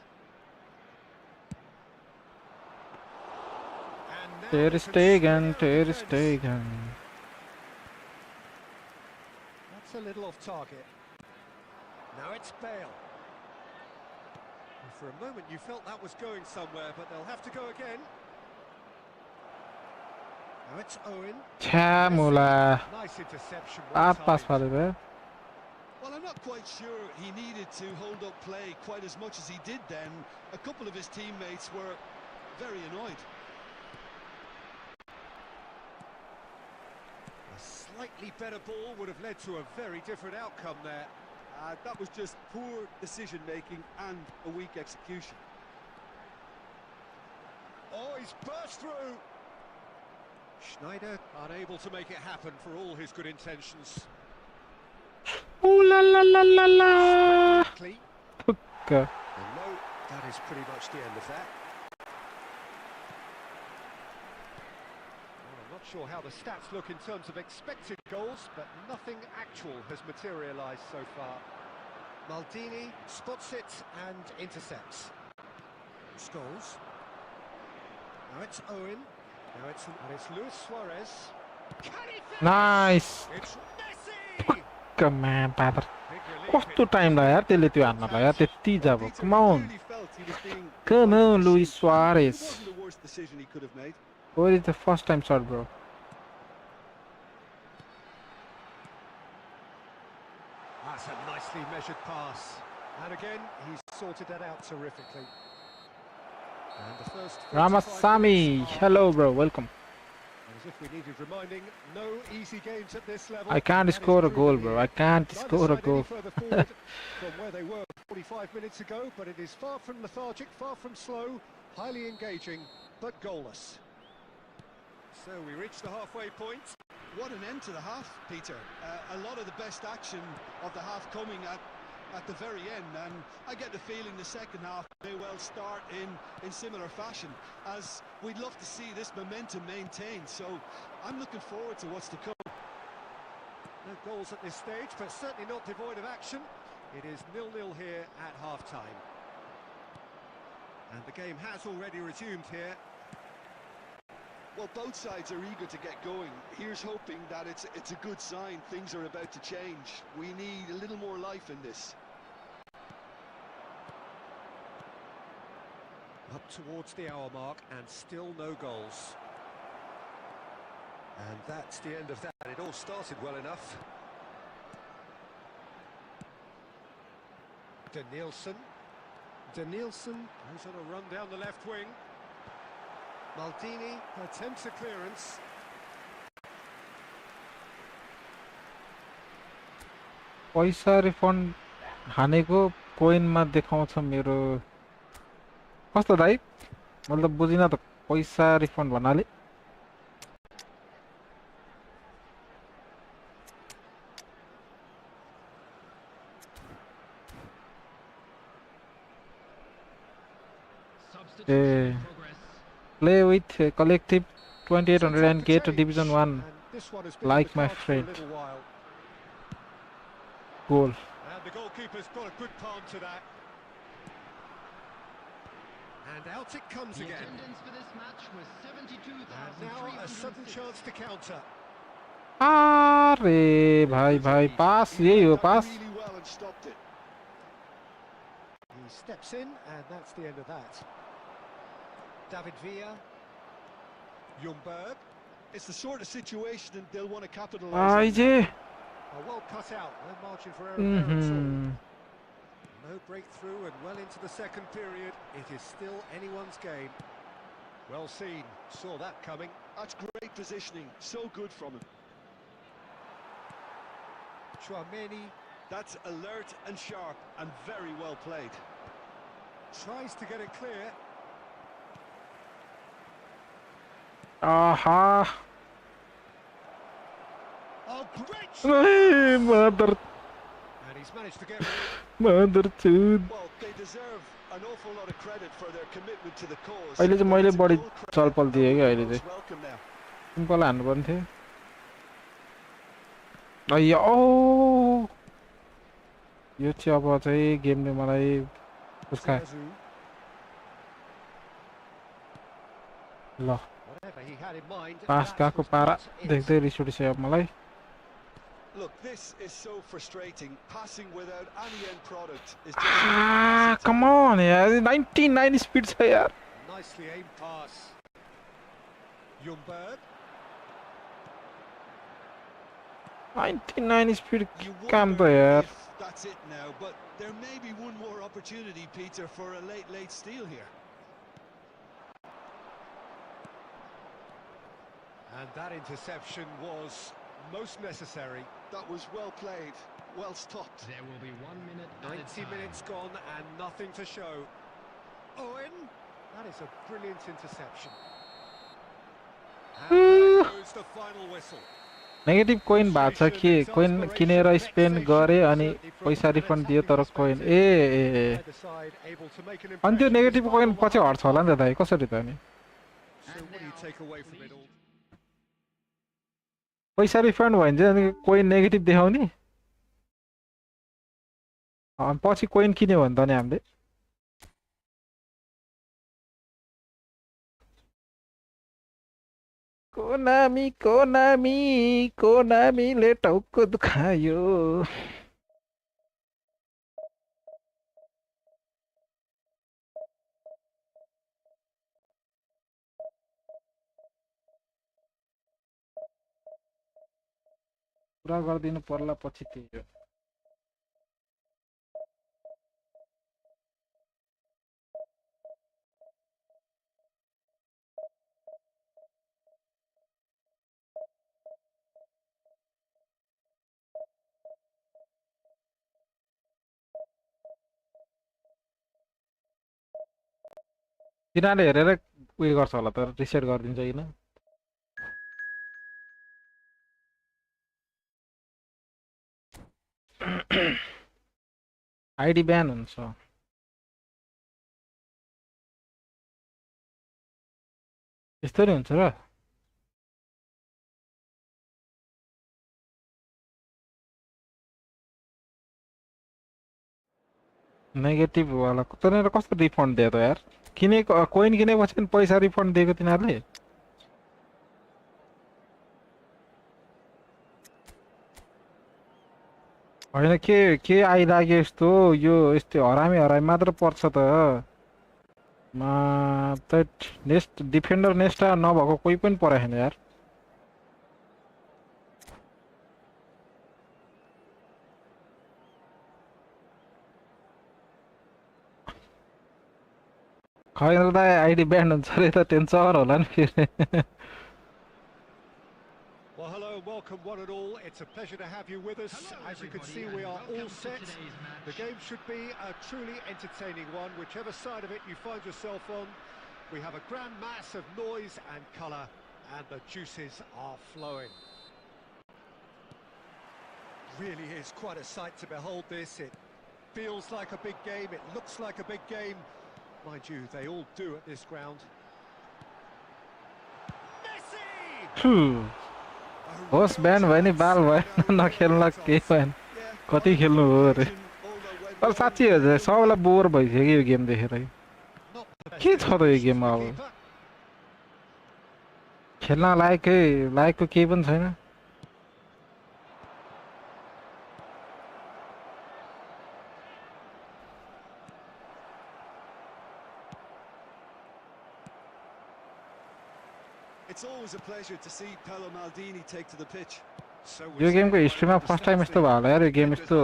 [SPEAKER 2] And now
[SPEAKER 3] Ter
[SPEAKER 2] the
[SPEAKER 3] Stegen
[SPEAKER 2] considerable defence. That's a little off target. Now it's Bale. And for a moment you felt that was going somewhere, but they'll have to go again. Now it's Owen.
[SPEAKER 3] छ्या मुला
[SPEAKER 2] Nice interception.
[SPEAKER 3] आठ पास पाले बे
[SPEAKER 4] Well, I'm not quite sure he needed to hold up play quite as much as he did then. A couple of his teammates were very annoyed.
[SPEAKER 2] A slightly better ball would have led to a very different outcome there.
[SPEAKER 4] That was just poor decision-making and a weak execution.
[SPEAKER 2] Oh, he's burst through. Schneider unable to make it happen for all his good intentions.
[SPEAKER 3] ooh la la la la la
[SPEAKER 2] Quickly.
[SPEAKER 3] Pucka.
[SPEAKER 2] And no, that is pretty much the end of that. Well, I'm not sure how the stats look in terms of expected goals, but nothing actual has materialised so far. Maldini spots it and intercepts. Scholes. Now it's Owen. Now it's Luis Suarez. Can he finish?
[SPEAKER 3] Nice
[SPEAKER 2] It's Messi!
[SPEAKER 3] कमा पादर
[SPEAKER 2] Big relief
[SPEAKER 3] कस्तो
[SPEAKER 2] in
[SPEAKER 3] time लाग्यो यार त्यसले त्यो हान्नलाई यार त्यति जब come on
[SPEAKER 4] Clearly felt he was being
[SPEAKER 3] come
[SPEAKER 4] quite
[SPEAKER 3] on Luis
[SPEAKER 4] deceived.
[SPEAKER 3] Suarez
[SPEAKER 4] It wasn't the worst decision he could have made.
[SPEAKER 3] what is the first time shot bro
[SPEAKER 2] That's a nicely measured pass. And again, he's sorted that out terrifically. And the first 45
[SPEAKER 3] Ramasamy
[SPEAKER 2] minutes are
[SPEAKER 3] hello bro
[SPEAKER 2] underway.
[SPEAKER 3] welcome
[SPEAKER 2] As if we needed reminding, no easy games at this level.
[SPEAKER 3] I can't
[SPEAKER 2] That is
[SPEAKER 3] score a
[SPEAKER 2] true
[SPEAKER 3] goal
[SPEAKER 2] here.
[SPEAKER 3] bro I can't
[SPEAKER 2] Neither
[SPEAKER 3] score a
[SPEAKER 2] side
[SPEAKER 3] goal
[SPEAKER 2] any further forward from where they were 45 minutes ago, but it is far from lethargic, far from slow, highly engaging, but goalless. So we reach the halfway point.
[SPEAKER 4] What an end to the half, Peter. A lot of the best action of the half coming at the very end, and I get the feeling the second half may well start in similar fashion, as we'd love to see this momentum maintained. So I'm looking forward to what's to come.
[SPEAKER 2] No goals at this stage, but certainly not devoid of action. It is 0-0 here at half-time. And the game has already resumed here.
[SPEAKER 4] Well, both sides are eager to get going. Here's hoping that it's a good sign. Things are about to change. We need a little more life in this.
[SPEAKER 2] Up towards the hour mark and still no goals. And that's the end of that. It all started well enough. Danielson. Danielson goes on a run down the left wing. Maldini attempts a clearance.
[SPEAKER 3] पैसा refund हानेको कोइनमा देखाउँछ मेरो कस्तो दाइ मतलब बुझिन त पैसा refund भन्नाले
[SPEAKER 5] Substitution in progress.
[SPEAKER 3] play with collective 2800 and
[SPEAKER 2] Sets up
[SPEAKER 3] get
[SPEAKER 2] the
[SPEAKER 3] to division
[SPEAKER 2] change,
[SPEAKER 3] 1
[SPEAKER 2] and this one has been
[SPEAKER 3] like
[SPEAKER 2] in the
[SPEAKER 3] my
[SPEAKER 2] cards for a
[SPEAKER 3] friend.
[SPEAKER 2] little while.
[SPEAKER 3] goal
[SPEAKER 2] And the goalkeeper's got a good palm to that. And out it comes
[SPEAKER 5] The
[SPEAKER 2] again.
[SPEAKER 5] attendance for this match was
[SPEAKER 2] And now a sudden
[SPEAKER 5] 72,306.
[SPEAKER 2] chance to counter.
[SPEAKER 3] अरे भाई भाई पास
[SPEAKER 4] He
[SPEAKER 3] यही
[SPEAKER 4] read
[SPEAKER 3] हो
[SPEAKER 4] that
[SPEAKER 3] pass
[SPEAKER 4] really well and stopped it.
[SPEAKER 2] He steps in, and that's the end of that. David Villa. Ljungberg.
[SPEAKER 4] It's the sort of situation and they'll want to capitalise
[SPEAKER 3] I
[SPEAKER 4] on.
[SPEAKER 3] J
[SPEAKER 2] Well cut out, no margin for error there at all.
[SPEAKER 3] Mhm.
[SPEAKER 2] No breakthrough and well into the second period. It is still anyone's game. Well seen, saw that coming.
[SPEAKER 4] That's great positioning, so good from him.
[SPEAKER 2] Chouameni
[SPEAKER 4] That's alert and sharp and very well played.
[SPEAKER 2] tries to get it clear.
[SPEAKER 3] आहा
[SPEAKER 2] Oh, great shot!
[SPEAKER 3] ए mother
[SPEAKER 2] And he's managed to get rid.
[SPEAKER 3] Mother चुद
[SPEAKER 4] Well, they deserve an awful lot of credit for their commitment to the cause.
[SPEAKER 3] अहिले चाहिँ
[SPEAKER 4] but
[SPEAKER 3] मैले
[SPEAKER 4] it's a
[SPEAKER 3] बढी
[SPEAKER 4] goal credit
[SPEAKER 3] चलपल दिएँ क्या अहिले
[SPEAKER 4] most
[SPEAKER 3] चाहिँ
[SPEAKER 4] welcome now.
[SPEAKER 3] सिम्पल हान्नुपर्ने थियो अಯ್या ओ यो चाहिँ अब चाहिँ गेमले मलाई उसका
[SPEAKER 2] Zazu,
[SPEAKER 3] ल
[SPEAKER 2] whatever he had in mind,
[SPEAKER 3] pass
[SPEAKER 2] that
[SPEAKER 3] गएको
[SPEAKER 2] was
[SPEAKER 3] पारा
[SPEAKER 2] not it.
[SPEAKER 3] देख्दै रिस उठिसक्यो अब मलाई
[SPEAKER 4] Look, this is so frustrating. Passing without any end product is just
[SPEAKER 3] Ah, come on यार 99 स्पिड छ यार
[SPEAKER 2] Nicely aimed pass. Ljungberg.
[SPEAKER 3] 99 speed
[SPEAKER 4] You
[SPEAKER 3] काम
[SPEAKER 4] wonder
[SPEAKER 3] त यार.
[SPEAKER 4] if that's it now, but there may be one more opportunity, Peter, for a late steal here.
[SPEAKER 2] And that interception was most necessary.
[SPEAKER 4] That was well played, well stopped.
[SPEAKER 5] There will be 1 minute added
[SPEAKER 2] 90
[SPEAKER 5] time.
[SPEAKER 2] minutes gone and nothing to show. Owen, that is a brilliant interception. And there goes the final whistle.
[SPEAKER 3] Negative coin भएको छ कि coin किनेर spend गरे अनि पैसा refund दियो तर coin ए अनि त्यो नेगेटिभ कोइन पछि हट्छ होला नि त दाइ कसरी त अनि
[SPEAKER 2] So what do you take away from it all?
[SPEAKER 3] पैसा रिफन्ड भयो भने चाहिँ अनि कोइन नेगेटिभ देखाउने अनि पछि कोइन किन्यो भने त नि हामीले कोनामीले टाउको दुखायो पुरा गरिदिनु पर्ला पछि त्यही हो तिनीहरूले हेरेर उयो गर्छ होला तर रिसेट गरिदिन्छ किन आइडी ब्यान हुन्छ यस्तो नि हुन्छ र नेगेटिभ वाला तिनीहरू कस्तो रिफन्ड दियो त यार किनेको कोइन किनेपछि पनि पैसा रिफन्ड दिएको तिनीहरूले होइन के आइलाग्यो यस्तो यो यस्तो हरामी मात्र पर्छ त नेस्ट डिफेन्डर नेस्टा नभएको कोही पनि परेको छैन यार खैर त आइडी ब्यान्ड हुन्छ अरे त टेन्सन होला नि फेरि
[SPEAKER 2] Well, hello, welcome one and all. It's a pleasure to have you with us. As you can see, we are all set. The game should be a truly entertaining one, whichever side of it you find yourself on. We have a grand mass of noise and colour, and the juices are flowing. Really is quite a sight to behold this. It feels like a big game, it looks like a big game. Mind you, they all do at this ground. Messi!
[SPEAKER 3] होस् band भयो नि बाल भएन नखेल्न केही भएन कति खेल्नु हो अरे तर साँच्ची हो सबैलाई बोर भइसक्यो यो गेम देखेर के छ त यो गेममा अब खेल्न लायकको केही पनि छैन
[SPEAKER 4] It's always a pleasure to see Paolo Maldini take to the pitch.
[SPEAKER 3] यो गेमको हिस्ट्रीमा फर्स्ट टाइम यस्तो भयो होला यार यो गेम यस्तो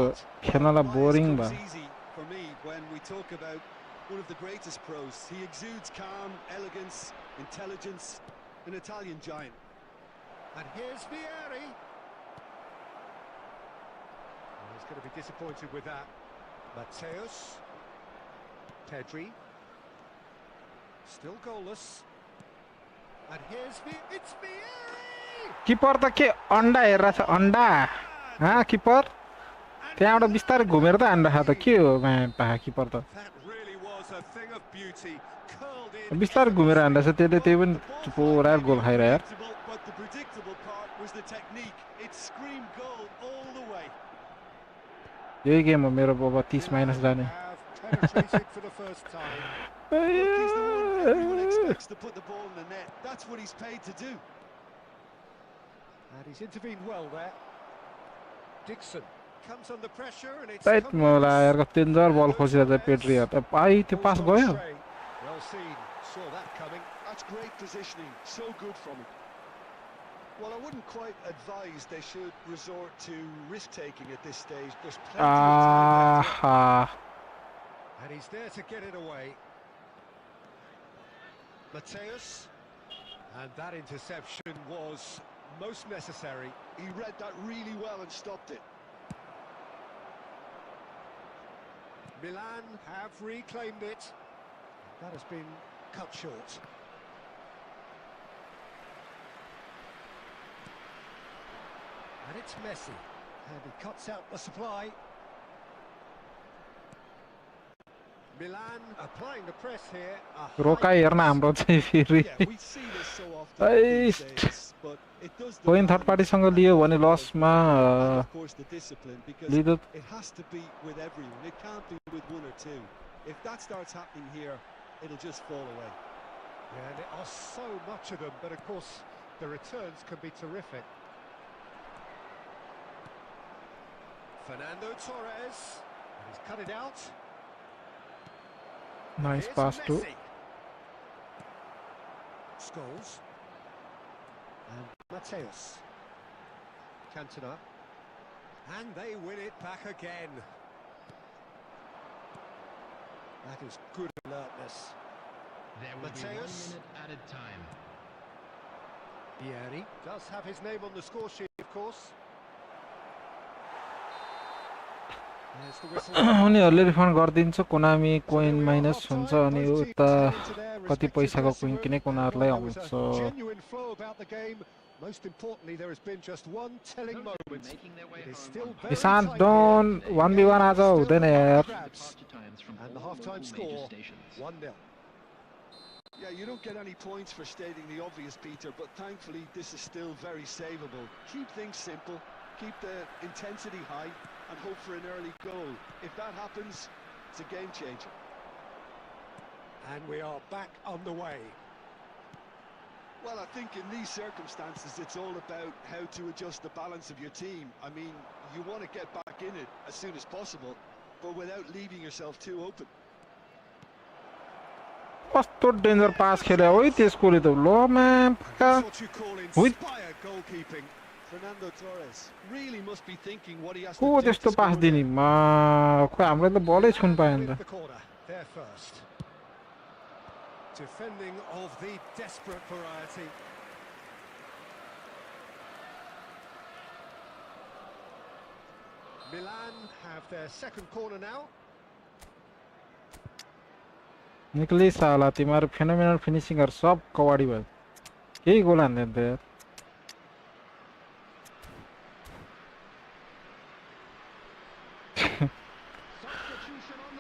[SPEAKER 3] खेल्नलाई बोरिङ भयो
[SPEAKER 4] Easy for me when we talk about one of the greatest pros. He exudes calm, elegance, intelligence, an Italian giant.
[SPEAKER 2] And here's Vieri. He's going to be disappointed with that. Mateus. Pedri. Still goalless. And here's it's Vieri!
[SPEAKER 3] किपर त के अन्डा हेरेर छ अन्डा किपर त्यहाँबाट बिस्तारै घुमेर त हान्दा त के हो किपर त
[SPEAKER 2] That really was a thing of beauty. Curled in.
[SPEAKER 3] बिस्तारै घुमेर हान्दा छ त्यसले त्यही पनि पुरा गोल खाइरह यार
[SPEAKER 4] But the predictable part was the technique. It screamed goal all the way.
[SPEAKER 3] यही गेम हो मेरो अब 30 माइनस जाने
[SPEAKER 2] Have penetrated for the first time.
[SPEAKER 4] Look, he's the one everyone expects to put the ball in the net. That's what he's paid to do.
[SPEAKER 2] And he's intervened well there. Dixon comes under pressure and it's
[SPEAKER 3] tight मलाई यार danger बल खोजेर चाहिँ petri त पाइ त्यो पास गयो
[SPEAKER 2] Well seen. Saw that coming.
[SPEAKER 4] That's great positioning. So good from him. Well, I wouldn't quite advise they should resort to risk-taking at this stage. There's plenty of time left.
[SPEAKER 3] Ah,
[SPEAKER 2] And he's there to get it away. Mateus. And that interception was most necessary.
[SPEAKER 4] He read that really well and stopped it.
[SPEAKER 2] Milan have reclaimed it. That has been cut short. And it's Messi. And he cuts out the supply. Milan applying the press here.
[SPEAKER 3] रोका हेर्न हाम्रो चाहिँ फेरि
[SPEAKER 4] Yeah, we see this so often these days, but it does
[SPEAKER 3] कोइन
[SPEAKER 4] demand
[SPEAKER 3] third पार्टीसँग लियो भने लसमा
[SPEAKER 4] and of course the discipline, because
[SPEAKER 3] लिँदो
[SPEAKER 4] it has to be with everyone. It can't be with one or two. If that starts happening here, it'll just fall away.
[SPEAKER 2] Yeah, and there are so much of them, but of course the returns can be terrific. Fernando Torres, and he's cut it out.
[SPEAKER 3] Nice
[SPEAKER 2] Here's
[SPEAKER 3] pass to
[SPEAKER 2] Messi. Scholes. And Mateus. Cantona. And they win it back again. That is good alertness.
[SPEAKER 5] There will be 1
[SPEAKER 2] Mateus.
[SPEAKER 5] minute added time.
[SPEAKER 2] Vieri does have his name on the score sheet, of course. There's the whistle.
[SPEAKER 3] उनीहरूले refund गरिदिन्छ Konami coin minus हुन्छ अनि उता कति पैसाको coin किनेको उनीहरूलाई आउँछ
[SPEAKER 2] Genuine flow about the game. Most importantly, there has been just one telling moment. It is still very
[SPEAKER 3] Ishant
[SPEAKER 2] tight
[SPEAKER 3] done
[SPEAKER 2] here.
[SPEAKER 3] 1v1 आज
[SPEAKER 2] Still
[SPEAKER 3] हुँदैन
[SPEAKER 2] up
[SPEAKER 3] यार
[SPEAKER 2] for grabs. And the half-time score, 1-0.
[SPEAKER 4] Yeah, you don't get any points for stating the obvious, Peter, but thankfully this is still very savable. Keep things simple, keep the intensity high, and hope for an early goal. If that happens, it's a game changer.
[SPEAKER 2] And we are back on the way.
[SPEAKER 4] Well, I think in these circumstances, it's all about how to adjust the balance of your team. I mean, you want to get back in it as soon as possible, but without leaving yourself too open.
[SPEAKER 3] कस्तो danger पास खेल्यो है त्यसकोले त ल ma'am
[SPEAKER 2] That's what you call
[SPEAKER 3] With-
[SPEAKER 2] inspired goalkeeping.
[SPEAKER 4] Fernando Torres really must be thinking what he has
[SPEAKER 3] को
[SPEAKER 4] to do
[SPEAKER 3] त्यस्तो
[SPEAKER 4] to
[SPEAKER 3] pass
[SPEAKER 4] score
[SPEAKER 3] दिने
[SPEAKER 4] there.
[SPEAKER 3] मा खोइ हाम्रो त बलै छुन पाएन
[SPEAKER 2] With
[SPEAKER 3] त
[SPEAKER 2] the corner, there first. Defending of the desperate variety. Milan have their second corner now.
[SPEAKER 3] निक्ली साला तिमीहरू फेनोमेनल फिनिसिङहरू सब कबाडी भयो केही गोल हान्दैन त यार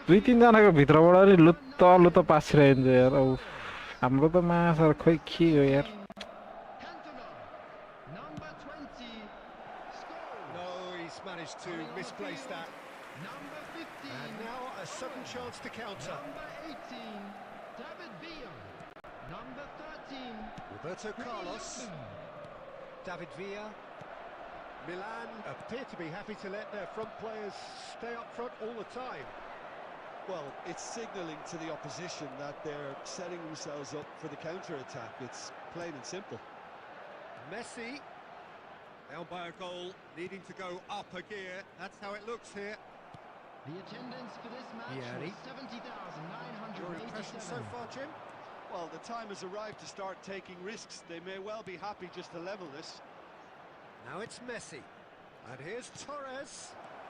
[SPEAKER 3] दुई तिनजनाको भित्रबाट नि लुत्त लुत्त पासिरहन्छ यार औ हाम्रो त मासर खोइ के हो यार
[SPEAKER 5] Cantona, number 20, Scholes.
[SPEAKER 2] No, he's managed to misplace that.
[SPEAKER 5] Number 15,
[SPEAKER 2] And now a sudden chance to counter.
[SPEAKER 5] number 18, David Villa. Number 13,
[SPEAKER 2] Roberto Carlos. David Villa. Milan appear to be happy to let their front players stay up front all the time.
[SPEAKER 4] Well, it's signalling to the opposition that they're setting themselves up for the counter-attack. It's plain and simple.
[SPEAKER 2] Messi, down by a goal, needing to go up a gear. That's how it looks here.
[SPEAKER 5] The attendance for this match
[SPEAKER 2] Vieri.
[SPEAKER 5] was 70,987.
[SPEAKER 2] Your impression so far, Jim?
[SPEAKER 4] Well, the time has arrived to start taking risks. They may well be happy just to level this.
[SPEAKER 2] Now it's Messi. And here's Torres.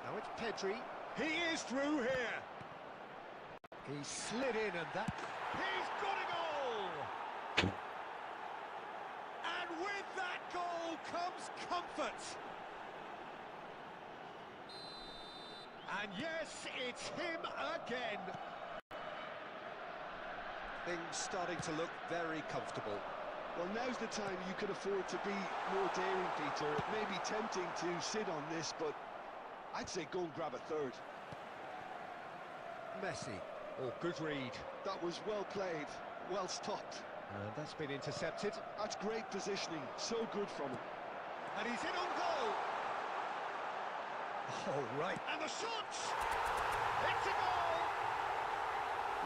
[SPEAKER 2] Now it's Pedri. He is through here. He slid in and that... He's got a goal! And with that goal comes comfort. And yes, it's him again. Things starting to look very comfortable.
[SPEAKER 4] Well, now's the time you could afford to be more daring, Peter. It may be tempting to sit on this, but I'd say go and grab a third.
[SPEAKER 2] Messi. Oh, good read.
[SPEAKER 4] That was well played, well stopped.
[SPEAKER 2] And that's been intercepted.
[SPEAKER 4] That's great positioning, so good from him.
[SPEAKER 2] And he's in on goal. Oh, right. And the shot! It's a goal!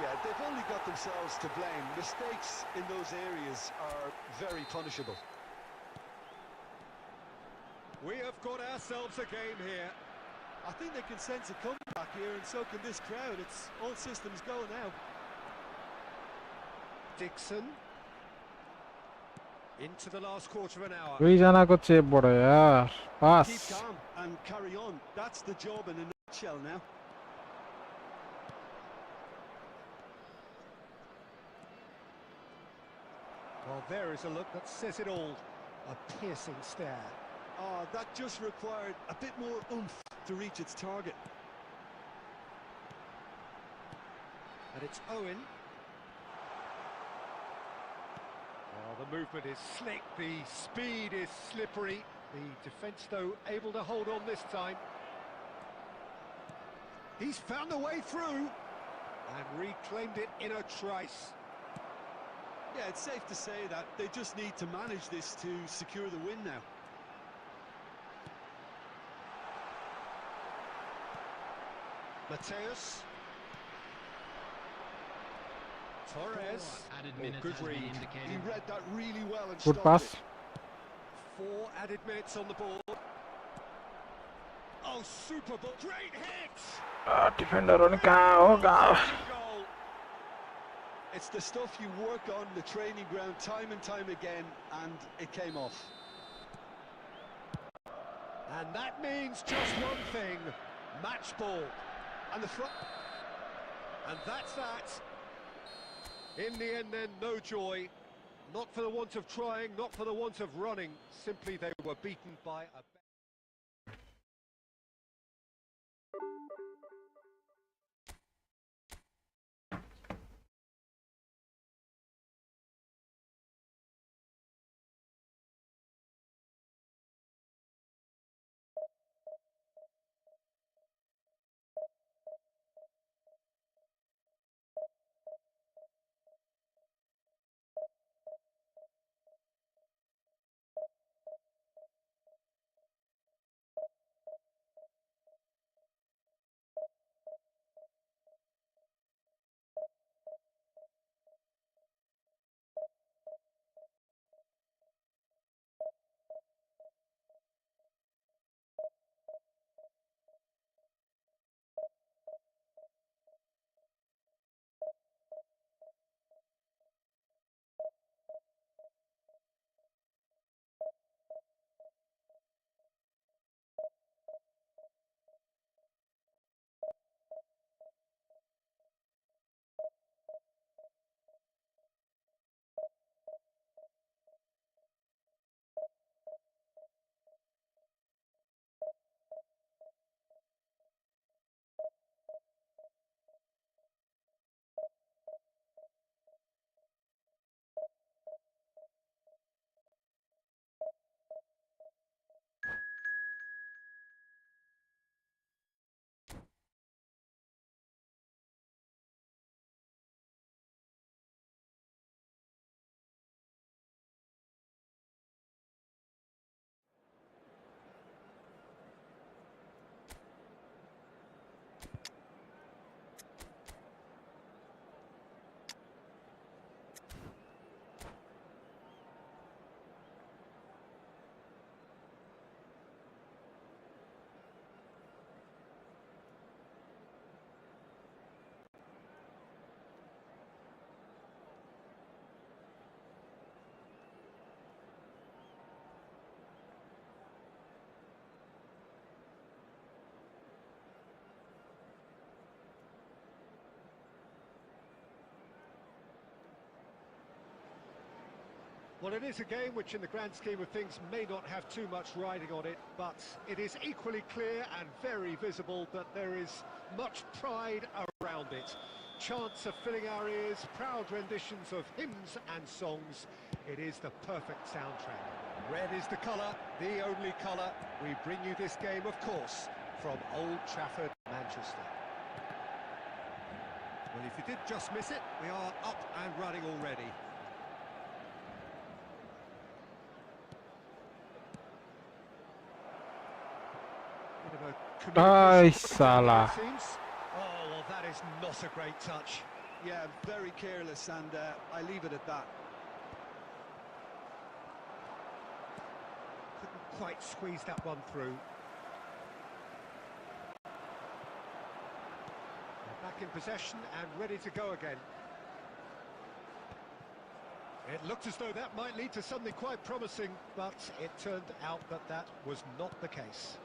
[SPEAKER 4] Yeah, they've only got themselves to blame. Mistakes in those areas are very punishable.
[SPEAKER 2] We have got ourselves a game here.
[SPEAKER 4] I think they can sense a comeback here, and so can this crowd. It's all systems go now.
[SPEAKER 2] Dixon. Into the last quarter of an hour.
[SPEAKER 3] दुई जनाको चेपबाट यार पास
[SPEAKER 4] Keep calm and carry on. That's the job in a nutshell now.
[SPEAKER 2] Well, there is a look that says it all. A piercing stare.
[SPEAKER 4] Oh, that just required a bit more oomph to reach its target.
[SPEAKER 2] And it's Owen. Oh, the movement is slick, the speed is slippery. The defence, though, able to hold on this time. He's found a way through and reclaimed it in a trice.
[SPEAKER 4] Yeah, it's safe to say that they just need to manage this to secure the win now.
[SPEAKER 2] Mateus. Torres.
[SPEAKER 5] Added
[SPEAKER 2] Oh,
[SPEAKER 5] minutes
[SPEAKER 2] good
[SPEAKER 5] has been
[SPEAKER 2] read.
[SPEAKER 5] indicated.
[SPEAKER 4] He read that really well and
[SPEAKER 3] Good
[SPEAKER 4] stopped
[SPEAKER 3] pass.
[SPEAKER 4] it.
[SPEAKER 2] 4 added minutes on the board. Oh, super ball. Great hit!
[SPEAKER 3] डिफेन्डरहरु कहाँ होगा
[SPEAKER 2] Goal.
[SPEAKER 4] It's the stuff you work on the training ground time and time again, and it came off.
[SPEAKER 2] And that means just one thing. Match ball. And the front. And that's that. In the end then, no joy. Not for the want of trying, not for the want of running. Simply they were beaten by a... Well, it is a game which in the grand scheme of things may not have too much riding on it, but it is equally clear and very visible that there is much pride around it. Chants are filling our ears, proud renditions of hymns and songs. It is the perfect soundtrack. Red is the colour, the only colour. We bring you this game, of course, from Old Trafford, Manchester. Well, if you did just miss it, we are up and running already.
[SPEAKER 3] Ay, Salah.
[SPEAKER 2] Oh, well, that is not a great touch.
[SPEAKER 4] Yeah, very careless, and I leave it at that.
[SPEAKER 2] Couldn't quite squeeze that one through. They're back in possession and ready to go again. It looked as though that might lead to something quite promising, but it turned out that that was not the case.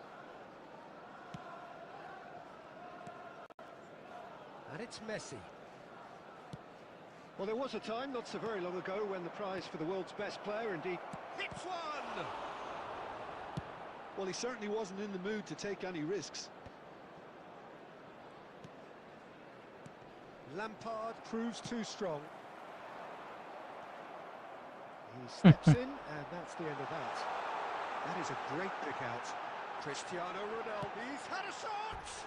[SPEAKER 2] And it's Messi. Well, there was a time not so very long ago when the prize for the world's best player indeed hits one!
[SPEAKER 4] Well, he certainly wasn't in the mood to take any risks.
[SPEAKER 2] Lampard proves too strong. He steps in, and that's the end of that. That is a great pick out. Cristiano Ronaldo, he's had a shot!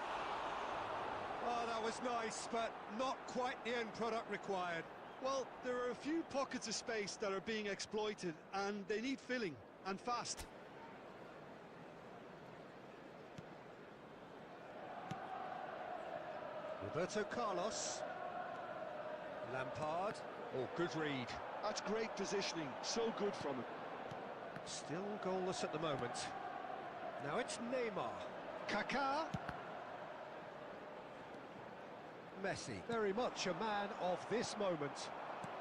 [SPEAKER 4] Oh, that was nice, but not quite the end product required. Well, there are a few pockets of space that are being exploited, and they need filling, and fast.
[SPEAKER 2] Roberto Carlos. Lampard. Oh, good read.
[SPEAKER 4] That's great positioning, so good from him.
[SPEAKER 2] Still goalless at the moment. Now it's Neymar. Kaká. Messi. Very much a man of this moment.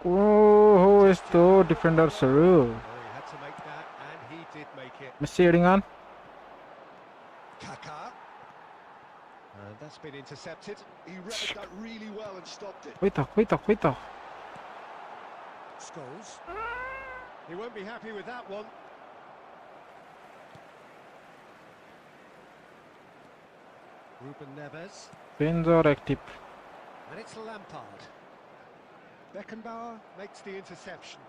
[SPEAKER 3] Oh, is the defender Saru?
[SPEAKER 2] Oh, he had to make that, and he did make it.
[SPEAKER 3] Messi heading on.
[SPEAKER 2] Kaká. And that's been intercepted.
[SPEAKER 4] He read that really well and stopped it.
[SPEAKER 3] Cuidado.
[SPEAKER 2] Scholes. He won't be happy with that one. Ruben Neves.
[SPEAKER 3] Benzo active.
[SPEAKER 2] And it's Lampard. Beckenbauer makes the interception.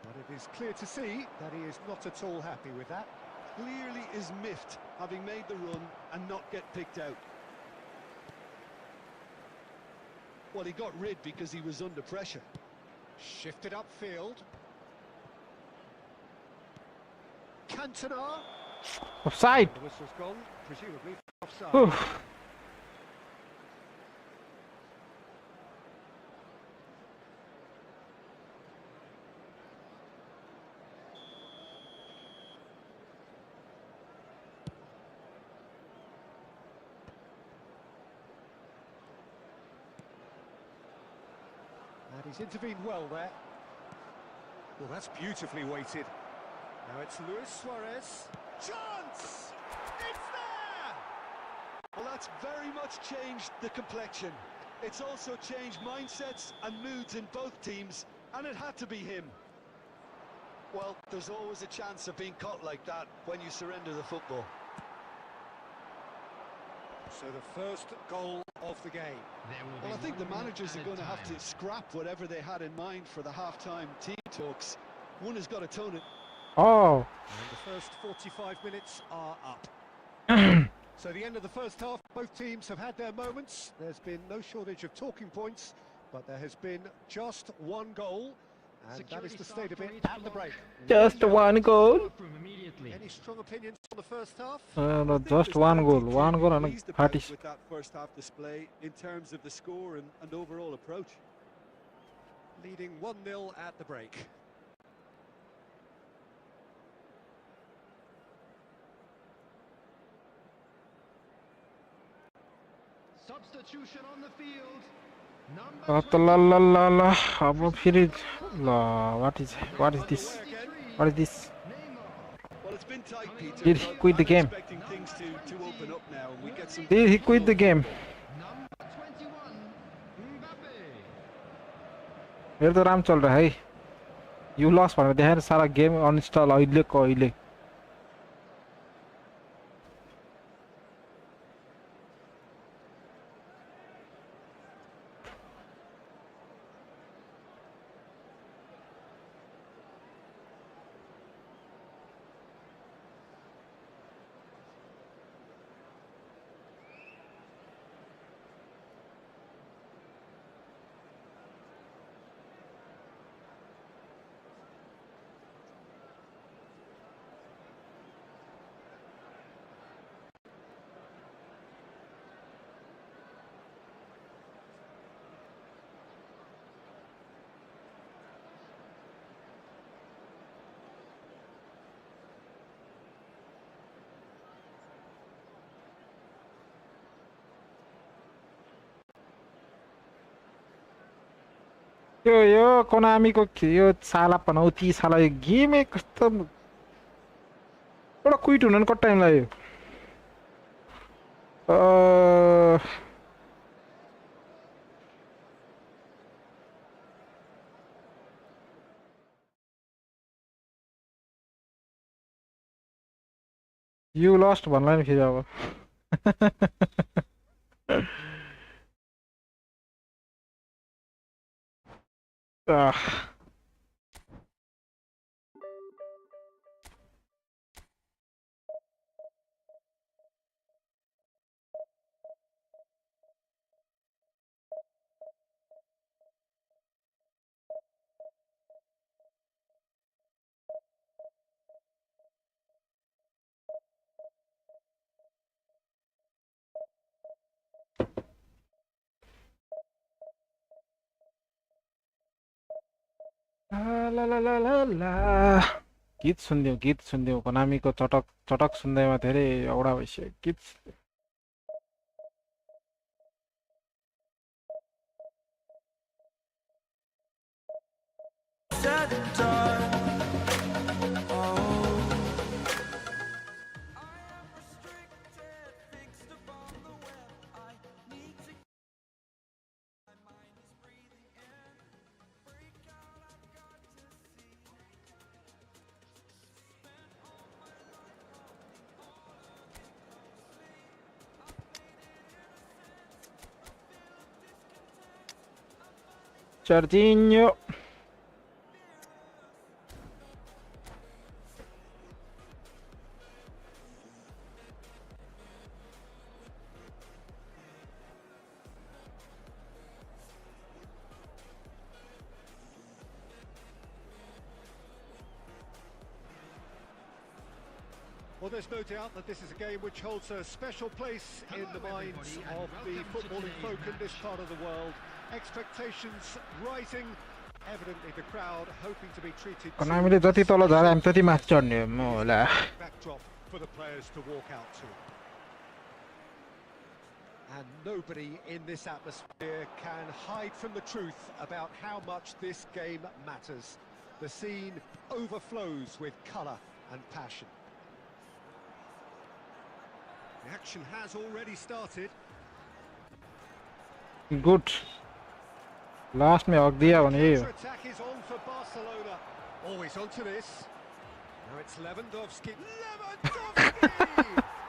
[SPEAKER 2] But it is clear to see that he is not at all happy with that.
[SPEAKER 4] Clearly is miffed, having made the run and not get picked out. Well, he got rid because he was under pressure.
[SPEAKER 2] Shifted upfield. Cantona.
[SPEAKER 3] Offside.
[SPEAKER 2] The whistle's gone, presumably offside.
[SPEAKER 3] Whew.
[SPEAKER 2] And he's intervened well there. Well, that's beautifully weighted. Now it's Luis Suarez. Chance! It's there!
[SPEAKER 4] Well, that's very much changed the complexion. It's also changed mindsets and moods in both teams, and it had to be him. Well, there's always a chance of being caught like that when you surrender the football.
[SPEAKER 2] So the first goal of the game.
[SPEAKER 4] Well, I think the managers are going to have to scrap whatever they had in mind for the half-time team talks. One has got to tone it.
[SPEAKER 3] Oh.
[SPEAKER 2] And the first 45 minutes are up. So the end of the first half, both teams have had their moments. There's been no shortage of talking points, but there has been just one goal, and that is the state of it at the break.
[SPEAKER 3] Just one goal.
[SPEAKER 2] Any strong opinions on the first half?
[SPEAKER 3] No, just one goal. One goal and a party.
[SPEAKER 4] With that first half display in terms of the score and overall approach.
[SPEAKER 2] Leading 1-0 at the break.
[SPEAKER 5] Substitution on the field.
[SPEAKER 3] What is this? What is this?
[SPEAKER 4] Well, it's been tight, Peter.
[SPEAKER 3] Did he quit the game?
[SPEAKER 4] Expecting things to open up now, and we get some.
[SPEAKER 3] Did he quit the game?
[SPEAKER 5] Number 21, Mbappe.
[SPEAKER 3] मेरो तो राम चल रहा है. You lost भनेको देखाएर सारा game uninstall अहिले. यो कोनामीको यो साला पनौती साला यो गेमै कस्तो एउटा क्विट हुन कति टाइम लाग्यो You lost भन्ला नि फेरि अब गीत सुनिदेऊ कोनामीको चटक चटक सुन्दैमा धेरै औडा भइसक्यो गीत Jorginho.
[SPEAKER 2] Well, there's no doubt that this is a game which holds a special place in the minds of the footballing folk in this part of the world. Expectations rising, evidently the crowd hoping to be treated
[SPEAKER 3] कोनामीले जति तल झरे हामी त्यति माथि चढ्ने हो होला
[SPEAKER 2] backdrop for the players to walk out to. And nobody in this atmosphere can hide from the truth about how much this game matters. The scene overflows with colour and passion.
[SPEAKER 1] The action has already started.
[SPEAKER 3] Good. Last में हक दिया भने यही हो.
[SPEAKER 2] Attack is on for Barcelona. Always onto this. Now it's Lewandowski.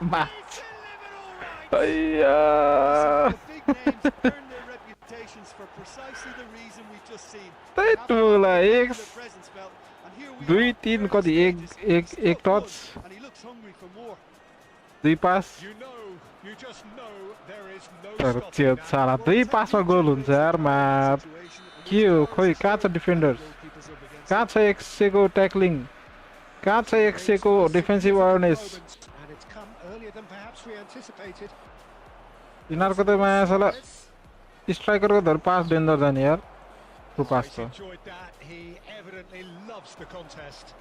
[SPEAKER 3] Match.
[SPEAKER 2] The
[SPEAKER 1] big names earn their reputations for precisely the reason we've just seen.
[SPEAKER 3] एक
[SPEAKER 1] Presence felt, and here we
[SPEAKER 3] दुई
[SPEAKER 1] are.
[SPEAKER 3] तीन कति एक touch
[SPEAKER 1] And he looks hungry for more.
[SPEAKER 3] दुई पास
[SPEAKER 2] You just know there is no
[SPEAKER 3] तर
[SPEAKER 2] stopping
[SPEAKER 3] त्यो
[SPEAKER 2] that.
[SPEAKER 3] साला दुई पासमा गोल हुन्छ यार मा के हो खोइ कहाँ छ डिफेन्डर्स कहाँ छ 100 को ट्याक्लिङ कहाँ छ 100 को defensive awareness
[SPEAKER 2] And it's come earlier than perhaps we anticipated.
[SPEAKER 3] यिनीहरूको त माया साला स्ट्राइकरको धर पास डेन्जर जाने यार त्यो पास
[SPEAKER 2] He's
[SPEAKER 3] छ
[SPEAKER 2] enjoyed that. He evidently loves the contest.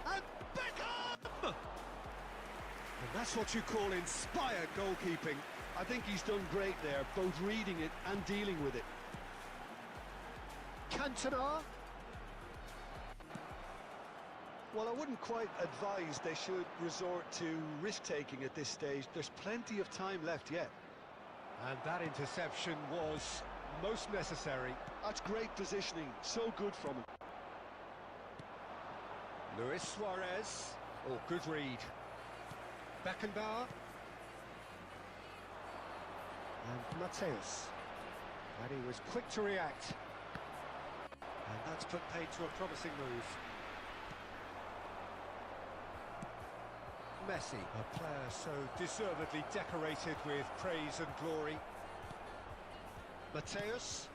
[SPEAKER 1] And Beckham! And that's what you call inspired goalkeeping. I think he's done great there, both reading it and dealing with it.
[SPEAKER 2] Cantona.
[SPEAKER 1] Well, I wouldn't quite advise they should resort to risk-taking at this stage. There's plenty of time left yet.
[SPEAKER 2] And that interception was most necessary.
[SPEAKER 1] That's great positioning, so good from him.
[SPEAKER 2] Luis Suarez. Oh, good read. Beckenbauer. And Mateus. And he was quick to react. And that's put paid to a promising move. Messi, a player so deservedly decorated with praise and glory. Mateus.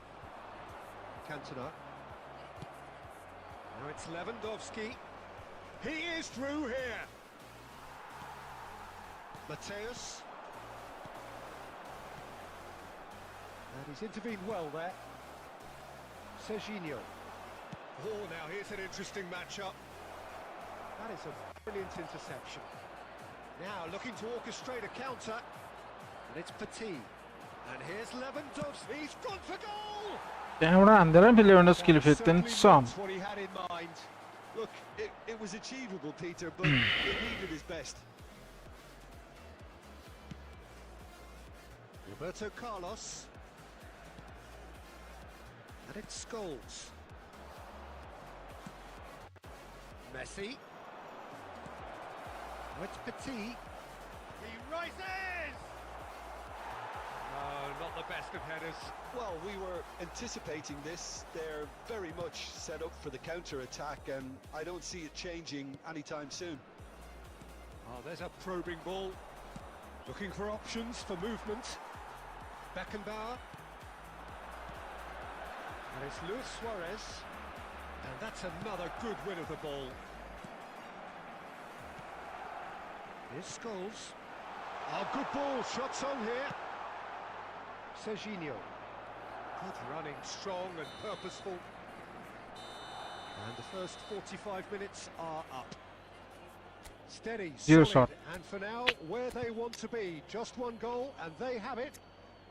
[SPEAKER 2] Cantona. Now it's Lewandowski. He is through here. Mateus. And he's intervened well there. Serginho. Oh, now here's an interesting matchup. That is a brilliant interception. Now looking to orchestrate a counter. And it's Petit. And here's Lewandowski. He's gone for goal!
[SPEAKER 3] Ja, oder anderen Millionen skill
[SPEAKER 2] That's
[SPEAKER 3] fit
[SPEAKER 2] certainly
[SPEAKER 3] and some.
[SPEAKER 2] not what he had in mind.
[SPEAKER 1] Look, it was achievable, Peter, but it needed his best.
[SPEAKER 2] Roberto Carlos. And it's Scholes. Messi. It's Petit. He rises! No, not the best of headers.
[SPEAKER 1] Well, we were anticipating this. They're very much set up for the counter-attack, and I don't see it changing anytime soon.
[SPEAKER 2] Oh, there's a probing ball. Looking for options for movement. Beckenbauer. And it's Luis Suarez. And that's another good win of the ball. Here's Scholes. Oh, good ball. Shots on here. Serginho. Good running, strong and purposeful. And the first 45 minutes are up. Steady,
[SPEAKER 3] Zero
[SPEAKER 2] solid,
[SPEAKER 3] shot.
[SPEAKER 2] and for now, where they want to be. Just one goal, and they have it.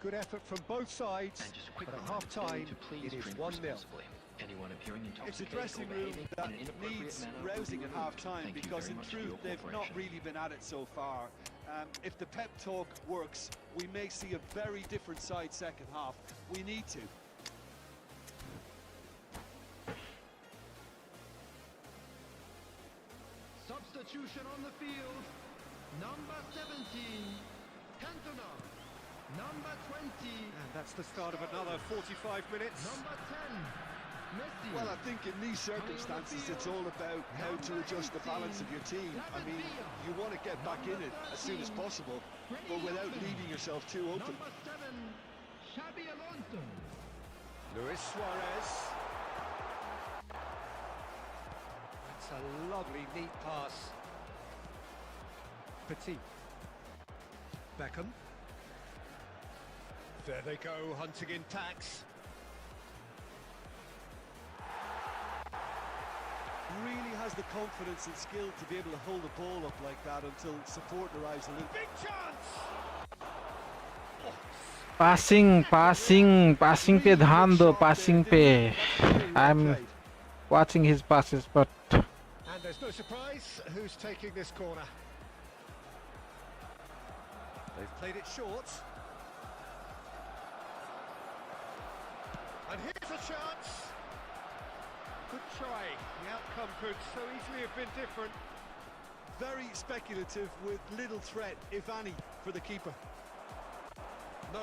[SPEAKER 2] Good effort from both sides,
[SPEAKER 5] And just a quick
[SPEAKER 2] but at
[SPEAKER 5] reminder
[SPEAKER 2] half-time,
[SPEAKER 5] to please
[SPEAKER 2] it is
[SPEAKER 5] drink
[SPEAKER 2] 1-0.
[SPEAKER 5] responsibly. Anyone appearing
[SPEAKER 1] It's a
[SPEAKER 5] intoxicated
[SPEAKER 1] dressing
[SPEAKER 5] or
[SPEAKER 1] room
[SPEAKER 5] behaving
[SPEAKER 1] that
[SPEAKER 5] in an inappropriate
[SPEAKER 1] needs
[SPEAKER 5] manner will be
[SPEAKER 1] rousing at
[SPEAKER 5] removed.
[SPEAKER 1] half-time,
[SPEAKER 5] Thank you
[SPEAKER 1] because
[SPEAKER 5] very
[SPEAKER 1] in
[SPEAKER 5] much for
[SPEAKER 1] truth
[SPEAKER 5] your
[SPEAKER 1] they've not
[SPEAKER 5] cooperation.
[SPEAKER 1] really been at it so far. If the pep talk works, we may see a very different side second half. We need to.
[SPEAKER 5] Substitution on the field. Number 17, Cantona. Number 20,
[SPEAKER 2] And that's the start of another 45 minutes.
[SPEAKER 5] number 10, Messi.
[SPEAKER 1] Well, I think in these circumstances it's all about how to adjust the balance of your team. I mean, you want to get back in it as soon as possible, but without leaving yourself too open.
[SPEAKER 5] Number 7, Xabi Alonso.
[SPEAKER 2] Luis Suarez. That's a lovely, neat pass. Petit. Beckham. There they go, hunting in tacks.
[SPEAKER 1] Really has the confidence and skill to be able to hold the ball up like that until support arrives a little.
[SPEAKER 2] Big chance!
[SPEAKER 3] Passing पे ध्यान दो, passing पे. I'm watching his passes, but
[SPEAKER 2] And there's no surprise who's taking this corner. They've played it short. And here's a chance. Good try. The outcome could so easily have been different.
[SPEAKER 1] Very speculative with little threat, if any, for the keeper.
[SPEAKER 2] No,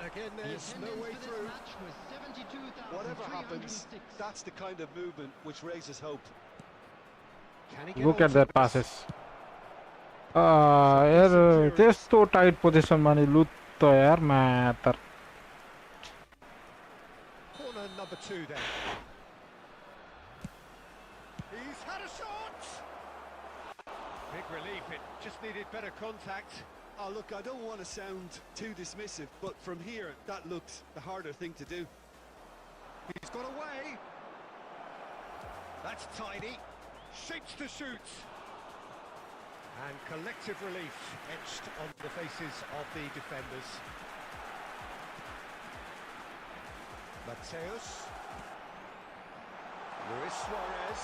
[SPEAKER 2] again,
[SPEAKER 5] The
[SPEAKER 2] there's no
[SPEAKER 5] attendance
[SPEAKER 2] way
[SPEAKER 5] for this
[SPEAKER 2] through.
[SPEAKER 5] match was 72,306.
[SPEAKER 1] Whatever happens, that's the kind of movement which raises hope.
[SPEAKER 2] Can he get
[SPEAKER 3] look at
[SPEAKER 2] onto
[SPEAKER 3] that
[SPEAKER 2] this?
[SPEAKER 3] passes. यार त्यस्तो tight पोजिसनमा नि लुत्तो यार मातर.
[SPEAKER 2] Corner number 2 then. He's had a shot! Big relief, it just needed better contact.
[SPEAKER 1] Oh, look, I don't want to sound too dismissive, but from here, that looked the harder thing to do.
[SPEAKER 2] He's got away. That's tidy. Shapes to shoot. And collective relief etched on the faces of the defenders. Mateus. Luis Suarez.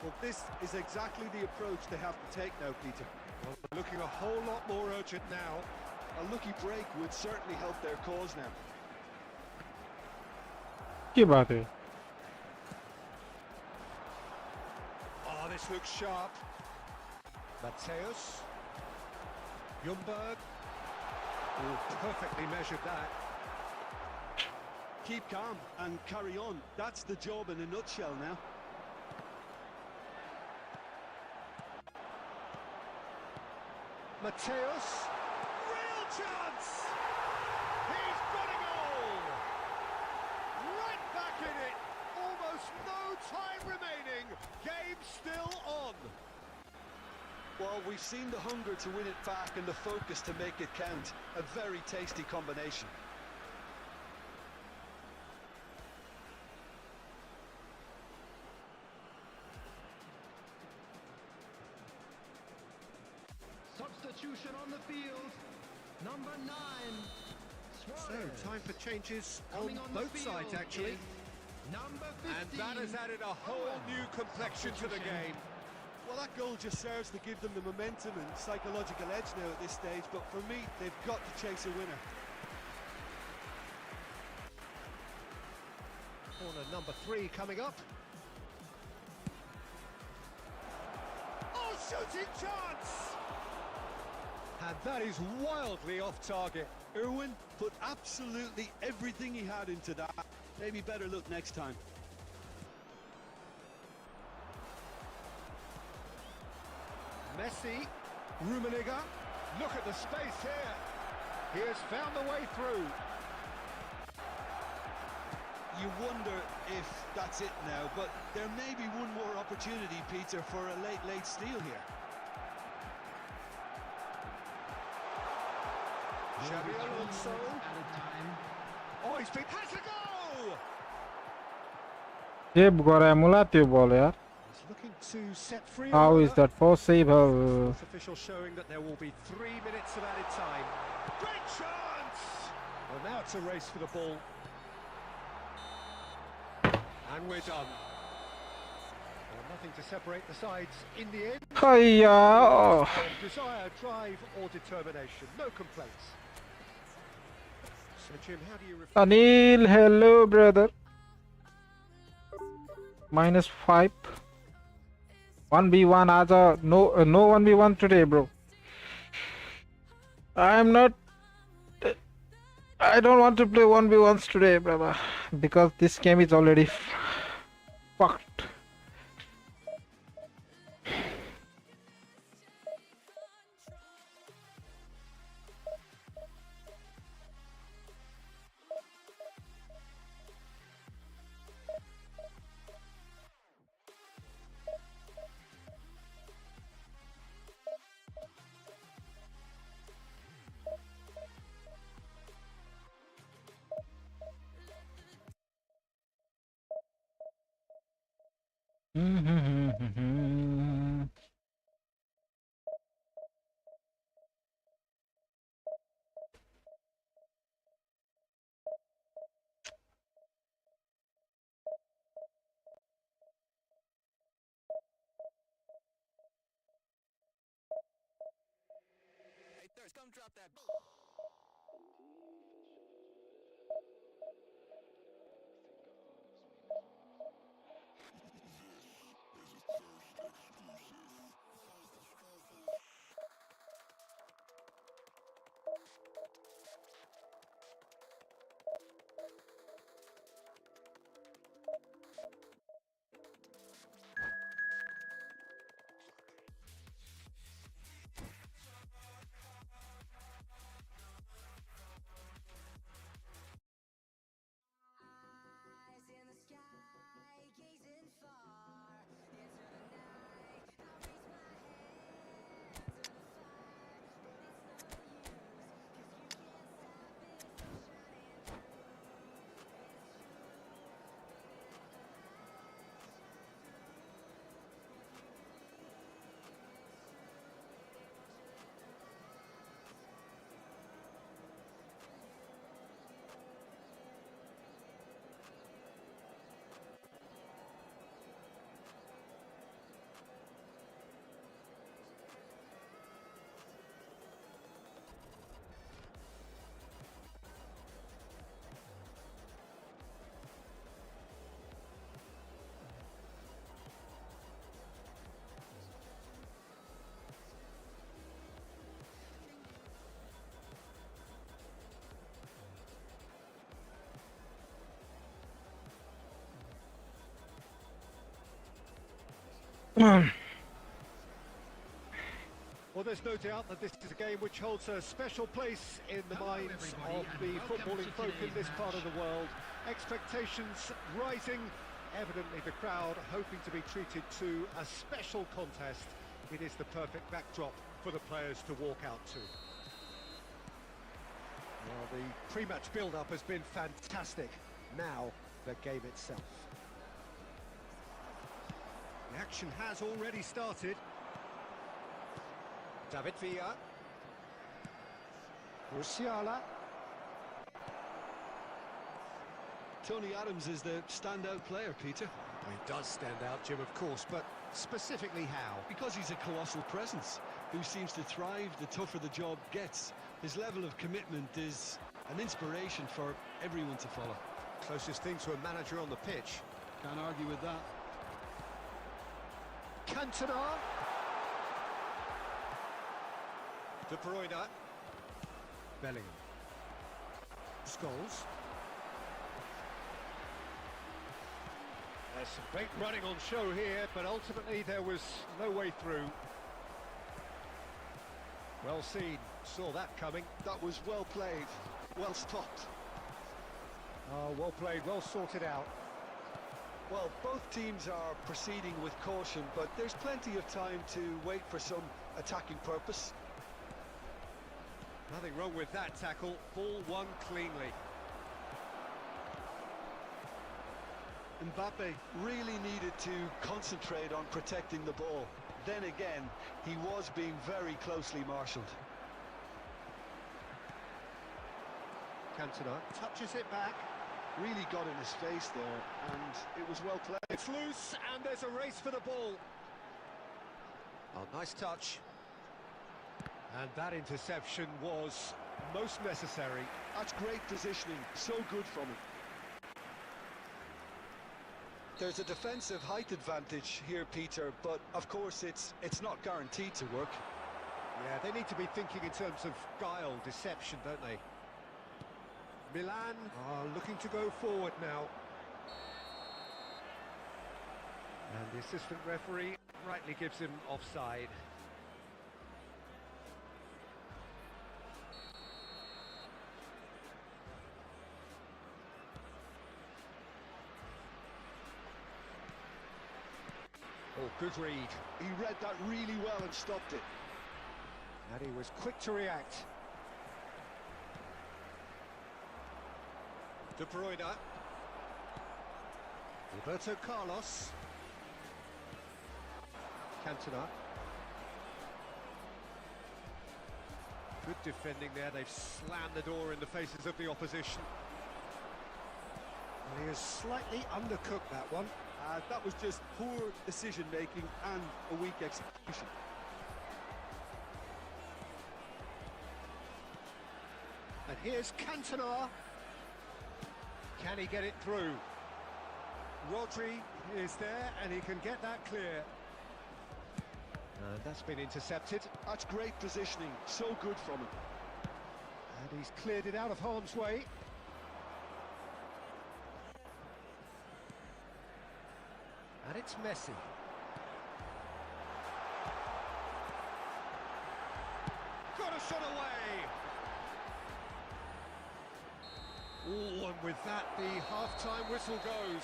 [SPEAKER 1] Well, this is exactly the approach they have to take now, Peter.
[SPEAKER 2] Well, looking a whole lot more urgent now.
[SPEAKER 1] A lucky break would certainly help their cause now.
[SPEAKER 3] के बात है?
[SPEAKER 2] Oh, this looks sharp. Mateus. Ljungberg. Oh, perfectly measured that.
[SPEAKER 1] Keep calm and carry on. That's the job in a nutshell now.
[SPEAKER 2] Mateus. Real chance! He's got a goal! Right back in it. Almost no time remaining. Game still on.
[SPEAKER 1] Well, we've seen the hunger to win it back and the focus to make it count. A very tasty combination.
[SPEAKER 5] Substitution on the field. Number 9,
[SPEAKER 2] So, time for changes on
[SPEAKER 5] Coming on
[SPEAKER 2] both
[SPEAKER 5] the
[SPEAKER 2] sides,
[SPEAKER 5] field
[SPEAKER 2] actually.
[SPEAKER 5] is number 15.
[SPEAKER 2] And that has added a whole new complexion to the game.
[SPEAKER 1] Well, that goal just serves to give them the momentum and psychological edge now at this stage, but for me, they've got to chase a winner.
[SPEAKER 2] Corner number 3 coming up. Oh, shooting chance! And that is wildly off target.
[SPEAKER 1] Irwin put absolutely everything he had into that. Maybe better look next time.
[SPEAKER 2] Messi, Rummenigge, look at the space here. He has found the way through.
[SPEAKER 1] You wonder if that's it now, but there may be one more opportunity, Peter, for a late steal here.
[SPEAKER 2] Xabi Alonso.
[SPEAKER 5] At a time.
[SPEAKER 2] Oh, he's been... has a goal!
[SPEAKER 3] Save गरायो मलाई त्यो बल यार.
[SPEAKER 2] He's looking to set free.
[SPEAKER 3] How is that possible?
[SPEAKER 2] Sports official showing that there will be 3 minutes of added time. Great chance! Well, now it's a race for the ball. And we're done. Well, nothing to separate the sides in the end.
[SPEAKER 3] Hiya.
[SPEAKER 2] Desire, drive or determination. No complaints. So, Jim, how do you refer...
[SPEAKER 3] Anil, hello brother. -5. 1v1 aja. No 1v1 today, bro. I'm not. I don't want to play 1v1s today, brother, because this game is already fucked.
[SPEAKER 6] Come drop that.
[SPEAKER 2] Well, there's no doubt that this is a game which holds a special place in the minds of the footballing folk in this part of the world. Expectations rising, evidently the crowd hoping to be treated to a special contest. It is the perfect backdrop for the players to walk out to. Well, the pre-match build-up has been fantastic. Now, the game itself. The action has already started. David Villa. Musiala.
[SPEAKER 1] Tony Adams is the standout player, Peter.
[SPEAKER 2] Well, he does stand out, Jim, of course, but specifically how?
[SPEAKER 1] Because he's a colossal presence who seems to thrive the tougher the job gets. His level of commitment is an inspiration for everyone to follow.
[SPEAKER 2] Closest thing to a manager on the pitch.
[SPEAKER 1] Can't argue with that.
[SPEAKER 2] Cantona. De Bruyne. Bellingham. Scholes. There's some great running on show here, but ultimately there was no way through. Well seen, saw that coming.
[SPEAKER 1] That was well played, well stopped.
[SPEAKER 2] Oh, well played, well sorted out.
[SPEAKER 1] Well, both teams are proceeding with caution, but there's plenty of time to wait for some attacking purpose.
[SPEAKER 2] Nothing wrong with that tackle, ball won cleanly.
[SPEAKER 1] Mbappe really needed to concentrate on protecting the ball. Then again, he was being very closely marshalled.
[SPEAKER 2] Cantona touches it back.
[SPEAKER 1] Really got in his face there, and it was well played.
[SPEAKER 2] It's loose, and there's a race for the ball. Oh, nice touch. And that interception was most necessary.
[SPEAKER 1] That's great positioning, so good from him. There's a defensive height advantage here, Peter, but of course it's not guaranteed to work.
[SPEAKER 2] Yeah, they need to be thinking in terms of guile, deception, don't they? Milan are looking to go forward now. And the assistant referee rightly gives him offside. Oh, good read.
[SPEAKER 1] He read that really well and stopped it.
[SPEAKER 2] And he was quick to react. De Bruyne. Roberto Carlos. Cantona. Good defending there. They've slammed the door in the faces of the opposition. And he has slightly undercooked that one.
[SPEAKER 1] That was just poor decision-making and a weak execution.
[SPEAKER 2] And here's Cantona. Can he get it through? Rodri is there and he can get that clear. And that's been intercepted.
[SPEAKER 1] That's great positioning, so good from him.
[SPEAKER 2] And he's cleared it out of harm's way. And it's Messi. Got a shot away! Oh, and with that, the half-time whistle goes.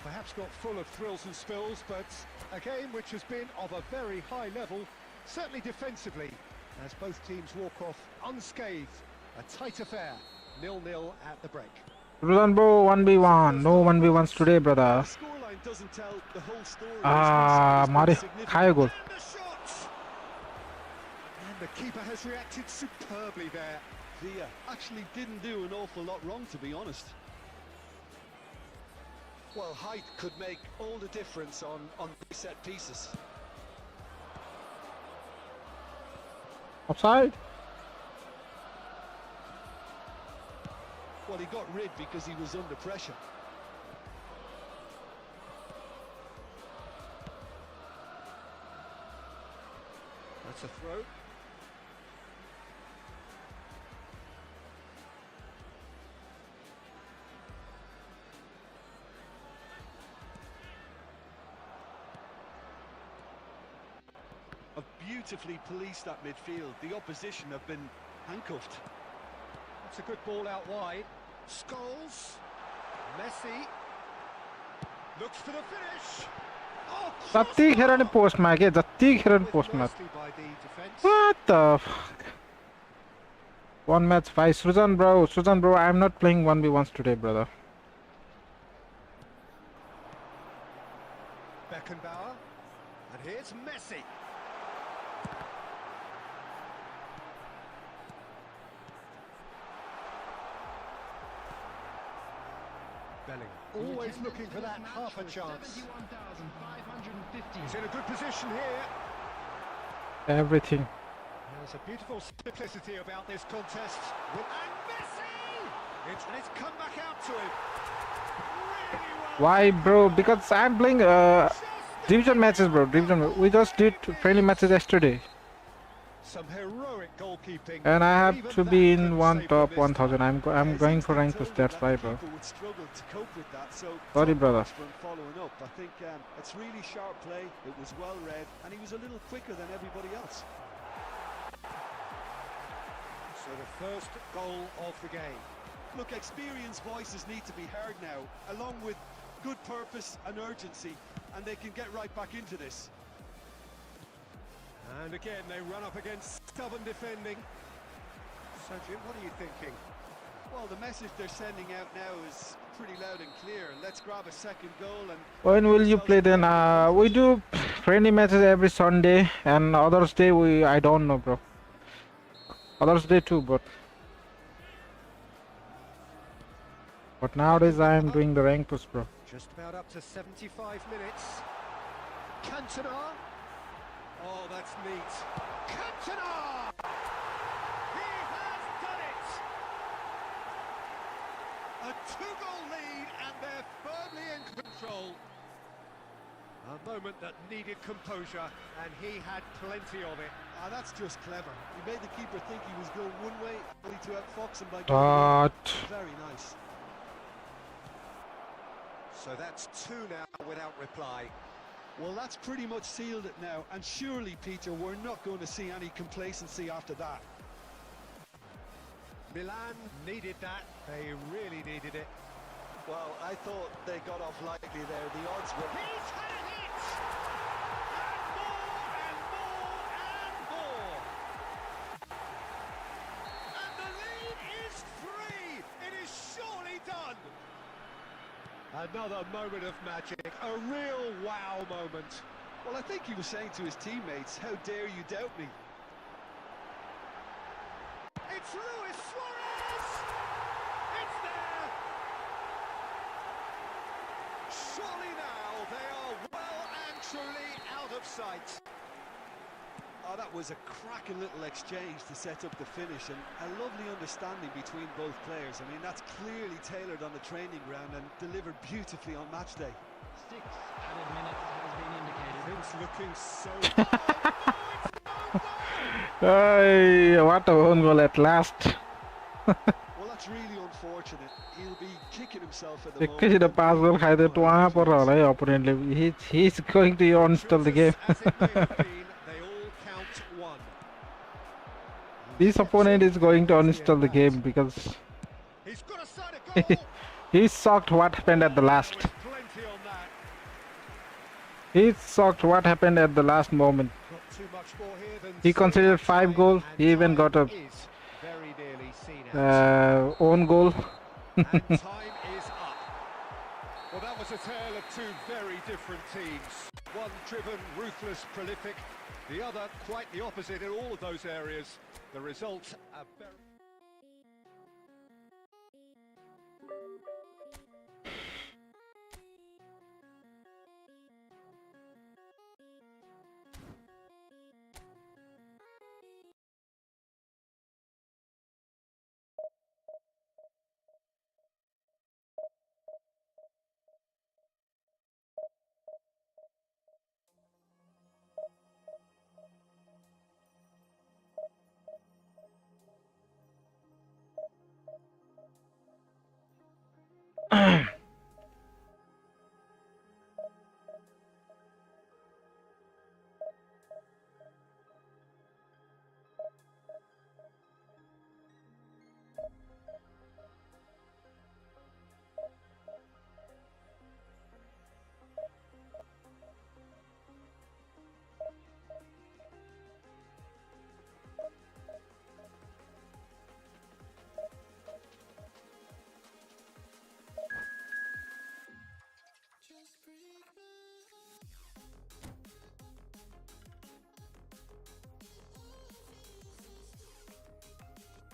[SPEAKER 2] Perhaps not full of thrills and spills, but a game which has been of a very high level, certainly defensively, as both teams walk off unscathed. A tight affair, 0-0 at the break.
[SPEAKER 3] Ruzan bro, 1v1. No 1v1s today, brother.
[SPEAKER 1] The scoreline doesn't tell the whole story.
[SPEAKER 3] Mare, high goal.
[SPEAKER 2] And the shot! And the keeper has reacted superbly there.
[SPEAKER 1] Villa actually didn't do an awful lot wrong, to be honest. Well, height could make all the difference on set pieces.
[SPEAKER 3] Offside?
[SPEAKER 1] Well, he got rid because he was under pressure.
[SPEAKER 2] That's a throw.
[SPEAKER 1] Have beautifully policed that midfield. The opposition have been handcuffed.
[SPEAKER 2] That's a good ball out wide. Scholes. Messi. Looks for the finish. Oh,
[SPEAKER 3] Jatti Kher नि पोस्टमा के जति खेर नि पोस्टमा
[SPEAKER 2] by the defense.
[SPEAKER 3] What the fuck? One match 5. Suzan bro, I am not playing 1v1s today, brother.
[SPEAKER 2] Beckenbauer. And here's Messi. Belling, always looking for that half a chance. He's in a good position here.
[SPEAKER 3] Everything.
[SPEAKER 2] There's a beautiful simplicity about this contest. And Messi! It's come back out to him. Really well.
[SPEAKER 3] Why, bro? Because I'm playing division matches, bro. We just did friendly matches yesterday,
[SPEAKER 2] Some heroic goalkeeping.
[SPEAKER 3] and I have
[SPEAKER 2] Even
[SPEAKER 3] to
[SPEAKER 2] that
[SPEAKER 3] be in
[SPEAKER 2] couldn't
[SPEAKER 3] one
[SPEAKER 2] save
[SPEAKER 3] top
[SPEAKER 2] them this
[SPEAKER 3] 1000.
[SPEAKER 2] time.
[SPEAKER 3] I'm going for rank push. That's why, bro.
[SPEAKER 1] Would struggle to cope with that, so
[SPEAKER 3] Sorry,
[SPEAKER 1] top
[SPEAKER 3] brother.
[SPEAKER 1] marks for him following up. I think it's really sharp play. It was well read, and he was a little quicker than everybody else.
[SPEAKER 2] So the first goal of the game.
[SPEAKER 1] Look, experienced voices need to be heard now, along with good purpose and urgency, and they can get right back into this.
[SPEAKER 2] And again, they run up against stubborn defending. So, Jim, what are you thinking?
[SPEAKER 1] Well, the message they're sending out now is pretty loud and clear. Let's grab a second goal and...
[SPEAKER 3] When will you play then? We do friendly matches every Sunday, and others day I don't know, bro. Others day too, but nowadays I am doing the rank push, bro.
[SPEAKER 2] Just about up to 75 minutes. Cantona. Oh, that's neat. Cantona! He has done it! A two-goal lead, and they're firmly in control. A moment that needed composure, and he had plenty of it.
[SPEAKER 1] Ah, that's just clever. He made the keeper think he was going one way, only to outfox him by going
[SPEAKER 3] But
[SPEAKER 1] very nice.
[SPEAKER 2] So that's two now without reply.
[SPEAKER 1] Well, that's pretty much sealed it now, and surely, Peter, we're not going to see any complacency after that.
[SPEAKER 2] Milan needed that. They really needed it.
[SPEAKER 1] Well, I thought they got off lightly there. The odds were...
[SPEAKER 2] He's had a hit! And more! And the lead is 3! It is surely done! Another moment of magic, a real wow moment.
[SPEAKER 1] Well, I think he was saying to his teammates, how dare you doubt me?
[SPEAKER 2] It's Luis Suarez! It's there! Surely now they are well and truly out of sight.
[SPEAKER 1] Oh, that was a cracking little exchange to set up the finish, and a lovely understanding between both players. I mean, that's clearly tailored on the training ground and delivered beautifully on match day.
[SPEAKER 5] 6 added minutes has been indicated.
[SPEAKER 2] Things looking so...
[SPEAKER 3] hey, what a own goal at last.
[SPEAKER 1] Well, that's really unfortunate. He'll be kicking himself at the moment.
[SPEAKER 3] एकैछिन पास गोल खाइदियो त वहाँ पर होला है opponentले. He's going to uninstall the game.
[SPEAKER 2] As it may have been, they all count one.
[SPEAKER 3] This opponent is going to uninstall the game because
[SPEAKER 2] He's got a side of goal.
[SPEAKER 3] he's shocked what happened at the last.
[SPEAKER 2] With plenty on that.
[SPEAKER 3] He's shocked what happened at the last moment.
[SPEAKER 2] Not too much more here than
[SPEAKER 3] He considered
[SPEAKER 2] seeing
[SPEAKER 3] 5
[SPEAKER 2] time,
[SPEAKER 3] goals.
[SPEAKER 2] and
[SPEAKER 3] He even got a
[SPEAKER 2] time is very nearly seen out.
[SPEAKER 3] own goal.
[SPEAKER 2] And time is up. Well, that was a tale of two very different teams. One driven, ruthless, prolific. The other quite the opposite in all of those areas. The result, a very...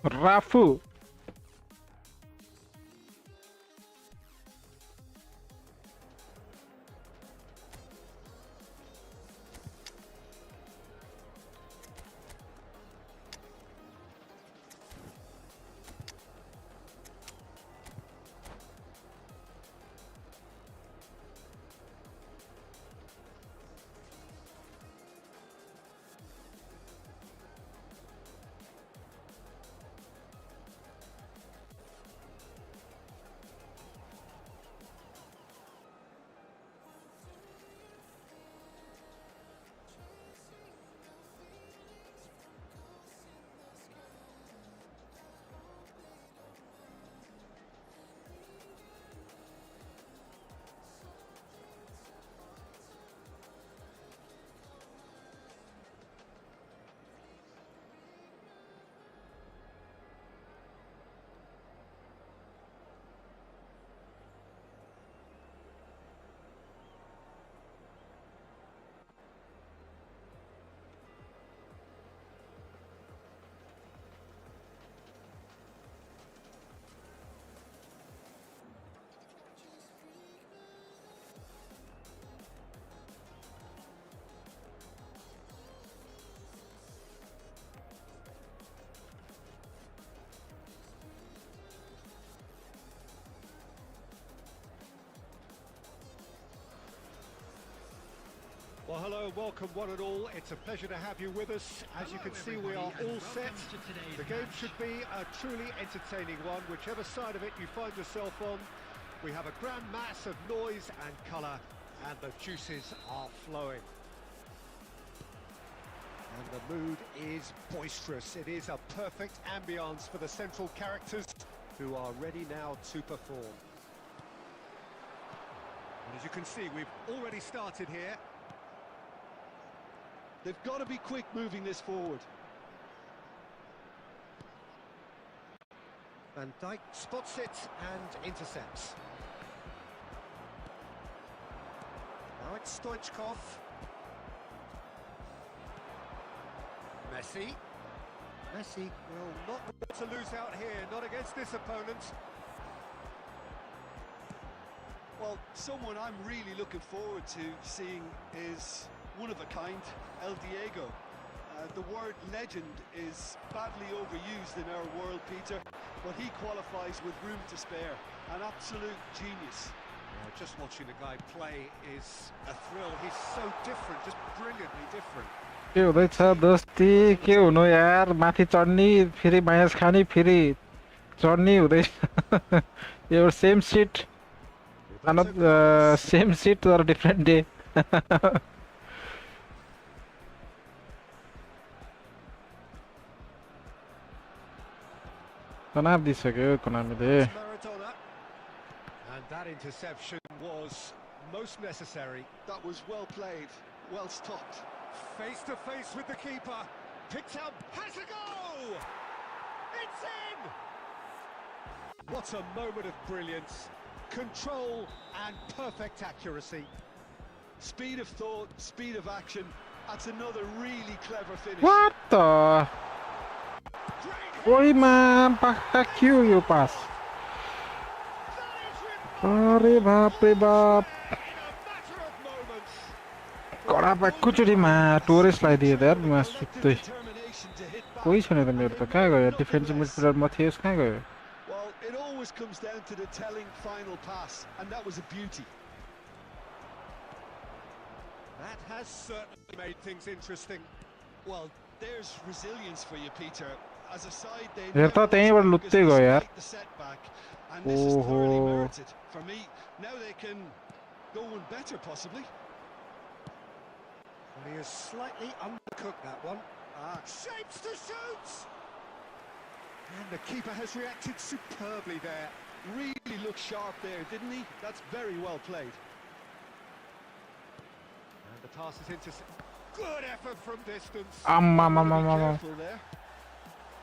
[SPEAKER 3] Rafu.
[SPEAKER 2] Well, hello, welcome one and all. It's a pleasure to have you with us. As you can see, we are all set. The game should be a truly entertaining one, whichever side of it you find yourself on. We have a grand mass of noise and colour, and the juices are flowing. And the mood is boisterous. It is a perfect ambience for the central characters who are ready now to perform. And as you can see, we've already started here.
[SPEAKER 1] They've got to be quick moving this forward.
[SPEAKER 2] Van Dijk spots it and intercepts. Now it's Stoichkov. Messi. Messi will not want to lose out here, not against this opponent.
[SPEAKER 1] Well, someone I'm really looking forward to seeing is one of a kind, El Diego. The word legend is badly overused in our world, Peter, but he qualifies with room to spare. An absolute genius.
[SPEAKER 2] Just watching the guy play is a thrill. He's so different, just brilliantly different.
[SPEAKER 3] के हुँदैछ दोस्ती के हुनु यार माथि चढ्नी फेरि minus खानी फेरि चढ्नी हुँदैछ यो सेम सिट सेम सिट तर डिफरेन्ट डे तनाव दिइसक्यो कोनामीले
[SPEAKER 2] And that interception was most necessary.
[SPEAKER 1] That was well played, well stopped.
[SPEAKER 2] Face to face with the keeper. Picked up, has a go! It's in! What a moment of brilliance. Control and perfect accuracy.
[SPEAKER 1] Speed of thought, speed of action. That's another really clever finish.
[SPEAKER 3] What the? Oi man, back you, you pass. अरे बाप रे बाप कडा कुचुरीमा टोरेसलाई दिए यार म सुत्दै कोही छैन त मेरो त कहाँ गयो डिफेन्सिभ मिडफिल्डर मथिएस कहाँ गयो
[SPEAKER 1] Well, it always comes down to the telling final pass, and that was a beauty.
[SPEAKER 2] That has certainly made things interesting.
[SPEAKER 1] Well, there's resilience for you, Peter. As a side, they
[SPEAKER 3] हेर त त्यहीबाट लुत्दै गयो यार
[SPEAKER 1] the setback, and this is thoroughly merited. For me, now they can go one better, possibly.
[SPEAKER 2] Well, he has slightly undercooked that one. Shapes to shoot! And the keeper has reacted superbly there.
[SPEAKER 1] Really looked sharp there, didn't he? That's very well played.
[SPEAKER 2] And the pass is intercepted. Good effort from distance.
[SPEAKER 1] Careful there.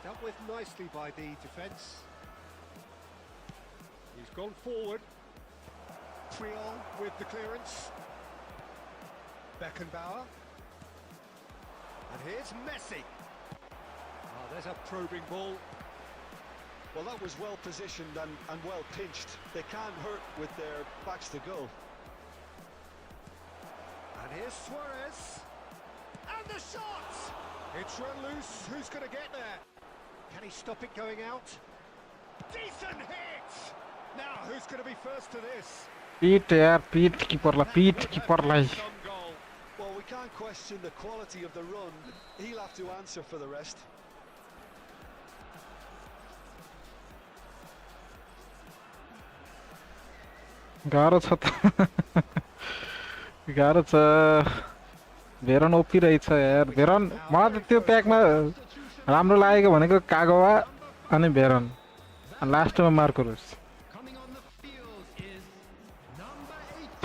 [SPEAKER 2] Dealt with nicely by the defence. He's gone forward. Triol with the clearance. Beckenbauer. And here's Messi. Oh, there's a probing ball.
[SPEAKER 1] Well, that was well positioned and well pinched. They can't hurt with their backs to goal.
[SPEAKER 2] And here's Suarez. And the shot! It's run loose. Who's going to get there? Can he stop it going out? Decent hit! Now, who's going to be first to this?
[SPEAKER 3] पिट यार पिट किपरलाई
[SPEAKER 1] Well, we can't question the quality of the run. He'll have to answer for the rest.
[SPEAKER 3] गाह्रो छ त गाह्रो छ भेरन OP रहेछ यार भेरन मलाई त त्यो प्याकमा राम्रो लागेको भनेको कागवा अनि भेरन लास्टमा मार्कोरुस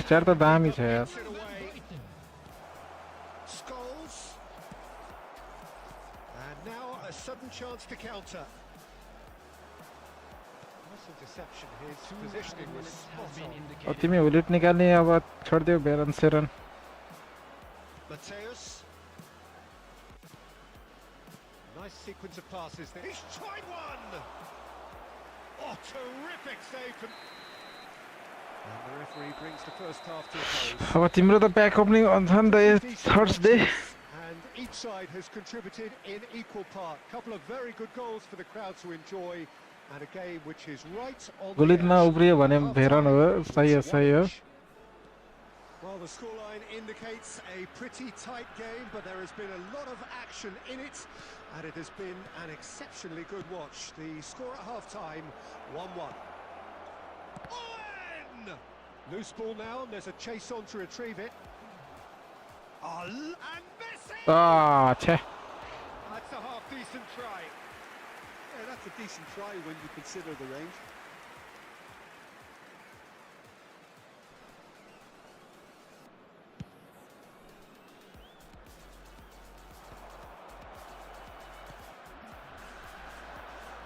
[SPEAKER 3] स्टार त दामी छ यार
[SPEAKER 2] And now a sudden chance to counter. Deception. His positioning was spot on.
[SPEAKER 3] तिमी हुलिट निकाल्ने अब छोड्दियो भेरन सेरन
[SPEAKER 2] Mateus. Nice sequence of passes there. He's tried one! Oh, terrific save from... And the referee brings the first half to a close.
[SPEAKER 3] अब तिम्रो त back opening हुन्छ नि त Thursday
[SPEAKER 2] And each side has contributed in equal part. Couple of very good goals for the crowd to enjoy. And a game which is right on the
[SPEAKER 3] गोलिमा
[SPEAKER 2] edge.
[SPEAKER 3] उब्रियो भने भेरन हो सही हो
[SPEAKER 2] Well, the scoreline indicates a pretty tight game, but there has been a lot of action in it, and it has been an exceptionally good watch. The score at half-time, 1-1. Owen! Loose ball now, and there's a chase on to retrieve it. Oh, and Messi!
[SPEAKER 3] Ah, che.
[SPEAKER 2] That's a half-decent try.
[SPEAKER 1] Yeah, that's a decent try when you consider the range.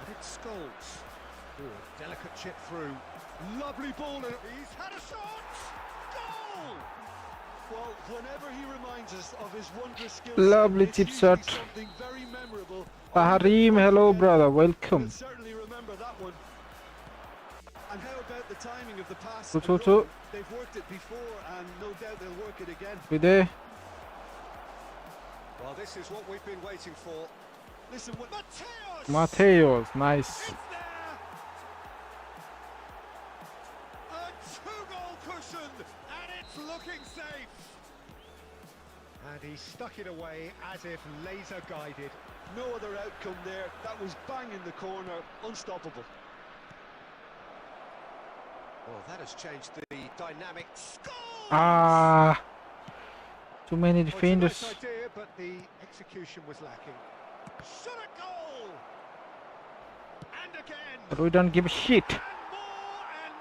[SPEAKER 2] And it Scholes. Oh, delicate chip through. Lovely ball, and he's had a shot! Goal!
[SPEAKER 1] Well, whenever he reminds us of his wondrous skill
[SPEAKER 3] Lovely
[SPEAKER 1] set,
[SPEAKER 3] chip
[SPEAKER 1] it's usually
[SPEAKER 3] shot.
[SPEAKER 1] something very memorable.
[SPEAKER 3] Taharim, hello brother, welcome.
[SPEAKER 1] We'll certainly remember that one. And how about the timing of the pass?
[SPEAKER 3] So,
[SPEAKER 1] and
[SPEAKER 3] so,
[SPEAKER 1] run?
[SPEAKER 3] so.
[SPEAKER 1] They've worked it before, and no doubt they'll work it again.
[SPEAKER 3] Be there.
[SPEAKER 2] Well, this is what we've been waiting for.
[SPEAKER 1] Listen, what
[SPEAKER 3] Mateos, nice.
[SPEAKER 2] It's there! A two-goal cushion, and it's looking safe. And he stuck it away as if laser guided.
[SPEAKER 1] no other outcome there. That was bang in the corner, unstoppable.
[SPEAKER 2] Well, that has changed the dynamic. Scores!
[SPEAKER 3] Ah, too many
[SPEAKER 2] Well, it's a
[SPEAKER 3] defenders.
[SPEAKER 2] nice idea, but the execution was lacking. Shot a goal! And again!
[SPEAKER 3] But we don't give a shit.
[SPEAKER 2] And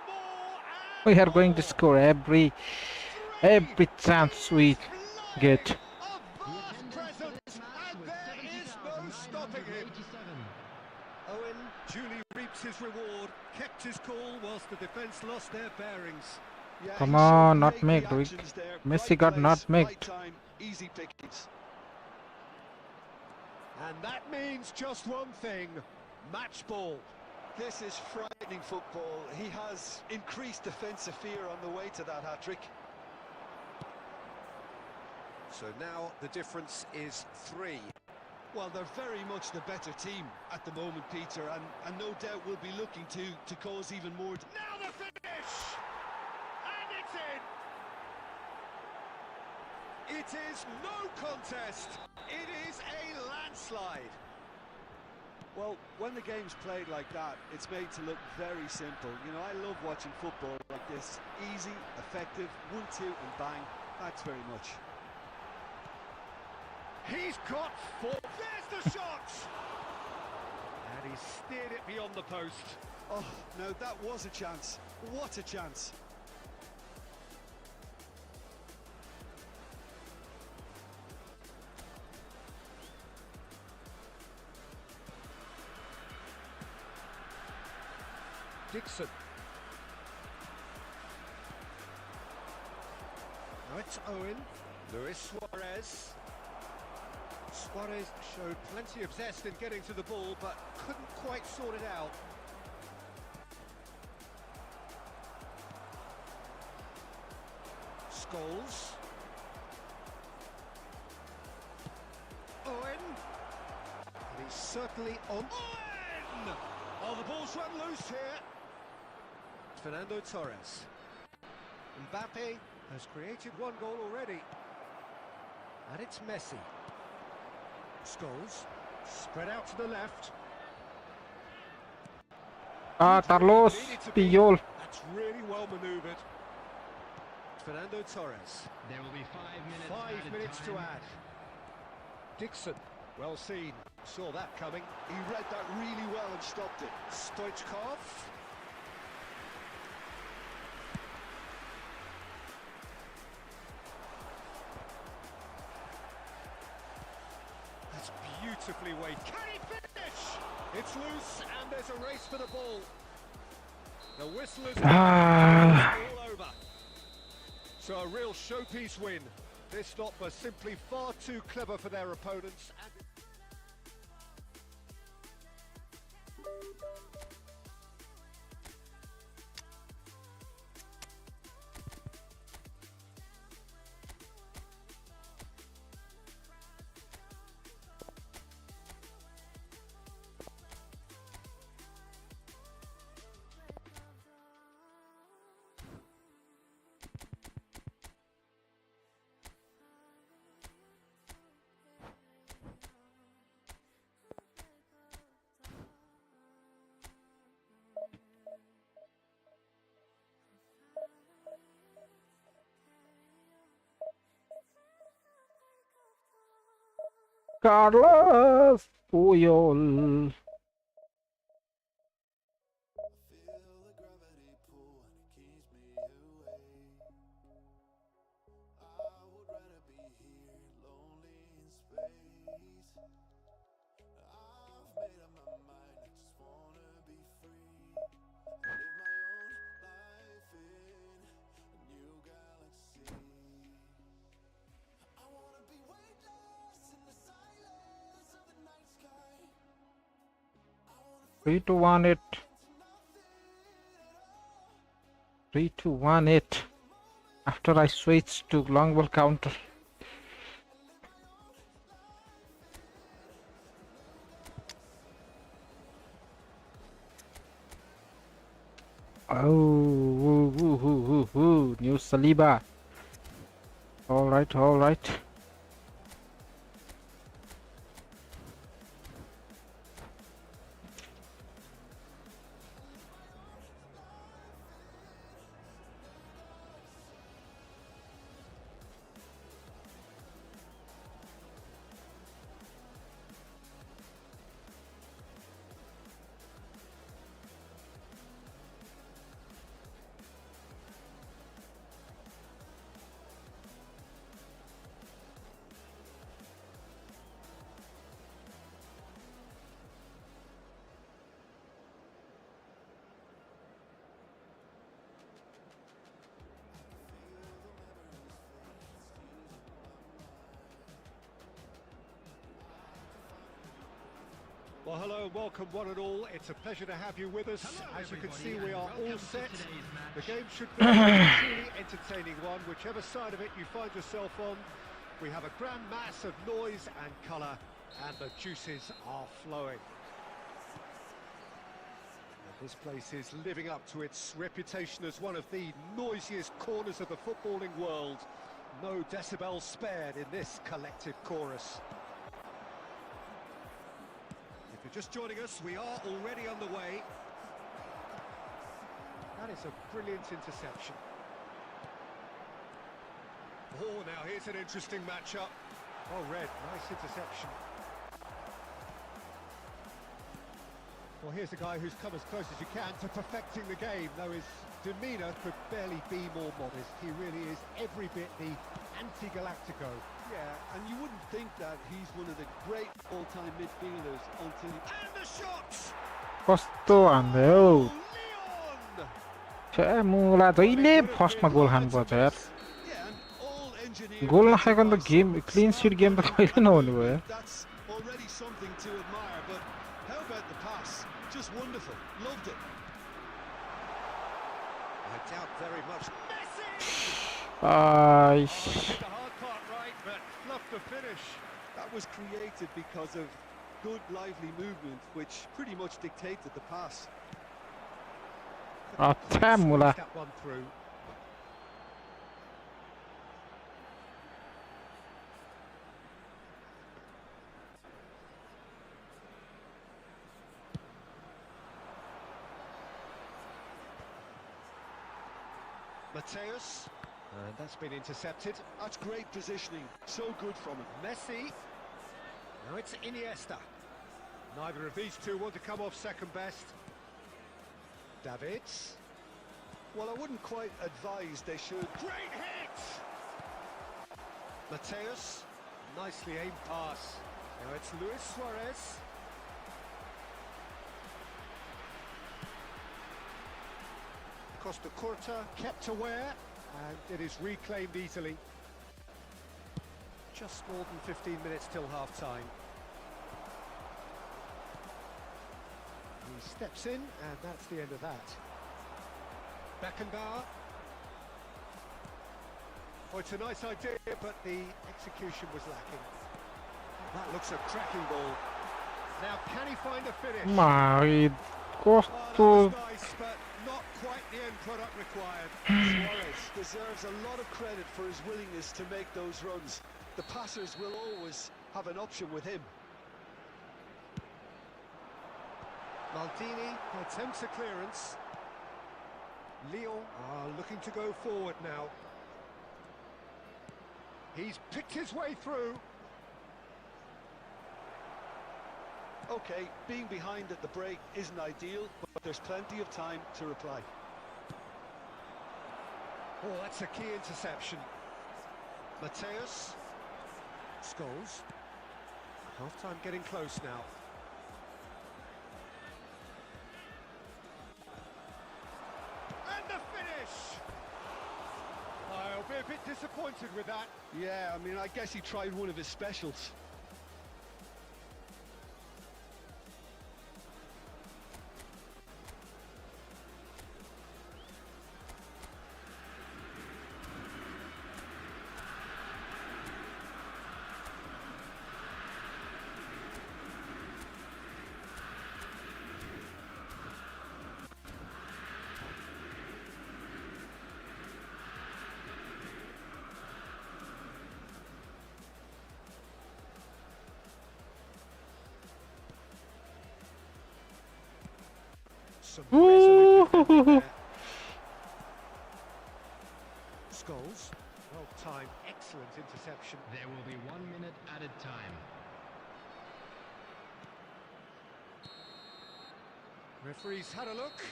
[SPEAKER 2] more, and
[SPEAKER 3] We are going to score every chance we get.
[SPEAKER 2] A vast presence, and there is no stopping him. Owen duly reaps his reward, kept his cool whilst the defence lost their bearings.
[SPEAKER 1] Yeah,
[SPEAKER 3] Come
[SPEAKER 1] he showed
[SPEAKER 3] on,
[SPEAKER 1] great
[SPEAKER 3] nutmegged.
[SPEAKER 1] reactions there.
[SPEAKER 3] Messi
[SPEAKER 1] Right
[SPEAKER 3] got
[SPEAKER 1] place,
[SPEAKER 3] nutmegged.
[SPEAKER 1] right time, easy pickings.
[SPEAKER 2] And that means just one thing, match ball.
[SPEAKER 1] This is frightening football. He has increased defensive fear on the way to that hat-trick.
[SPEAKER 2] So now the difference is 3.
[SPEAKER 1] Well, they're very much the better team at the moment, Peter, and no doubt will be looking to cause even more.
[SPEAKER 2] Now the finish! And it's in! It is no contest. It is a landslide.
[SPEAKER 1] Well, when the game's played like that, it's made to look very simple. You know, I love watching football like this. Easy, effective, 1-2 and bang. That's very much.
[SPEAKER 2] He's got 4. There's the shot! And he steered it beyond the post.
[SPEAKER 1] Oh, now that was a chance. What a chance.
[SPEAKER 2] Dixon. Now it's Owen. Luis Suarez. Suarez showed plenty of zest in getting to the ball, but couldn't quite sort it out. Scholes. Owen. And he's certainly on. Owen! Oh, the ball's run loose here. Fernando Torres. Mbappe has created 1 goal already. And it's Messi. Scholes. Spread out to the left.
[SPEAKER 3] Ah, Carlos Puyol.
[SPEAKER 2] That's really well manoeuvred. Fernando Torres.
[SPEAKER 5] There will be 5 minutes.
[SPEAKER 2] 5 minutes to add. Dixon. Well seen. Saw that coming.
[SPEAKER 1] He read that really well and stopped it.
[SPEAKER 2] Stoichkov. That's beautifully weighted. Can he finish? It's loose and there's a race for the ball. The whistle is all over. So a real showpiece win. This lot were simply far too clever for their opponents.
[SPEAKER 3] Carlos Puyol. Three to 1 it. 3-1 it. After I switched to long ball counter. Oh, new Saliba. All right, all right.
[SPEAKER 2] Well, hello and welcome one and all. It's a pleasure to have you with us. As you can see, we are all set. The game should be a truly entertaining one, whichever side of it you find yourself on. We have a grand mass of noise and colour, and the juices are flowing. And this place is living up to its reputation as one of the noisiest corners of the footballing world. No decibels spared in this collective chorus. If you're just joining us, we are already underway. That is a brilliant interception. Oh, now here's an interesting matchup. Oh, Red, nice interception. Well, here's a guy who's come as close as you can to perfecting the game, though his demeanour could barely be more modest. He really is every bit the anti-Galactico.
[SPEAKER 1] Yeah, and you wouldn't think that he's one of the great all-time midfielders until you... And the shots!
[SPEAKER 3] कस्तो हान्दै हो छ्या मुला जहिले फर्स्टमा गोल खानुपर्छ यार गोल नखाएको त game clean seat game त कहिले नहुने भयो यार
[SPEAKER 1] That's already something to admire, but how about the pass? Just wonderful. Loved it.
[SPEAKER 2] I doubt very much.
[SPEAKER 3] Messi!
[SPEAKER 2] The finish.
[SPEAKER 1] That was created because of good lively movement, which pretty much dictated the pass.
[SPEAKER 3] That
[SPEAKER 2] one through. Mateus. And that's been intercepted.
[SPEAKER 1] That's great positioning. So good from him.
[SPEAKER 2] Messi. Now it's Iniesta. Neither of these two want to come off second best. Davids.
[SPEAKER 1] Well, I wouldn't quite advise they should.
[SPEAKER 2] Great hit! Mateus. Nicely aimed pass. Now it's Luis Suarez. Costa Curta kept aware. And it is reclaimed easily. Just more than 15 minutes till half-time. He steps in, and that's the end of that. Beckenbauer. Oh, it's a nice idea, but the execution was lacking. That looks a cracking ball. Now, can he find a finish?
[SPEAKER 3] My
[SPEAKER 2] Oh, that
[SPEAKER 3] costo
[SPEAKER 2] was nice, but not quite the end product required.
[SPEAKER 1] Suarez deserves a lot of credit for his willingness to make those runs. The passers will always have an option with him.
[SPEAKER 2] Maldini attempts a clearance. Lyon are looking to go forward now. He's picked his way through.
[SPEAKER 1] Okay, being behind at the break isn't ideal, but there's plenty of time to reply.
[SPEAKER 2] Oh, that's a key interception. Mateus. Scholes. Half-time getting close now. And the finish! I'll be a bit disappointed with that.
[SPEAKER 1] Yeah, I mean, I guess he tried one of his specials.
[SPEAKER 2] Some resolute defending there. Scholes. Well-timed, excellent interception.
[SPEAKER 5] There will be 1 minute added time.
[SPEAKER 2] Referee's had a look,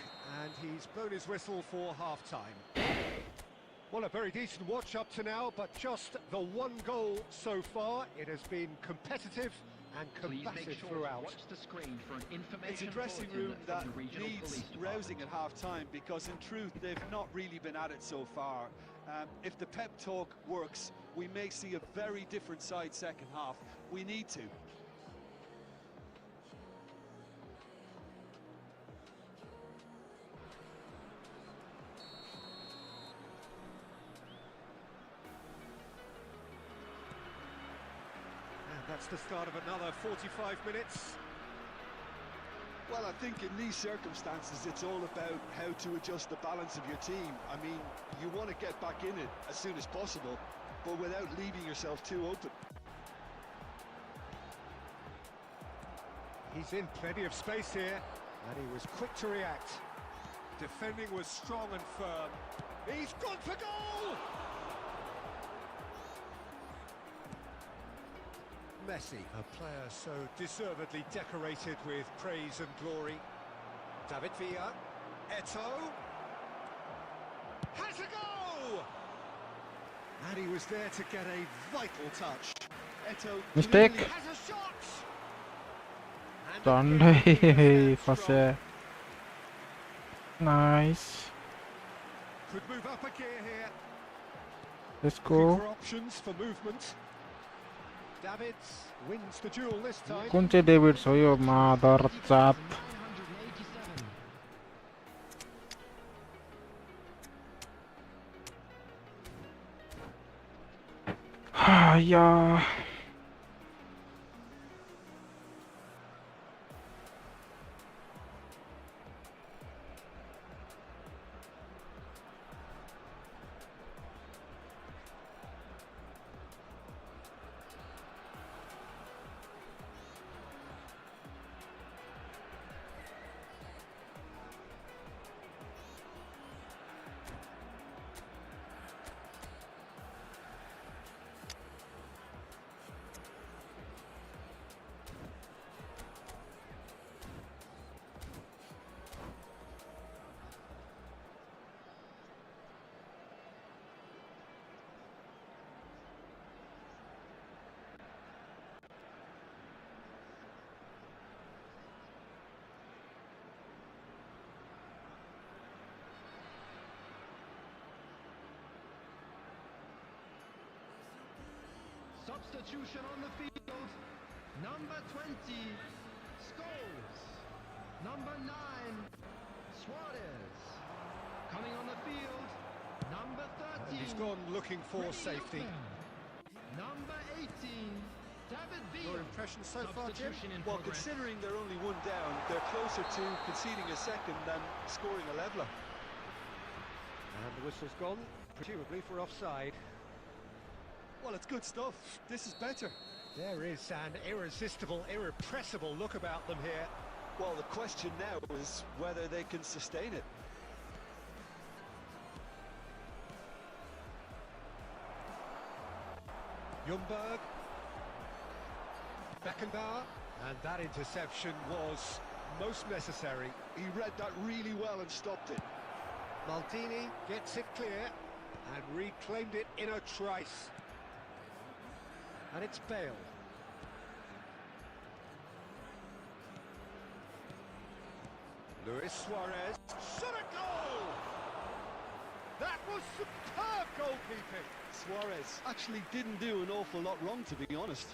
[SPEAKER 2] and he's blown his whistle for half-time. Well, a very decent watch up to now, but just the one goal so far. It has been competitive and combative throughout.
[SPEAKER 5] Watch the screen for an information
[SPEAKER 1] It's a dressing
[SPEAKER 5] bulletin
[SPEAKER 1] room
[SPEAKER 5] from
[SPEAKER 1] that
[SPEAKER 5] the regional
[SPEAKER 1] needs
[SPEAKER 5] police department.
[SPEAKER 1] rousing at half-time, because in truth they've not really been at it so far. If the pep talk works, we may see a very different side second half. We need to.
[SPEAKER 2] And that's the start of another 45 minutes.
[SPEAKER 1] Well, I think in these circumstances it's all about how to adjust the balance of your team. I mean, you want to get back in it as soon as possible, but without leaving yourself too open.
[SPEAKER 2] He's in plenty of space here, and he was quick to react. Defending was strong and firm. He's gone for goal! Messi, a player so deservedly decorated with praise and glory. David Villa. Eto'o. Has a goal! And he was there to get a vital touch.
[SPEAKER 1] Eto'o
[SPEAKER 3] Mistake.
[SPEAKER 1] clearly
[SPEAKER 2] Has a shot! And
[SPEAKER 3] Don't
[SPEAKER 2] again,
[SPEAKER 3] for
[SPEAKER 2] strong.
[SPEAKER 3] sure. Nice.
[SPEAKER 2] Could move up a gear here.
[SPEAKER 3] Let's
[SPEAKER 2] Looking
[SPEAKER 3] go.
[SPEAKER 2] for options for movement. Davids wins the duel this time.
[SPEAKER 3] Kunci David Soyo mother chat.
[SPEAKER 5] 987.
[SPEAKER 3] Yeah.
[SPEAKER 5] Substitution on the field. Number 20, Scholes. Number 9, Suarez. Coming on the field, number 13.
[SPEAKER 2] He's gone looking for
[SPEAKER 5] Freddie
[SPEAKER 2] safety.
[SPEAKER 5] Lookman. Number 18, David
[SPEAKER 2] Your
[SPEAKER 5] Villa.
[SPEAKER 2] impression so far, Jim?
[SPEAKER 5] Substitution in
[SPEAKER 1] Well,
[SPEAKER 5] progress.
[SPEAKER 1] considering they're only one down, they're closer to conceding a second than scoring a leveller.
[SPEAKER 2] And the whistle's gone, presumably for offside.
[SPEAKER 1] Well, it's good stuff. This is better.
[SPEAKER 2] There is an irresistible, irrepressible look about them here.
[SPEAKER 1] Well, the question now is whether they can sustain it.
[SPEAKER 2] Ljungberg. Beckenbauer. And that interception was most necessary.
[SPEAKER 4] He read that really well and stopped it.
[SPEAKER 2] Maldini gets it clear and reclaimed it in a trice. And it's Bale. Luis Suarez, shot a goal! That was superb goalkeeping.
[SPEAKER 1] Suarez actually didn't do an awful lot wrong, to be honest.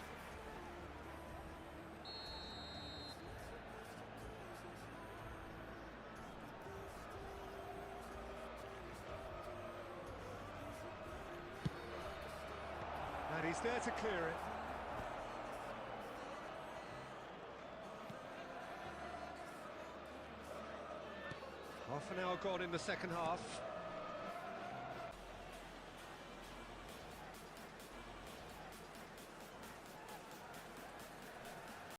[SPEAKER 2] And he's there to clear it. Half an hour gone in the second half.